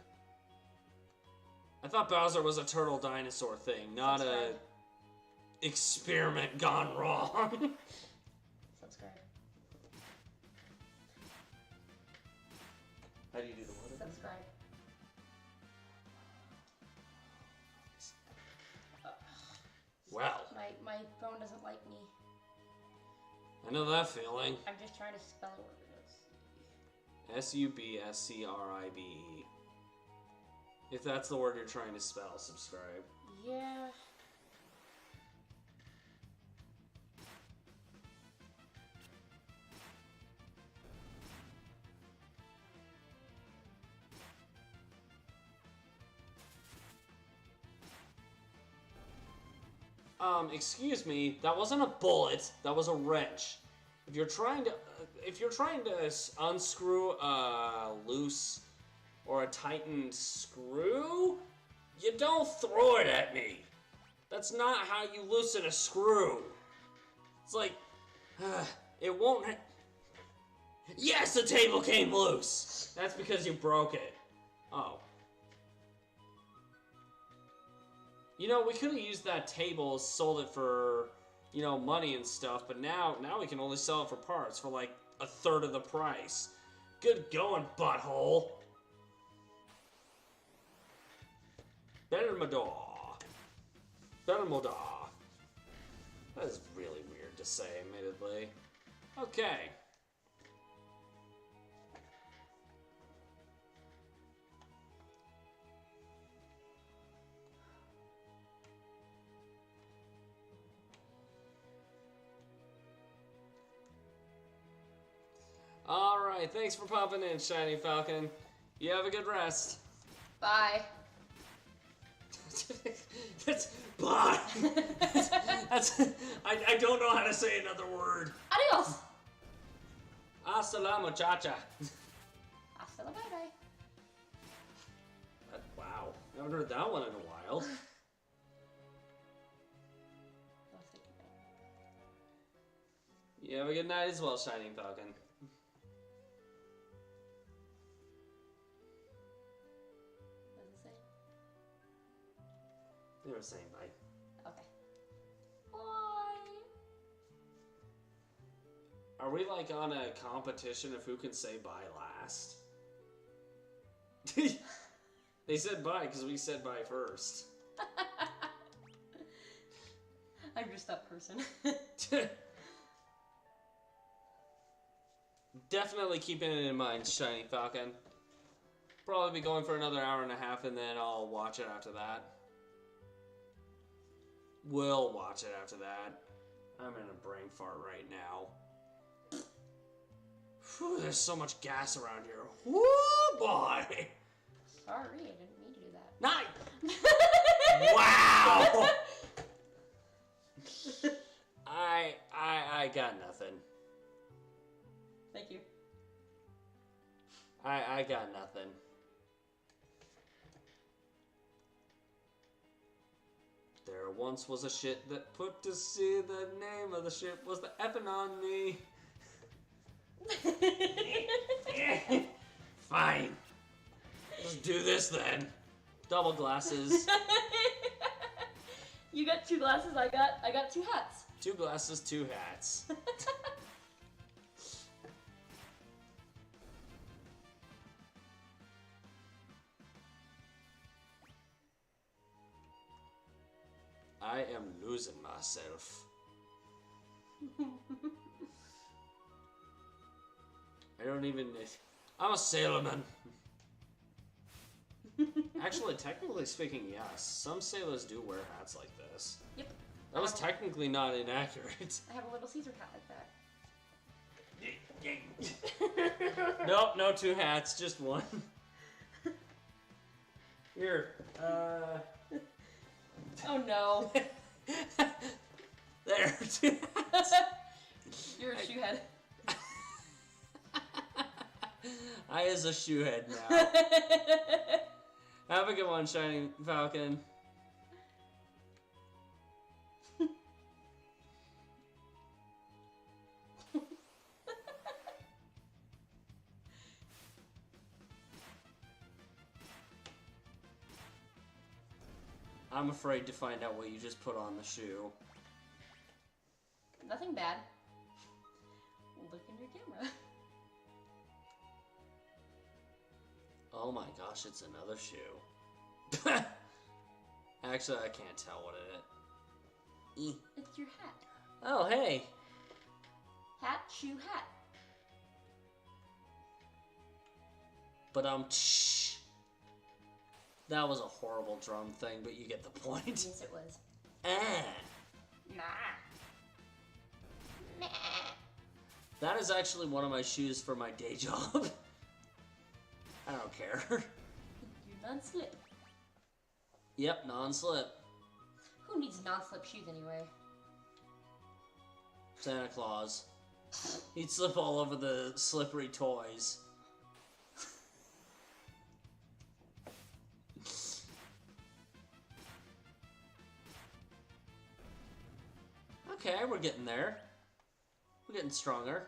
I thought Bowser was a turtle dinosaur thing, not Subscribe. a experiment gone wrong. Subscribe. How do you do the what? Subscribe. Well, My phone doesn't like me. I know that feeling. I'm just trying to spell it. Subscribe. If that's the word you're trying to spell, subscribe. Yeah. excuse me, that wasn't a bullet, that was a wrench. If you're trying to unscrew a loose or a tightened screw, you don't throw it at me. That's not how you loosen a screw. It's like, it won't. Yes, the table came loose. That's because you broke it. Oh. You know, we could have used that table, sold it for, you know, money and stuff, but now we can only sell it for parts for like a third of the price. Good going, butthole. Better Mador. Better Modar. That is really weird to say, admittedly. Okay. Alright, thanks for popping in, Shiny Falcon. You have a good rest. Bye. Bye! I don't know how to say another word. Adios. Hasta la muchacha. Hasta la bye-bye. Wow, I haven't heard that one in a while. You have a good night as well, Shining Falcon. What does it say? They were saying bye. Okay. Bye. Are we like on a competition of who can say bye last? They said bye because we said bye first. I'm just that person. Definitely keeping it in mind, Shiny Falcon. Probably be going for another hour and a half and then I'll watch it after that. We'll watch it after that. I'm in a brain fart right now. Whew, there's so much gas around here. Woo boy! Sorry, I didn't mean to do that. Nine! Wow! I got nothing. Thank you. I got nothing. There once was a ship that put to sea. The name of the ship was the effing on me. Fine. Let's do this then. Double glasses. You got 2 glasses, I got 2 hats. 2 glasses, 2 hats. I am losing myself. I don't even... I'm a sailorman. Actually, technically speaking, yes. Some sailors do wear hats like this. Yep. That was technically not inaccurate. I have a little Caesar hat like that. Nope, no 2 hats, just 1. Here, Oh no. there, 2 hats. You're a shoehead. I is a shoehead now. Have a good one, Shining Falcon. I'm afraid to find out what you just put on the shoe. Nothing bad. Look in your camera. Oh my gosh, it's another shoe. Actually, I can't tell what it is. It's your hat. Oh, hey. Hat, shoe, hat. But that was a horrible drum thing, but you get the point. Yes, it was. Nah. Nah. That is actually one of my shoes for my day job. I don't care. You non-slip. Yep, non-slip. Who Who needs non-slip shoes anyway? Santa Claus. He'd slip all over the slippery toys. Okay, we're getting there. We're getting stronger.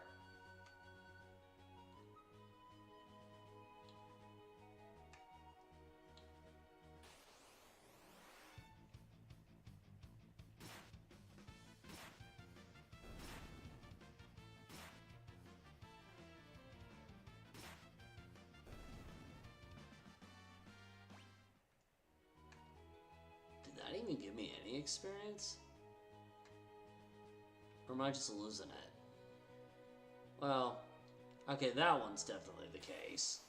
Did that even give me any experience? Or am I just losing it? Well, okay, that one's definitely the case.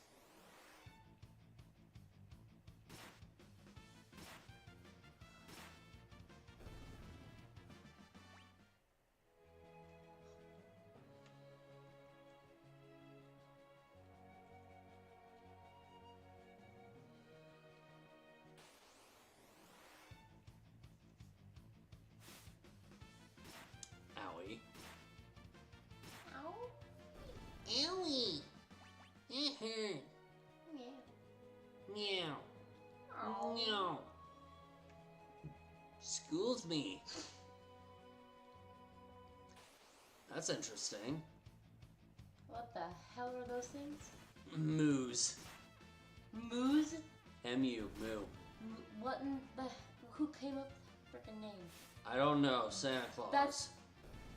Owie. Ow. Owie! It hurt. Yeah. Meow. Ow. Meow. Excuse me. That's interesting. What the hell are those things? Moose. Moose? M-U, moo. What in the... Who came up with the frickin' name? I don't know, Santa Claus. That's...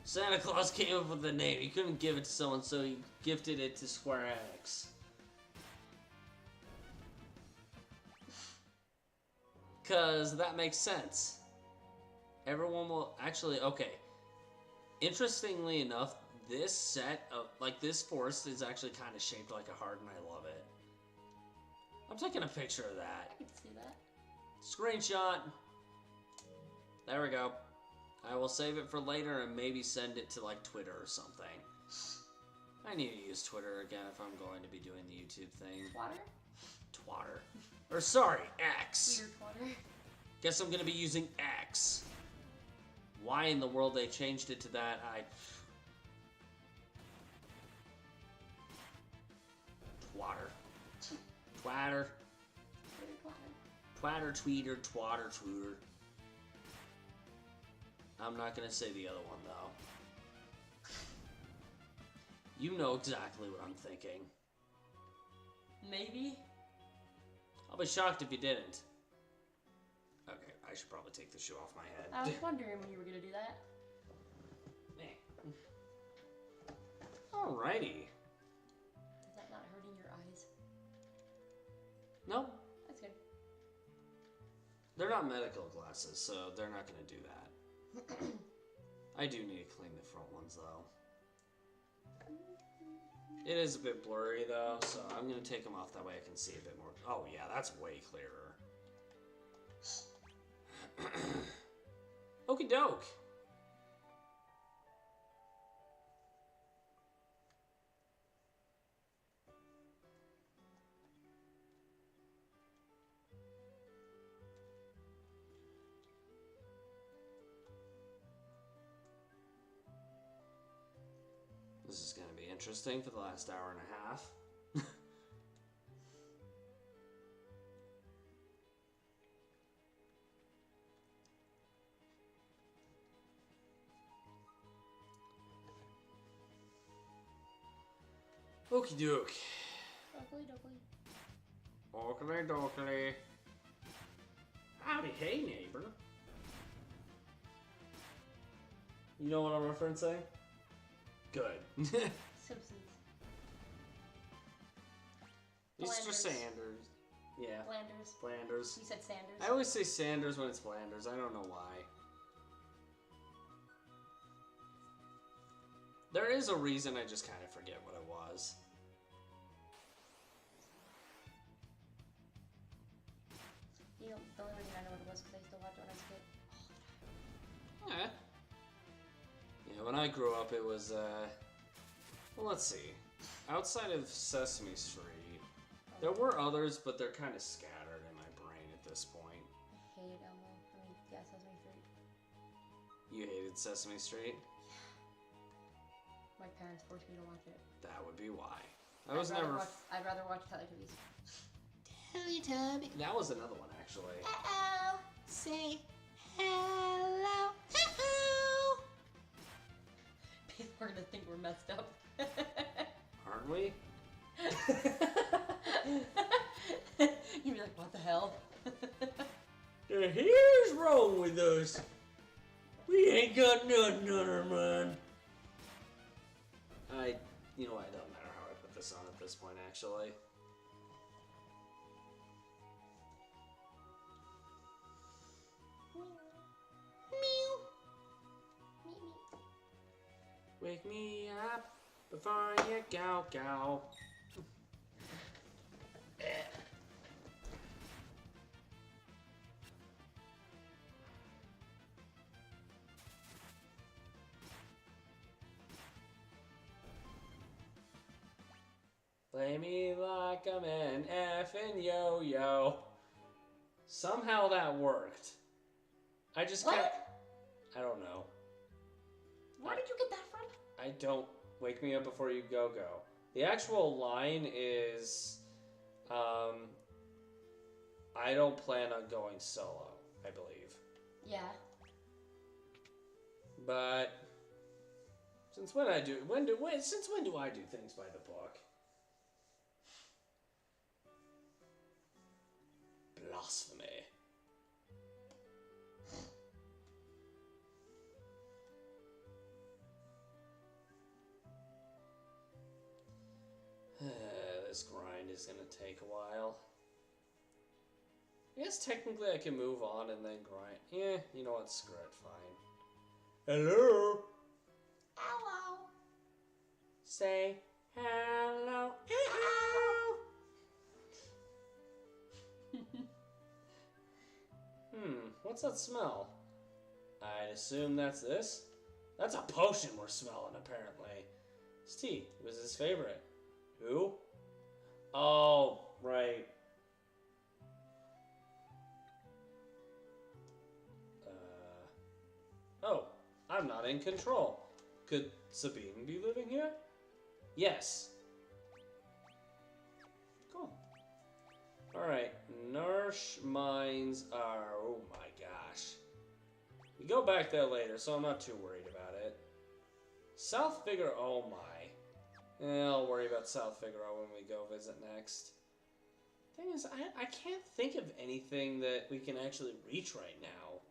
Santa Claus came up with the name. He couldn't give it to someone, so he gifted it to Square Enix. Cause that makes sense. Everyone will actually okay. Interestingly enough, this set of like this forest is actually kind of shaped like a heart, and I love it. I'm taking a picture of that. I can see that. Screenshot. There we go. I will save it for later and maybe send it to like Twitter or something. I need to use Twitter again if I'm going to be doing the YouTube thing. Water? Twatter. Or sorry, X. Weird water. Guess I'm gonna be using X. Why in the world they changed it to that, Twatter. Twatter. Weird water. Twatter, tweeter, twatter, twooter. I'm not gonna say the other one, though. You know exactly what I'm thinking. Maybe? I'll be shocked if you didn't. Okay, I should probably take the shoe off my head. I was wondering when you were gonna do that. Alrighty. Is that not hurting your eyes? No, That's good. they're not medical glasses, so they're not gonna do that. I do need to clean the front ones, though. It is a bit blurry, though, so I'm gonna take them off. That way I can see a bit more. Oh, yeah, that's way clearer. Okie doke. This is going to be interesting for the last hour and a half. Okie doke. Doggly, doggly. Oakley dokley. Howdy, hey neighbor. You know what I'm referencing? Good. Simpsons. Mr. Flanders. Sanders. Yeah. Flanders. Flanders. You said Sanders. I always say Sanders when it's Flanders. I don't know why. There is a reason, I just kind of forget what it was. You know, the only reason I know what it was because I used to watch it when I was a kid. Yeah. Yeah, when I grew up, it was, well, let's see. Outside of Sesame Street, there were others, but they're kind of scattered in my brain at this point. I hate Elmo. I mean, Yeah, Sesame Street. You hated Sesame Street? My parents forced me to watch it. That would be why. I'd rather watch Teletubbies. Teletubby. That was another one, actually. Uh-oh. Say hello. Uh-oh. People are gonna think we're messed up. Aren't we? You'd be like, what the hell? The hell's wrong with us? We ain't got nothing on our mind. You know what, it doesn't matter how I put this on at this point, actually. Wake me up before you go. Play me like I'm an effing yo-yo. Somehow that worked. I just What? can't... I don't know. Where did you get that from? I don't... Wake me up before you go. The actual line is... I don't plan on going solo, I believe. Yeah. But... Since when do I do things by the book? Blasphemy. This grind is gonna take a while. I guess technically I can move on and then grind. Yeah, you know what? Screw it. Fine. Hello? Hello. Say hello. What's that smell? I'd assume that's this. That's a potion we're smelling, apparently. It's tea. It was his favorite. Who? Oh, right. Oh, I'm not in control. Could Sabine be living here? Yes. Cool. Alright, Nourish Mines are... Oh my gosh. We go back there later, so I'm not too worried about it. South Figaro... Oh my. I'll worry about South Figaro when we go visit next. Thing is, I can't think of anything that we can actually reach right now.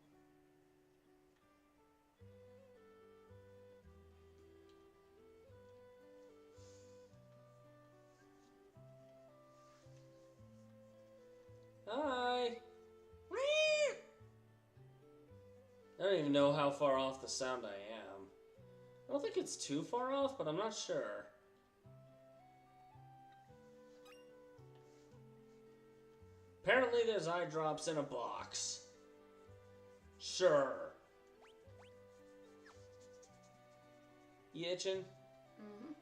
Hi! I don't even know how far off the sound I am. I don't think it's too far off, but I'm not sure. Apparently there's eye drops in a box. Sure. You itching? Mm-hmm.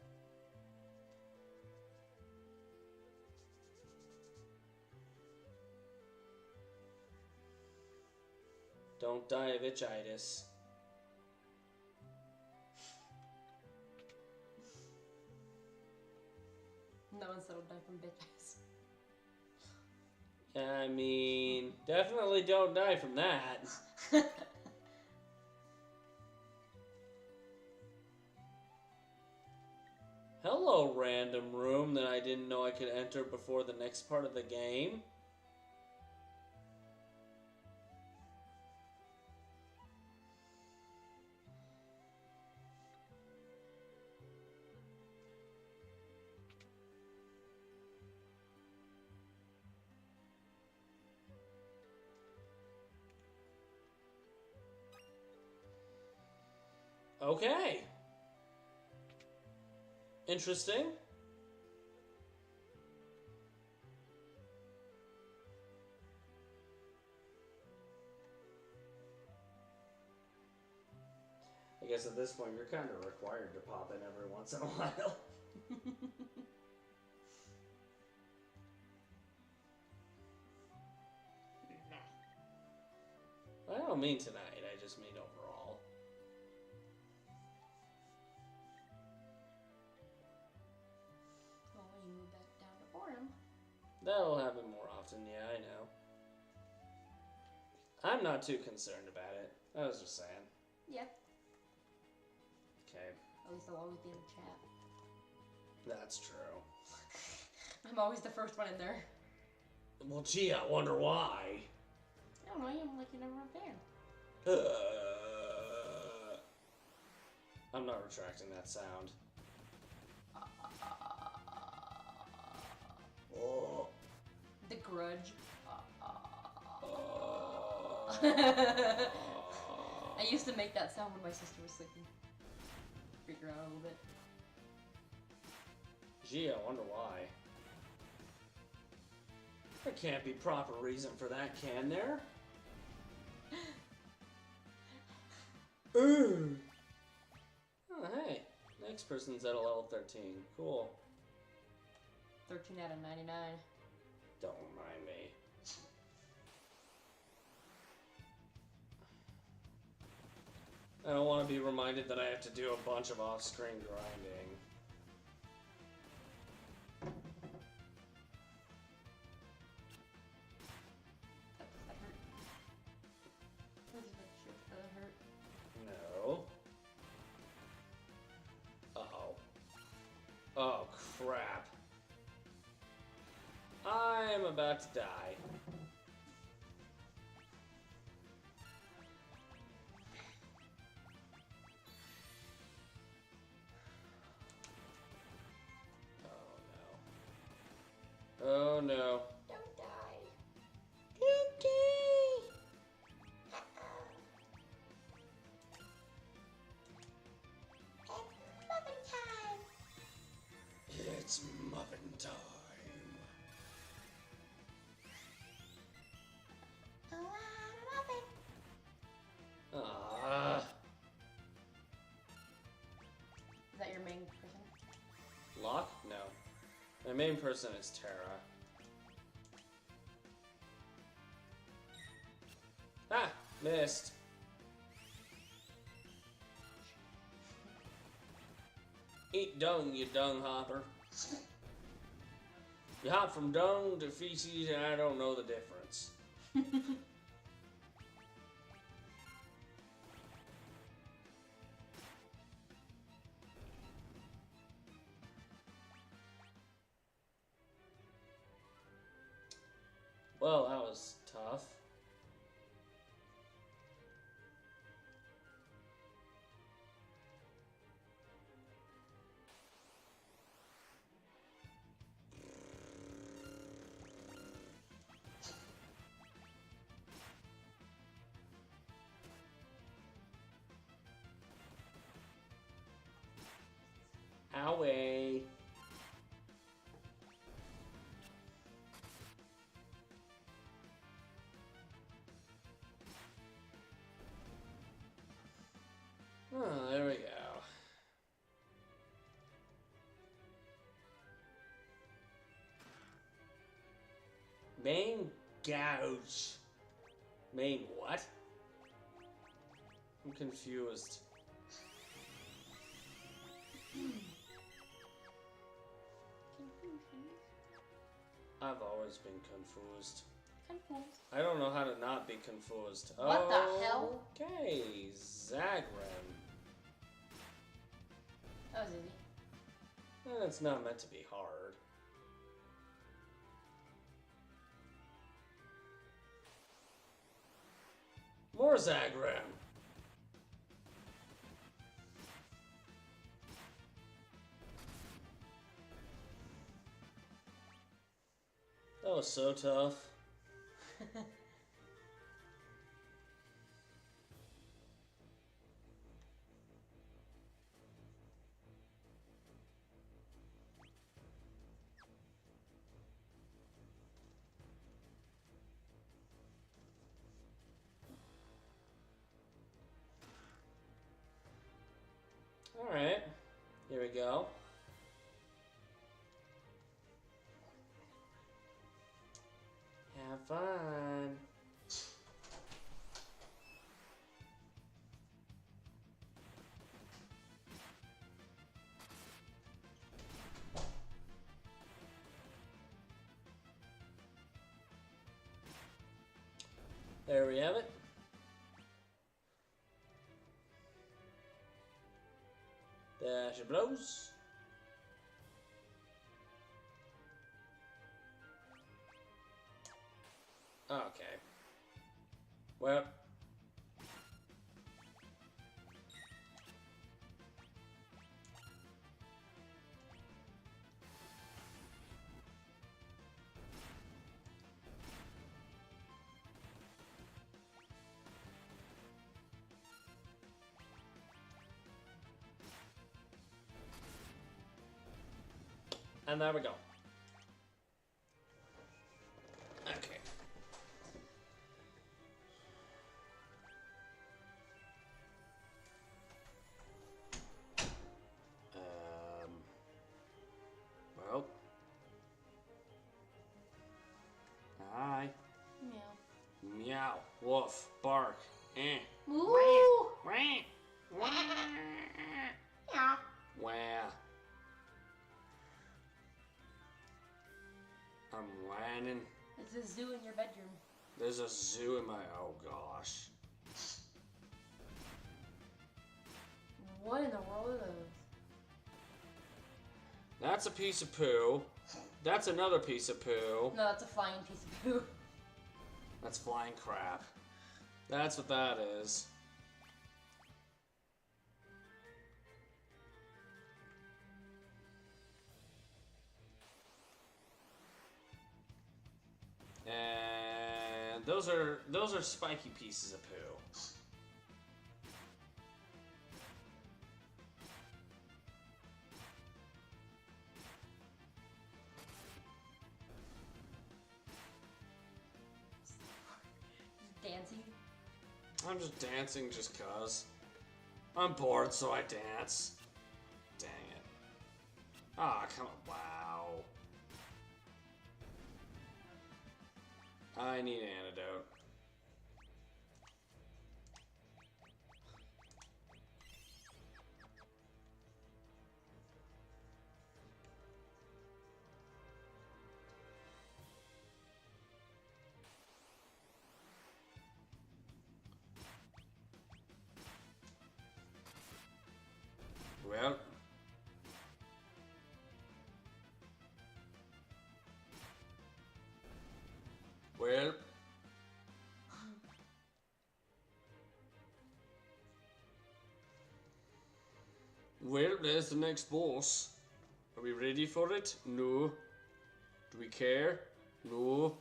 Don't die of itchitis. No one settled down from bitch ass. I mean, definitely don't die from that. Hello, random room that I didn't know I could enter before the next part of the game. Okay. Interesting. I guess at this point you're kind of required to pop in every once in a while. I don't don't mean tonight, I just mean overall. Well, when you move that down to boredom. That'll happen more often, yeah, I know. I'm not too concerned about it. I was just saying. Yeah. Okay. At least I'll always be in the chat. That's true. I'm always the first one in there. Well, gee, I wonder why. I don't know, I'm like your number one fan. I'm not retracting that sound. Oh. The Grudge. I used to make that sound when my sister was sleeping. Freak her out a little bit. Gee, I wonder why. There can't be proper reason for that, can there? Ooh. Oh, hey. Next person's at a level 13. Cool. 13 out of 99. Don't remind me. I don't want to be reminded that I have to do a bunch of off-screen grinding. That hurt. Does that shit hurt? No. Uh-oh. Oh, crap. I'm about to die. Oh no. Don't die. It's muffin time. Ah. Is that your main person? Locke? No. My main person is Terra. Ah! Missed. Eat dung, you dung hopper. You hop from dung to feces and I don't know the difference. Well, that was tough. Owie. Oh, there we go. Main gouge. Main what? I'm confused. I've always been confused. Confused. I don't know how to not be confused. What the hell? Okay, Zagran. That was easy. It's not meant to be hard. More Zagran. That was so tough. Alright, here we go. Have fun. There we have it. There she blows. Okay. Well. And there we go. Okay. Well. Hi. Meow. Meow. Woof. Bark. Eh. Ooh. Wah. Wah. Yeah. Wah. I'm whining. It's a zoo in your bedroom. There's a zoo in my... Oh, gosh. What in the world are those? That's a piece of poo. That's another piece of poo. No, that's a flying piece of poo. That's flying crap. That's what that is. And those are spiky pieces of poo. Just dancing. I'm just dancing just cause. I'm bored, so I dance. Dang it. Ah, come on. Wow. I need an antidote. Well. Well. Well, there's the next boss. Are we ready for it? No. Do we care? No.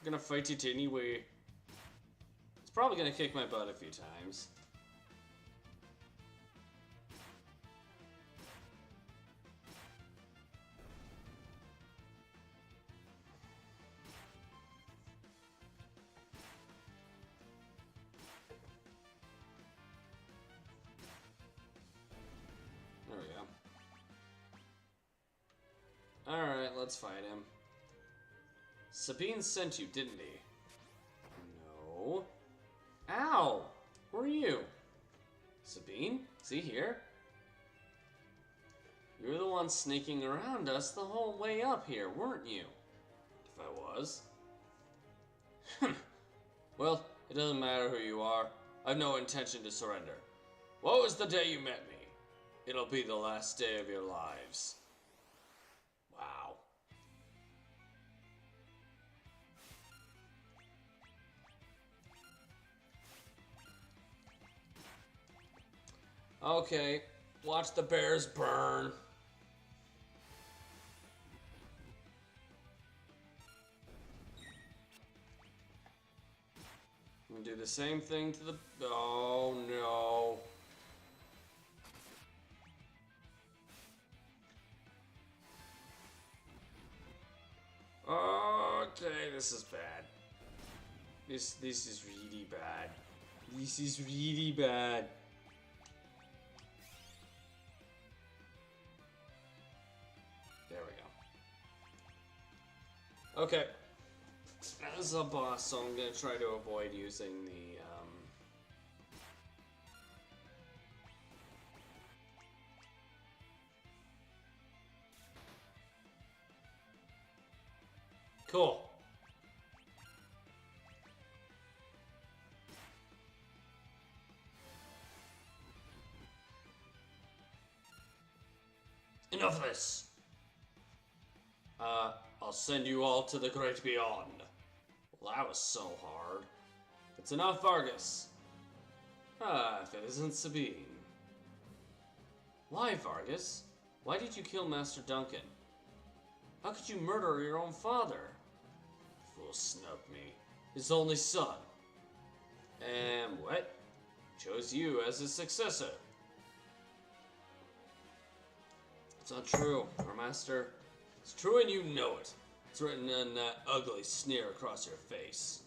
I'm gonna fight it anyway. It's probably gonna kick my butt a few times. There we go. Alright, let's fight him. Sabine sent you, didn't he? No. Ow! Who are you? Sabine? Is he here? You were the one sneaking around us the whole way up here, weren't you? If I was. Well, it doesn't matter who you are. I've no intention to surrender. What was the day you met me? It'll be the last day of your lives. Wow. Okay, watch the bears burn. I'm gonna do the same thing to the... Oh, no. Okay, this is bad. This is really bad. This is really bad. There we go. Okay. This is a boss, so I'm gonna try to avoid using the, Cool. Enough of this. I'll send you all to the great beyond. Well, that was so hard. It's enough, Vargas. If it isn't Sabine. Why, Vargas? Why did you kill Master Duncan? How could you murder your own father? The fool snubbed me, his only son. And what? Chose you as his successor. It's not true, our master. It's true and you know it. It's written in that ugly sneer across your face.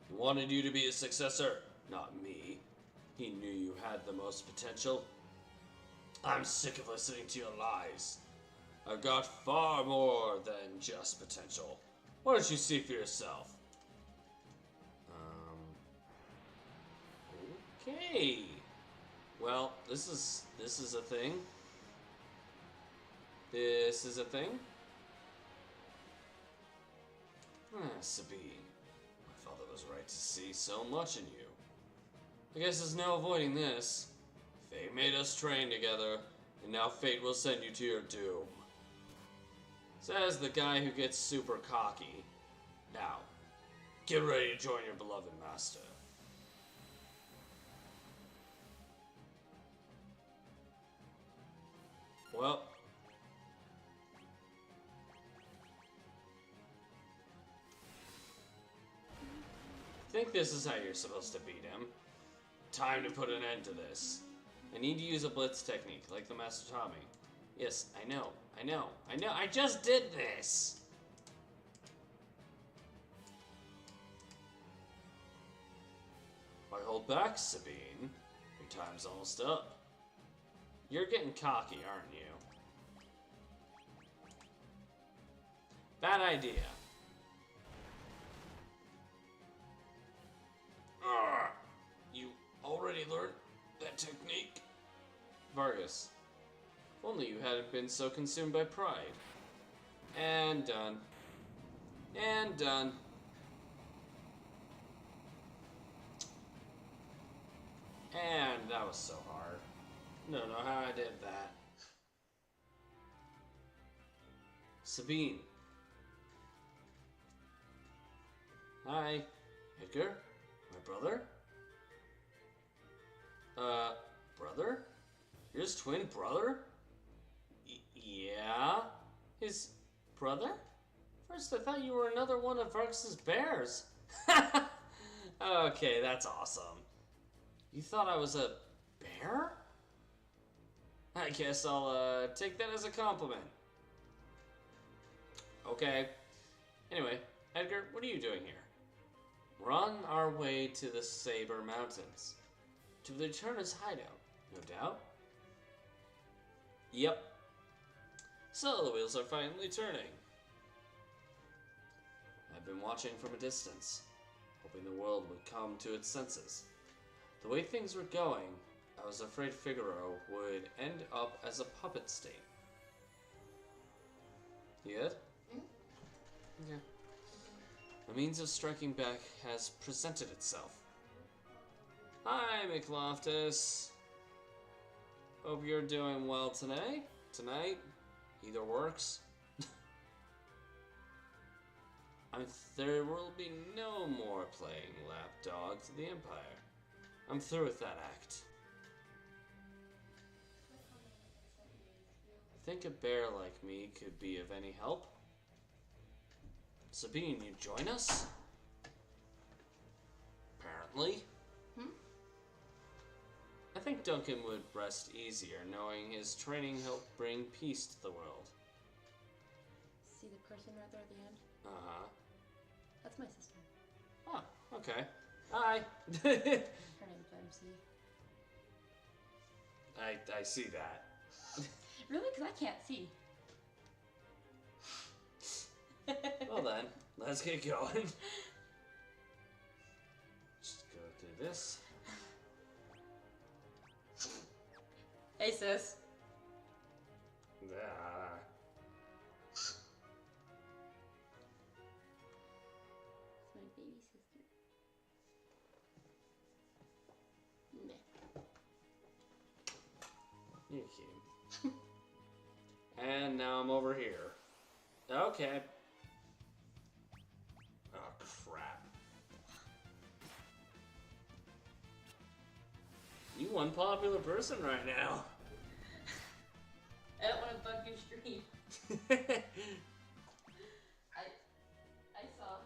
He wanted you to be his successor, not me. He knew you had the most potential. I'm sick of listening to your lies. I've got far more than just potential. Why don't you see for yourself? Okay. Well, this is a thing. This is a thing. Sabine. My father was right to see so much in you. I guess there's no avoiding this. Fate made us train together, and now fate will send you to your doom. Says the guy who gets super cocky. Now, get ready to join your beloved master. Well, I think this is how you're supposed to beat him. Time to put an end to this. I need to use a blitz technique, like the Master taught me. Yes, I know, I just did this! Why hold back, Sabine? Your time's almost up. You're getting cocky, aren't you? Bad idea. You already learned that technique? Vargas, if only you hadn't been so consumed by pride. And done. And done. And that was so hard. Don't know how I did that. Sabine. Hi, Edgar? My brother? Brother? You're his twin brother? Yeah? His brother? First I thought you were another one of Vargas's bears. Okay, that's awesome. You thought I was a bear? I guess I'll, take that as a compliment. Okay. Anyway, Edgar, what are you doing here? We're on our way to the Saber Mountains. To the Eterna's hideout, no doubt? Yep. So, the wheels are finally turning. I've been watching from a distance, hoping the world would come to its senses. The way things were going, I was afraid Figaro would end up as a puppet state. You good? Yeah. A means of striking back has presented itself. Hi, McLoftus. Hope you're doing well today. Tonight. Either works. There will be no more playing lapdog to the Empire. I'm through with that act. Think a bear like me could be of any help? Sabine, you join us? Apparently. I think Duncan would rest easier knowing his training helped bring peace to the world. See the person right there at the end? Uh-huh. That's my sister. Oh, okay. Hi. Her name's MC. I see that. Really? Because I can't see. Well then, let's get going. Just go through this. Hey, sis. Ah. It's my baby sister. Meh. You're cute. And now I'm over here. Okay. Oh, crap. You one popular person right now. I don't want to bug your stream. I saw.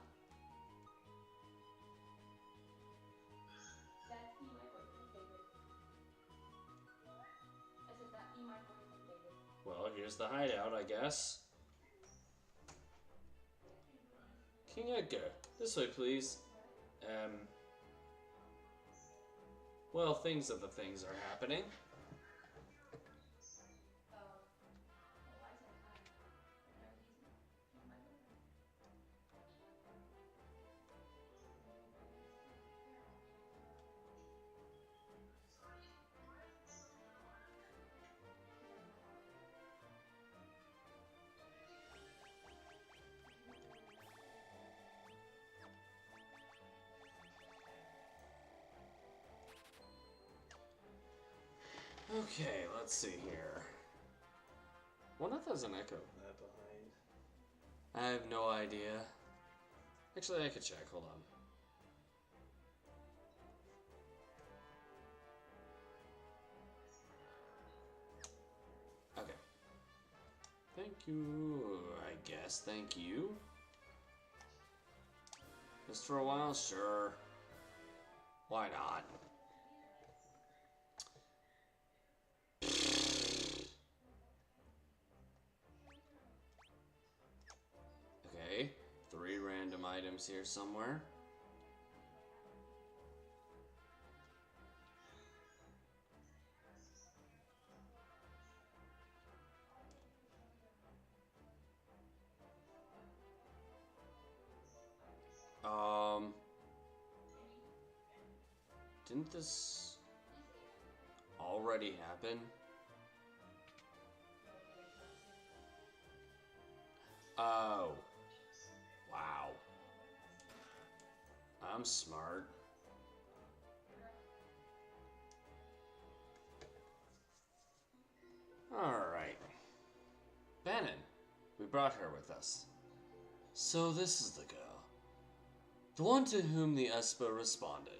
That be my boyfriend, David. I said that be my boyfriend, David. Well, here's the hideout, I guess. King Edgar, this way, please. Well, things of the things are happening. Okay, let's see here. What if there's an echo of that behind? I have no idea. Actually, I could check. Hold on. Okay. Thank you, I guess. Thank you. Just for a while? Sure. Why not? Okay, 3 random items here somewhere. Didn't this already happen? Oh. Wow. I'm smart. Alright. Bannon, we brought her with us. So this is the girl. The one to whom the Esper responded.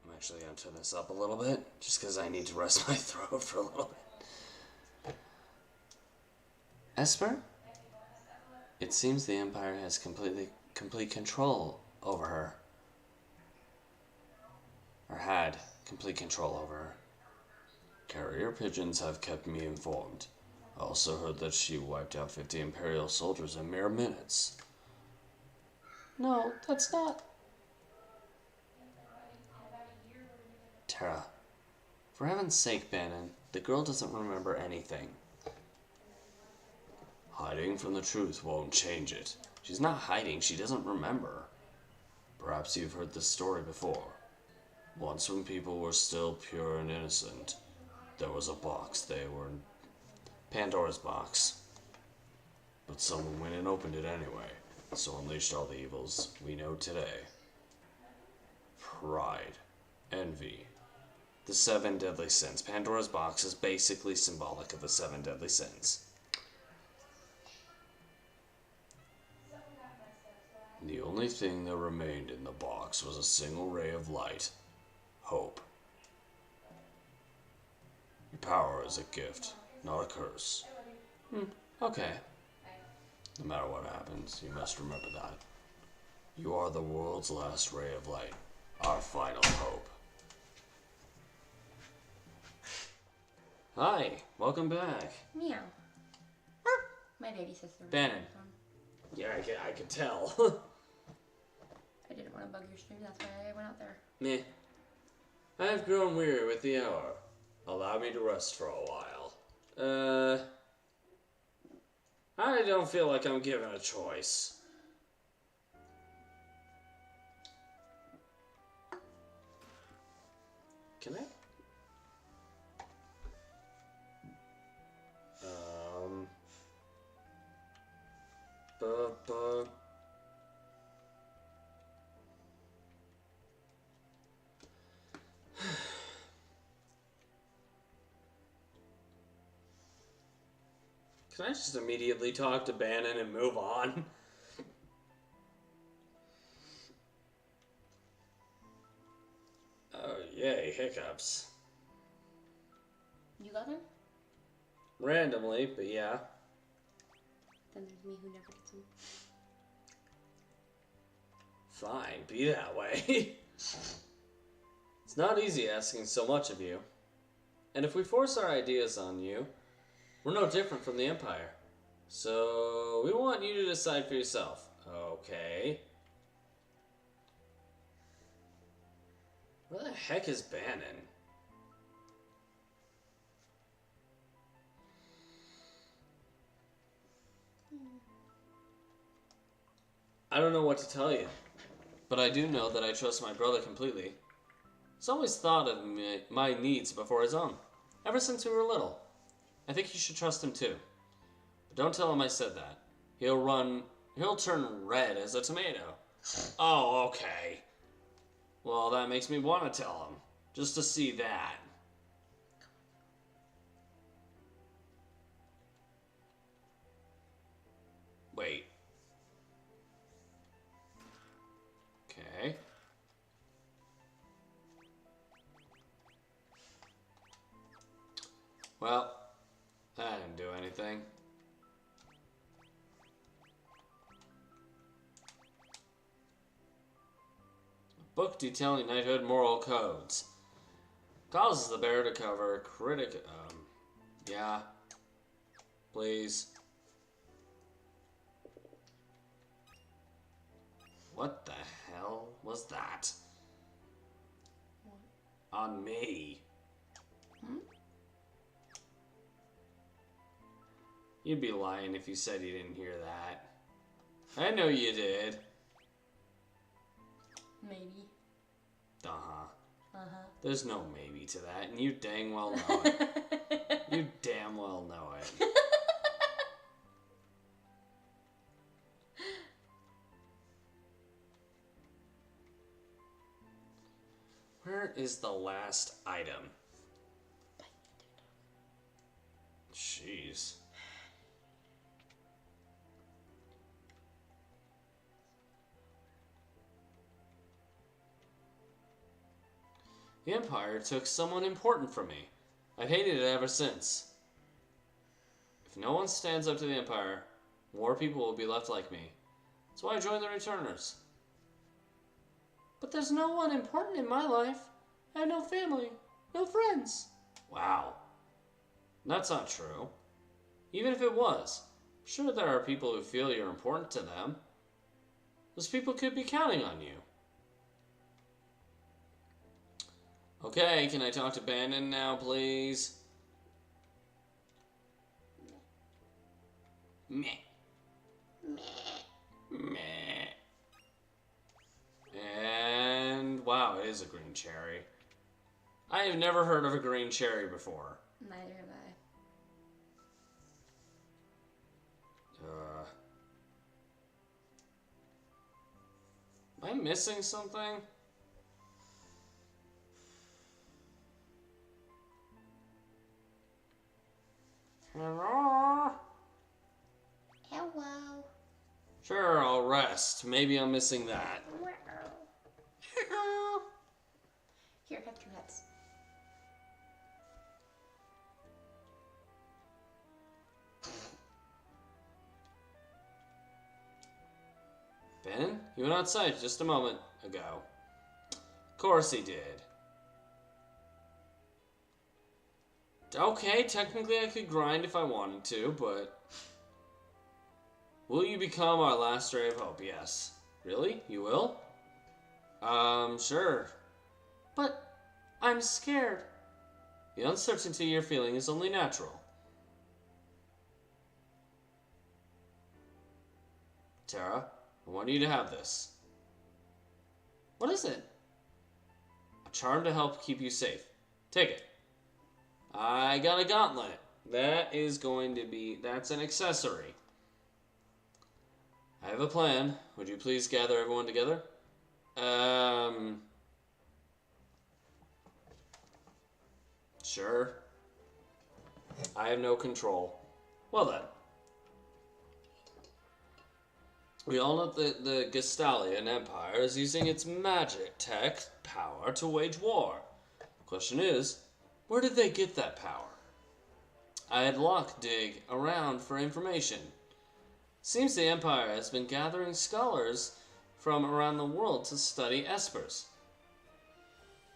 I'm actually gonna turn this up a little bit, just because I need to rest my throat for a little bit. Esper? It seems the Empire has complete control over her. Or had complete control over her. Carrier pigeons have kept me informed. I also heard that she wiped out 50 Imperial soldiers in mere minutes. No, that's not... Terra. For heaven's sake, Bannon, the girl doesn't remember anything. Hiding from the truth won't change it. She's not hiding, she doesn't remember. Perhaps you've heard this story before. Once when people were still pure and innocent, there was a box they were in. Pandora's box. But someone went and opened it anyway, so unleashed all the evils we know today. Pride. Envy. The 7 deadly sins. Pandora's box is basically symbolic of the 7 deadly sins. The only thing that remained in the box was a single ray of light. Hope. Your power is a gift, not a curse. Okay. No matter what happens, you must remember that. You are the world's last ray of light, our final hope. Hi, welcome back. Meow. My daddy sister. Bannon. Yeah, I could tell. I didn't want to bug your stream, that's why I went out there. Meh. I have grown weary with the hour. Allow me to rest for a while. I don't feel like I'm given a choice. Can I? Can I just immediately talk to Bannon and move on? Oh, yay, hiccups. You got them? Randomly, but yeah. Then there's me who never gets them. Fine, be that way. It's not easy asking so much of you. And if we force our ideas on you, we're no different from the Empire. So, we want you to decide for yourself. Okay. Where the heck is Bannon? I don't know what to tell you. But I do know that I trust my brother completely. He's always thought of my needs before his own. Ever since we were little. I think you should trust him too. But don't tell him I said that. He'll turn red as a tomato. Oh, okay. Well, that makes me want to tell him. Just to see that. Wait. Okay. Well, that didn't do anything. A book detailing knighthood moral codes. Causes the bearer to cover yeah. Please. What the hell was that? What? On me. Hmm? You'd be lying if you said you didn't hear that. I know you did. Maybe. Uh-huh. Uh-huh. There's no maybe to that, and you dang well know it. You damn well know it. Where is the last item? Jeez. The Empire took someone important from me. I've hated it ever since. If no one stands up to the Empire, more people will be left like me. That's why I joined the Returners. But there's no one important in my life. I have no family, no friends. Wow. That's not true. Even if it was, I'm sure there are people who feel you're important to them. Those people could be counting on you. Okay, can I talk to Bannon now, please? Meh. Meh. And wow, it is a green cherry. I have never heard of a green cherry before. Neither have I. Am I missing something? Hello? Hello. Sure, I'll rest. Maybe I'm missing that. Here, have two heads. Ben, you went outside just a moment ago. Of course he did. Okay, technically I could grind if I wanted to, but... Will you become our last ray of hope? Yes. Really? You will? Sure. But I'm scared. The uncertainty you're feeling is only natural. Tara, I want you to have this. What is it? A charm to help keep you safe. Take it. I got a gauntlet. That's an accessory. I have a plan. Would you please gather everyone together? Sure. I have no control. Well then, We all know that the Gestalian Empire is using its magic tech power to wage war. Question is, where did they get that power? I had Locke dig around for information. Seems the Empire has been gathering scholars from around the world to study espers.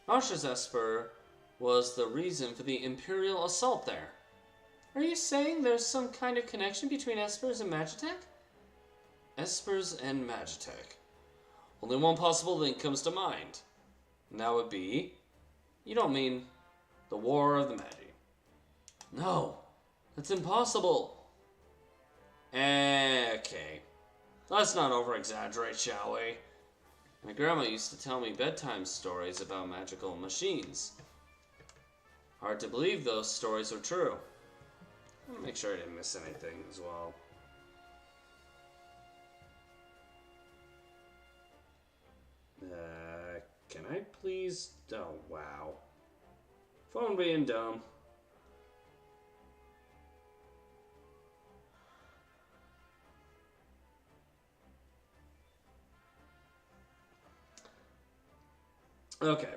Marsha's esper was the reason for the Imperial assault there. Are you saying there's some kind of connection between espers and Magitech? Espers and Magitech. Only one possible link comes to mind. And that would be... You don't mean the War of the Magi. No, that's impossible. Okay. Let's not over-exaggerate, shall we? My grandma used to tell me bedtime stories about magical machines. Hard to believe those stories are true. I'm gonna make sure I didn't miss anything as well. Can I please? Oh, wow. Phone being dumb. Okay.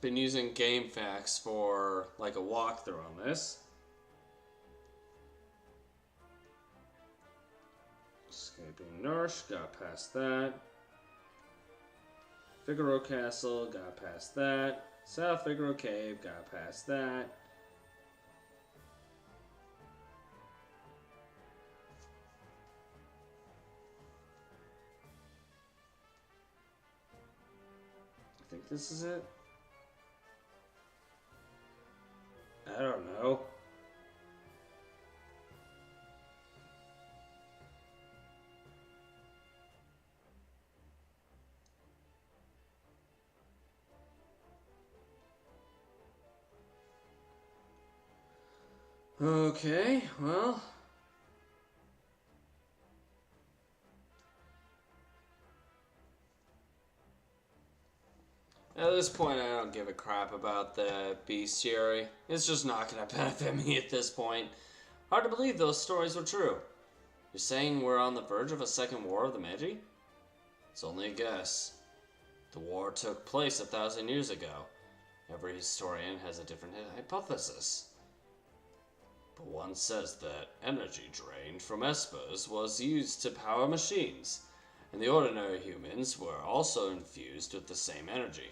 Been using GameFAQs for like a walkthrough on this. Escaping Narsh, got past that. Figaro Castle, got past that. South Figaro Cave, got past that. I think this is it. I don't know. Okay, well. At this point, I don't give a crap about the bestiary. It's just not going to benefit me at this point. Hard to believe those stories were true. You're saying we're on the verge of a second war of the Magi? It's only a guess. The war took place 1,000 years ago. Every historian has a different hypothesis. But one says that energy drained from espers was used to power machines, and the ordinary humans were also infused with the same energy.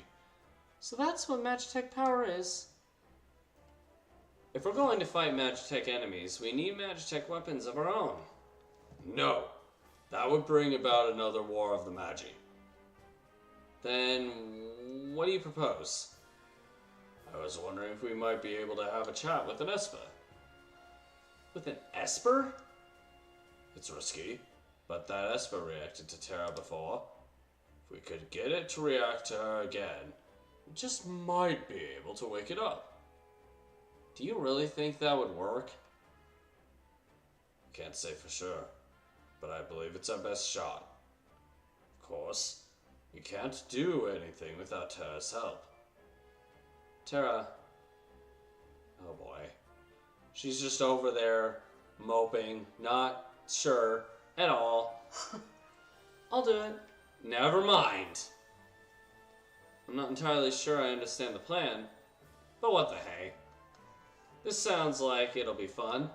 So that's what Magitech power is. If we're going to fight Magitech enemies, we need Magitech weapons of our own. No, that would bring about another war of the Magi. Then, what do you propose? I was wondering if we might be able to have a chat with an Esper. With an Esper? It's risky, but that Esper reacted to Terra before. If we could get it to react to her again, we just might be able to wake it up. Do you really think that would work? Can't say for sure, but I believe it's our best shot. Of course, we can't do anything without Terra's help. Terra... Oh boy. She's just over there, moping, not sure at all. I'll do it. Never mind. I'm not entirely sure I understand the plan, but what the hey. This sounds like it'll be fun.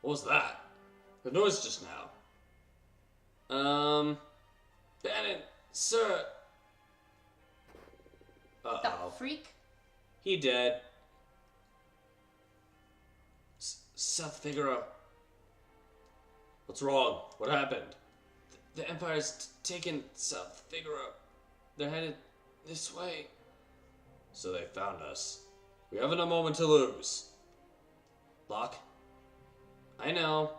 What was that? The noise just now. Bennett, sir. Uh-oh. The freak? He dead. South Figaro. What's wrong? What happened? The Empire's taken South Figaro. They're headed this way. So they found us. We haven't a moment to lose. Locke? I know.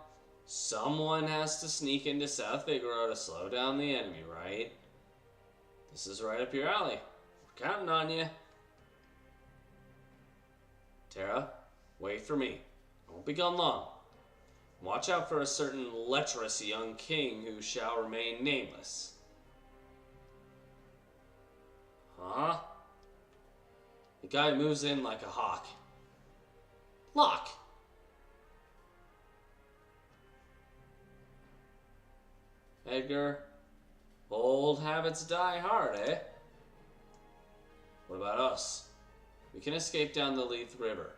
Someone has to sneak into South Figaro to slow down the enemy, right? This is right up your alley. We're counting on you. Terra, wait for me. I won't be gone long. Watch out for a certain lecherous young king who shall remain nameless. Huh? The guy moves in like a hawk. Locke! Edgar. Old habits die hard, eh? What about us? We can escape down the Leith River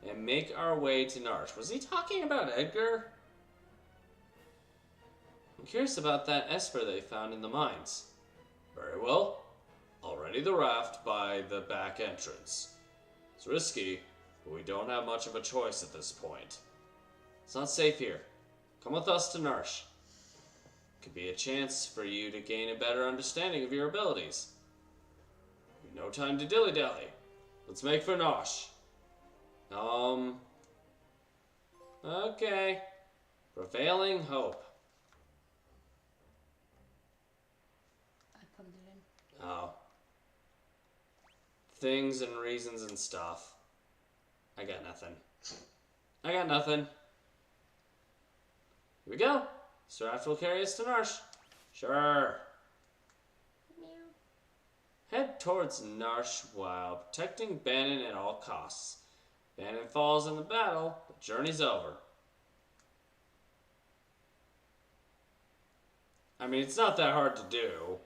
and make our way to Narsh. Was he talking about Edgar? I'm curious about that Esper they found in the mines. Very well. I'll ready the raft by the back entrance. It's risky, but we don't have much of a choice at this point. It's not safe here. Come with us to Narsh. Could be a chance for you to gain a better understanding of your abilities. No time to dilly-dally. Let's make for Nosh. Okay. Prevailing hope. I plugged it in. Oh. Things and reasons and stuff. I got nothing. Here we go. This raft will carry us to Narsh. Sure. Head towards Narsh while protecting Bannon at all costs. Bannon falls in the battle, the journey's over. I mean, it's not that hard to do.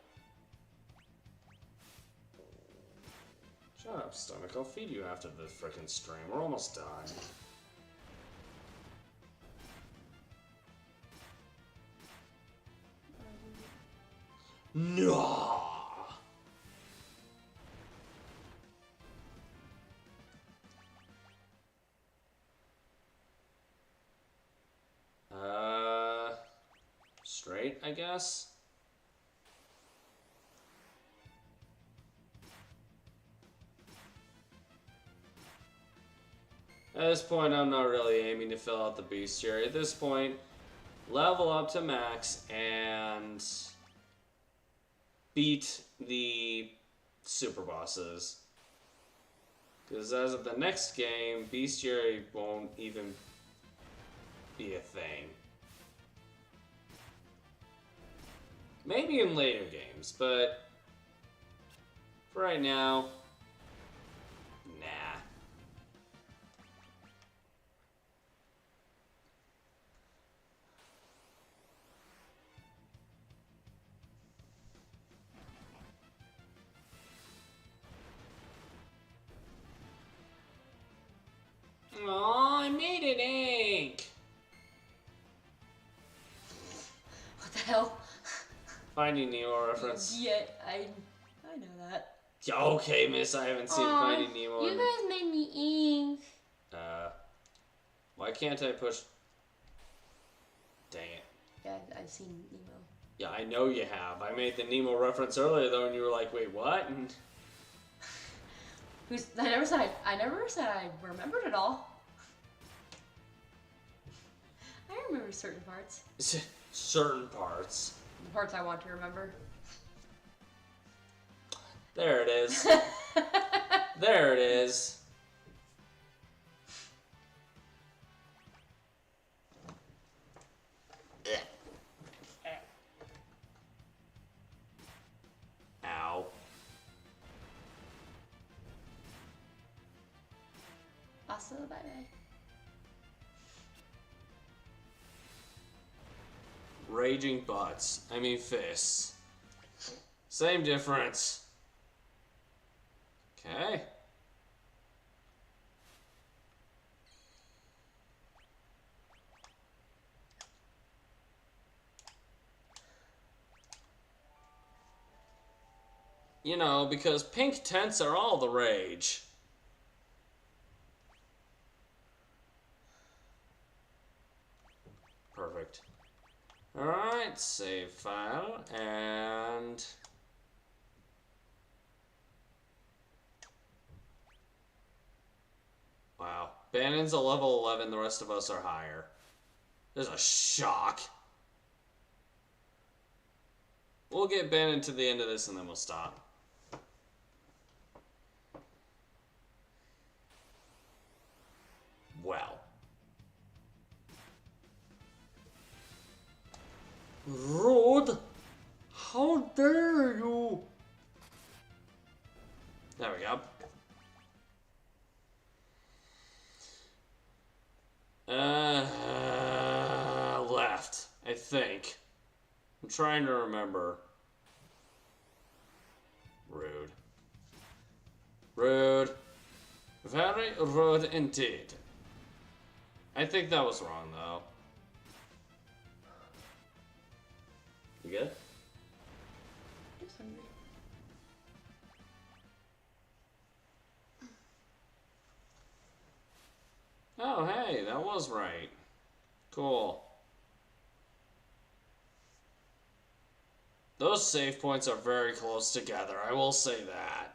Shut up, stomach. I'll feed you after the frickin' stream. We're almost done. No. Straight, I guess. At this point, I'm not really aiming to fill out the bestiary. At this point, level up to max and beat the super bosses. Because as of the next game, bestiary won't even be a thing. Maybe in later games, but for right now, nah. Aw, I made an egg! What the hell? Finding Nemo reference. Yeah, I know that. Yeah, okay, miss, I haven't seen Finding Nemo. You guys made me ink. Why can't I push? Dang it. Yeah, I've seen Nemo. Yeah, I know you have. I made the Nemo reference earlier though, and you were like, "Wait, what?" And I never said I remembered it all. I remember certain parts. certain parts. The parts I want to remember. There it is. There it is. Ow. Also, bye bye. Raging butts. I mean fists. Same difference. Okay. You know, because pink tents are all the rage. Perfect. Alright, save file, and... Wow. Bannon's a level 11, the rest of us are higher. There's a shock. We'll get Bannon to the end of this and then we'll stop. Well. Road? How dare you? There we go. Left, I think. I'm trying to remember. Rude. Rude. Very rude indeed. I think that was wrong, though. You good? Just hungry. Oh, hey, that was right. Cool. Those save points are very close together, I will say that.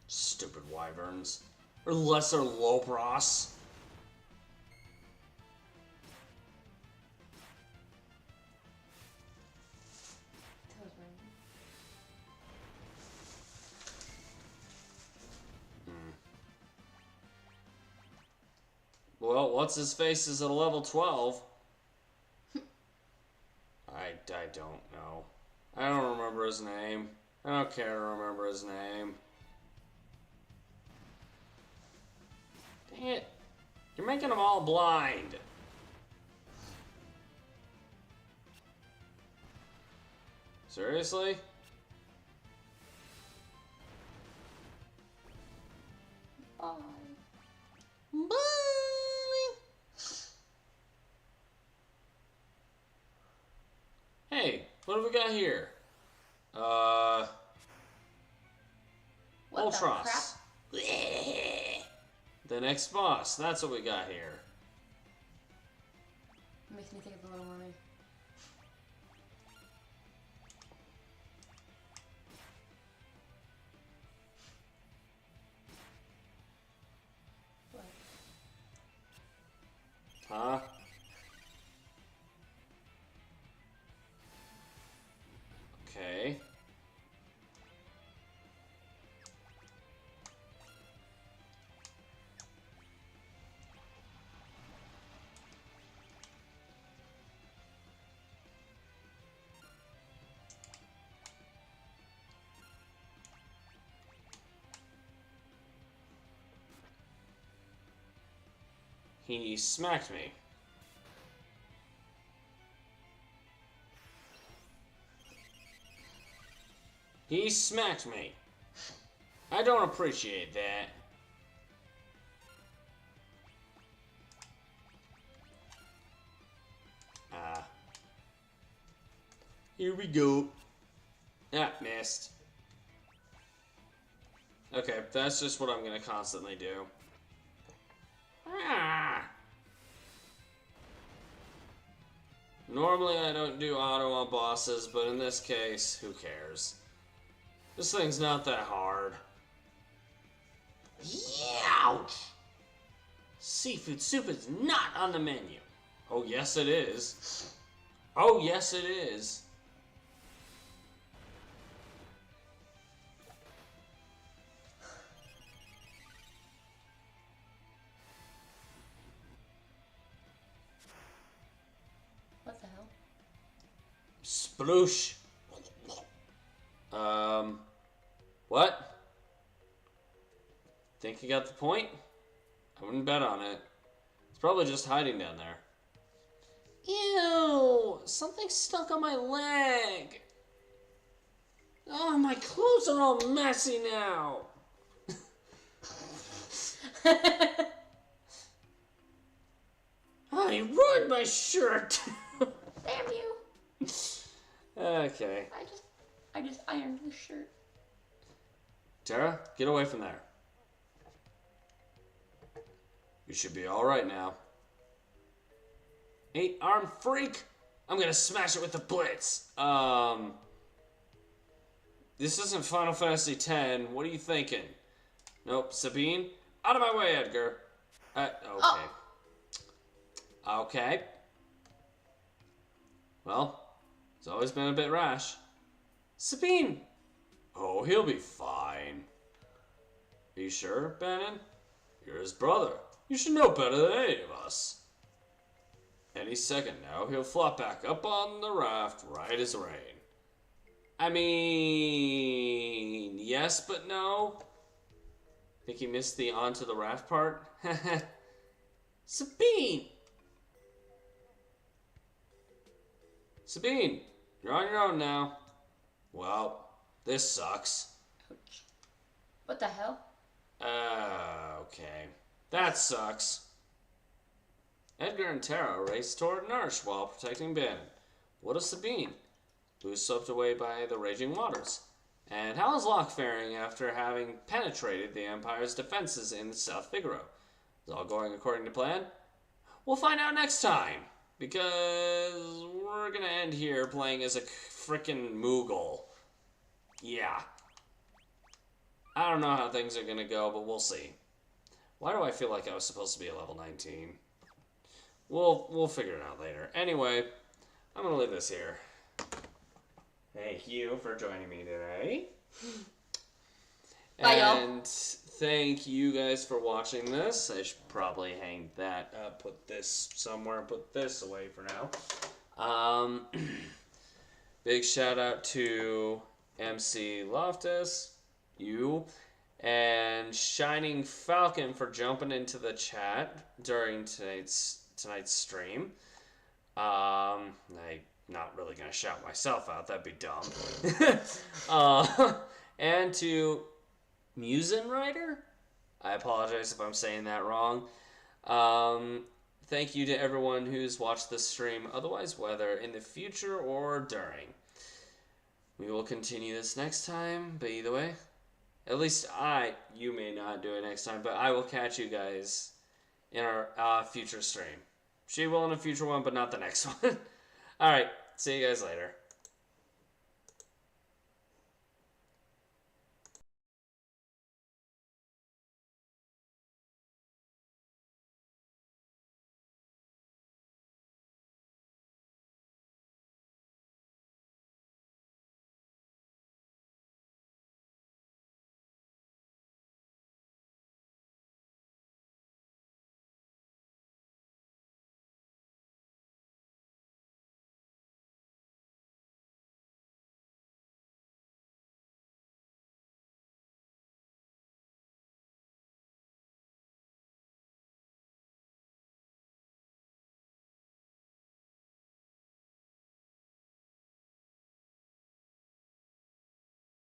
Stupid wyverns. Or lesser Lobros. That was random. Well, what's his face is at a level 12. I don't know. I don't remember his name. I don't care to remember his name. Dang it. You're making them all blind. Seriously? Bye. Bye! Hey, what have we got here? What the crap? Ultros. The next boss, that's what we got here. Makes me think of the Little Mermaid. What? Huh? Okay. He smacked me. He smacked me. I don't appreciate that. Here we go. Ah, missed. Okay, that's just what I'm gonna constantly do. Ah. Normally I don't do auto on bosses, but in this case, who cares? This thing's not that hard. Ouch! Seafood soup is not on the menu. Oh, yes it is. Oh, yes it is. What the hell? Sploosh. What? Think you got the point? I wouldn't bet on it. It's probably just hiding down there. Ew! Something stuck on my leg! Oh, my clothes are all messy now! Oh, you ruined my shirt! Damn you! Okay. I just ironed your shirt. Tara, get away from there. You should be alright now. 8-armed freak! I'm gonna smash it with the blitz. This isn't Final Fantasy X. What are you thinking? Nope, Sabine? Out of my way, Edgar. Okay. Oh. Okay. Well, it's always been a bit rash. Sabine! Oh, he'll be fine. Are you sure, Bannon? You're his brother. You should know better than any of us. Any second now, he'll flop back up on the raft right as rain. I mean, yes, but no. Think he missed the onto the raft part? Sabine! Sabine, you're on your own now. Well, this sucks. Ouch. What the hell? Okay. That sucks. Edgar and Tara race toward Nourish while protecting Bannon. What of Sabine, who's swept away by the raging waters? And how is Locke faring after having penetrated the Empire's defenses in South Figaro? Is all going according to plan? We'll find out next time, because we're gonna end here playing as a frickin' Moogle. Yeah. I don't know how things are gonna go, but we'll see. Why do I feel like I was supposed to be at level 19? We'll figure it out later. Anyway, I'm gonna leave this here. Thank you for joining me today. Bye, y'all. And thank you guys for watching this. I should probably hang that up, put this somewhere, and put this away for now. Big shout out to MC Loftus, you, and Shining Falcon for jumping into the chat during tonight's stream. I'm not really gonna shout myself out, that'd be dumb. And to Musin Rider, I apologize if I'm saying that wrong. Thank you to everyone who's watched this stream, otherwise whether in the future or during. We will continue this next time, but either way, at least you may not do it next time, but I will catch you guys in our future stream. She will in a future one, but not the next one. Alright, see you guys later.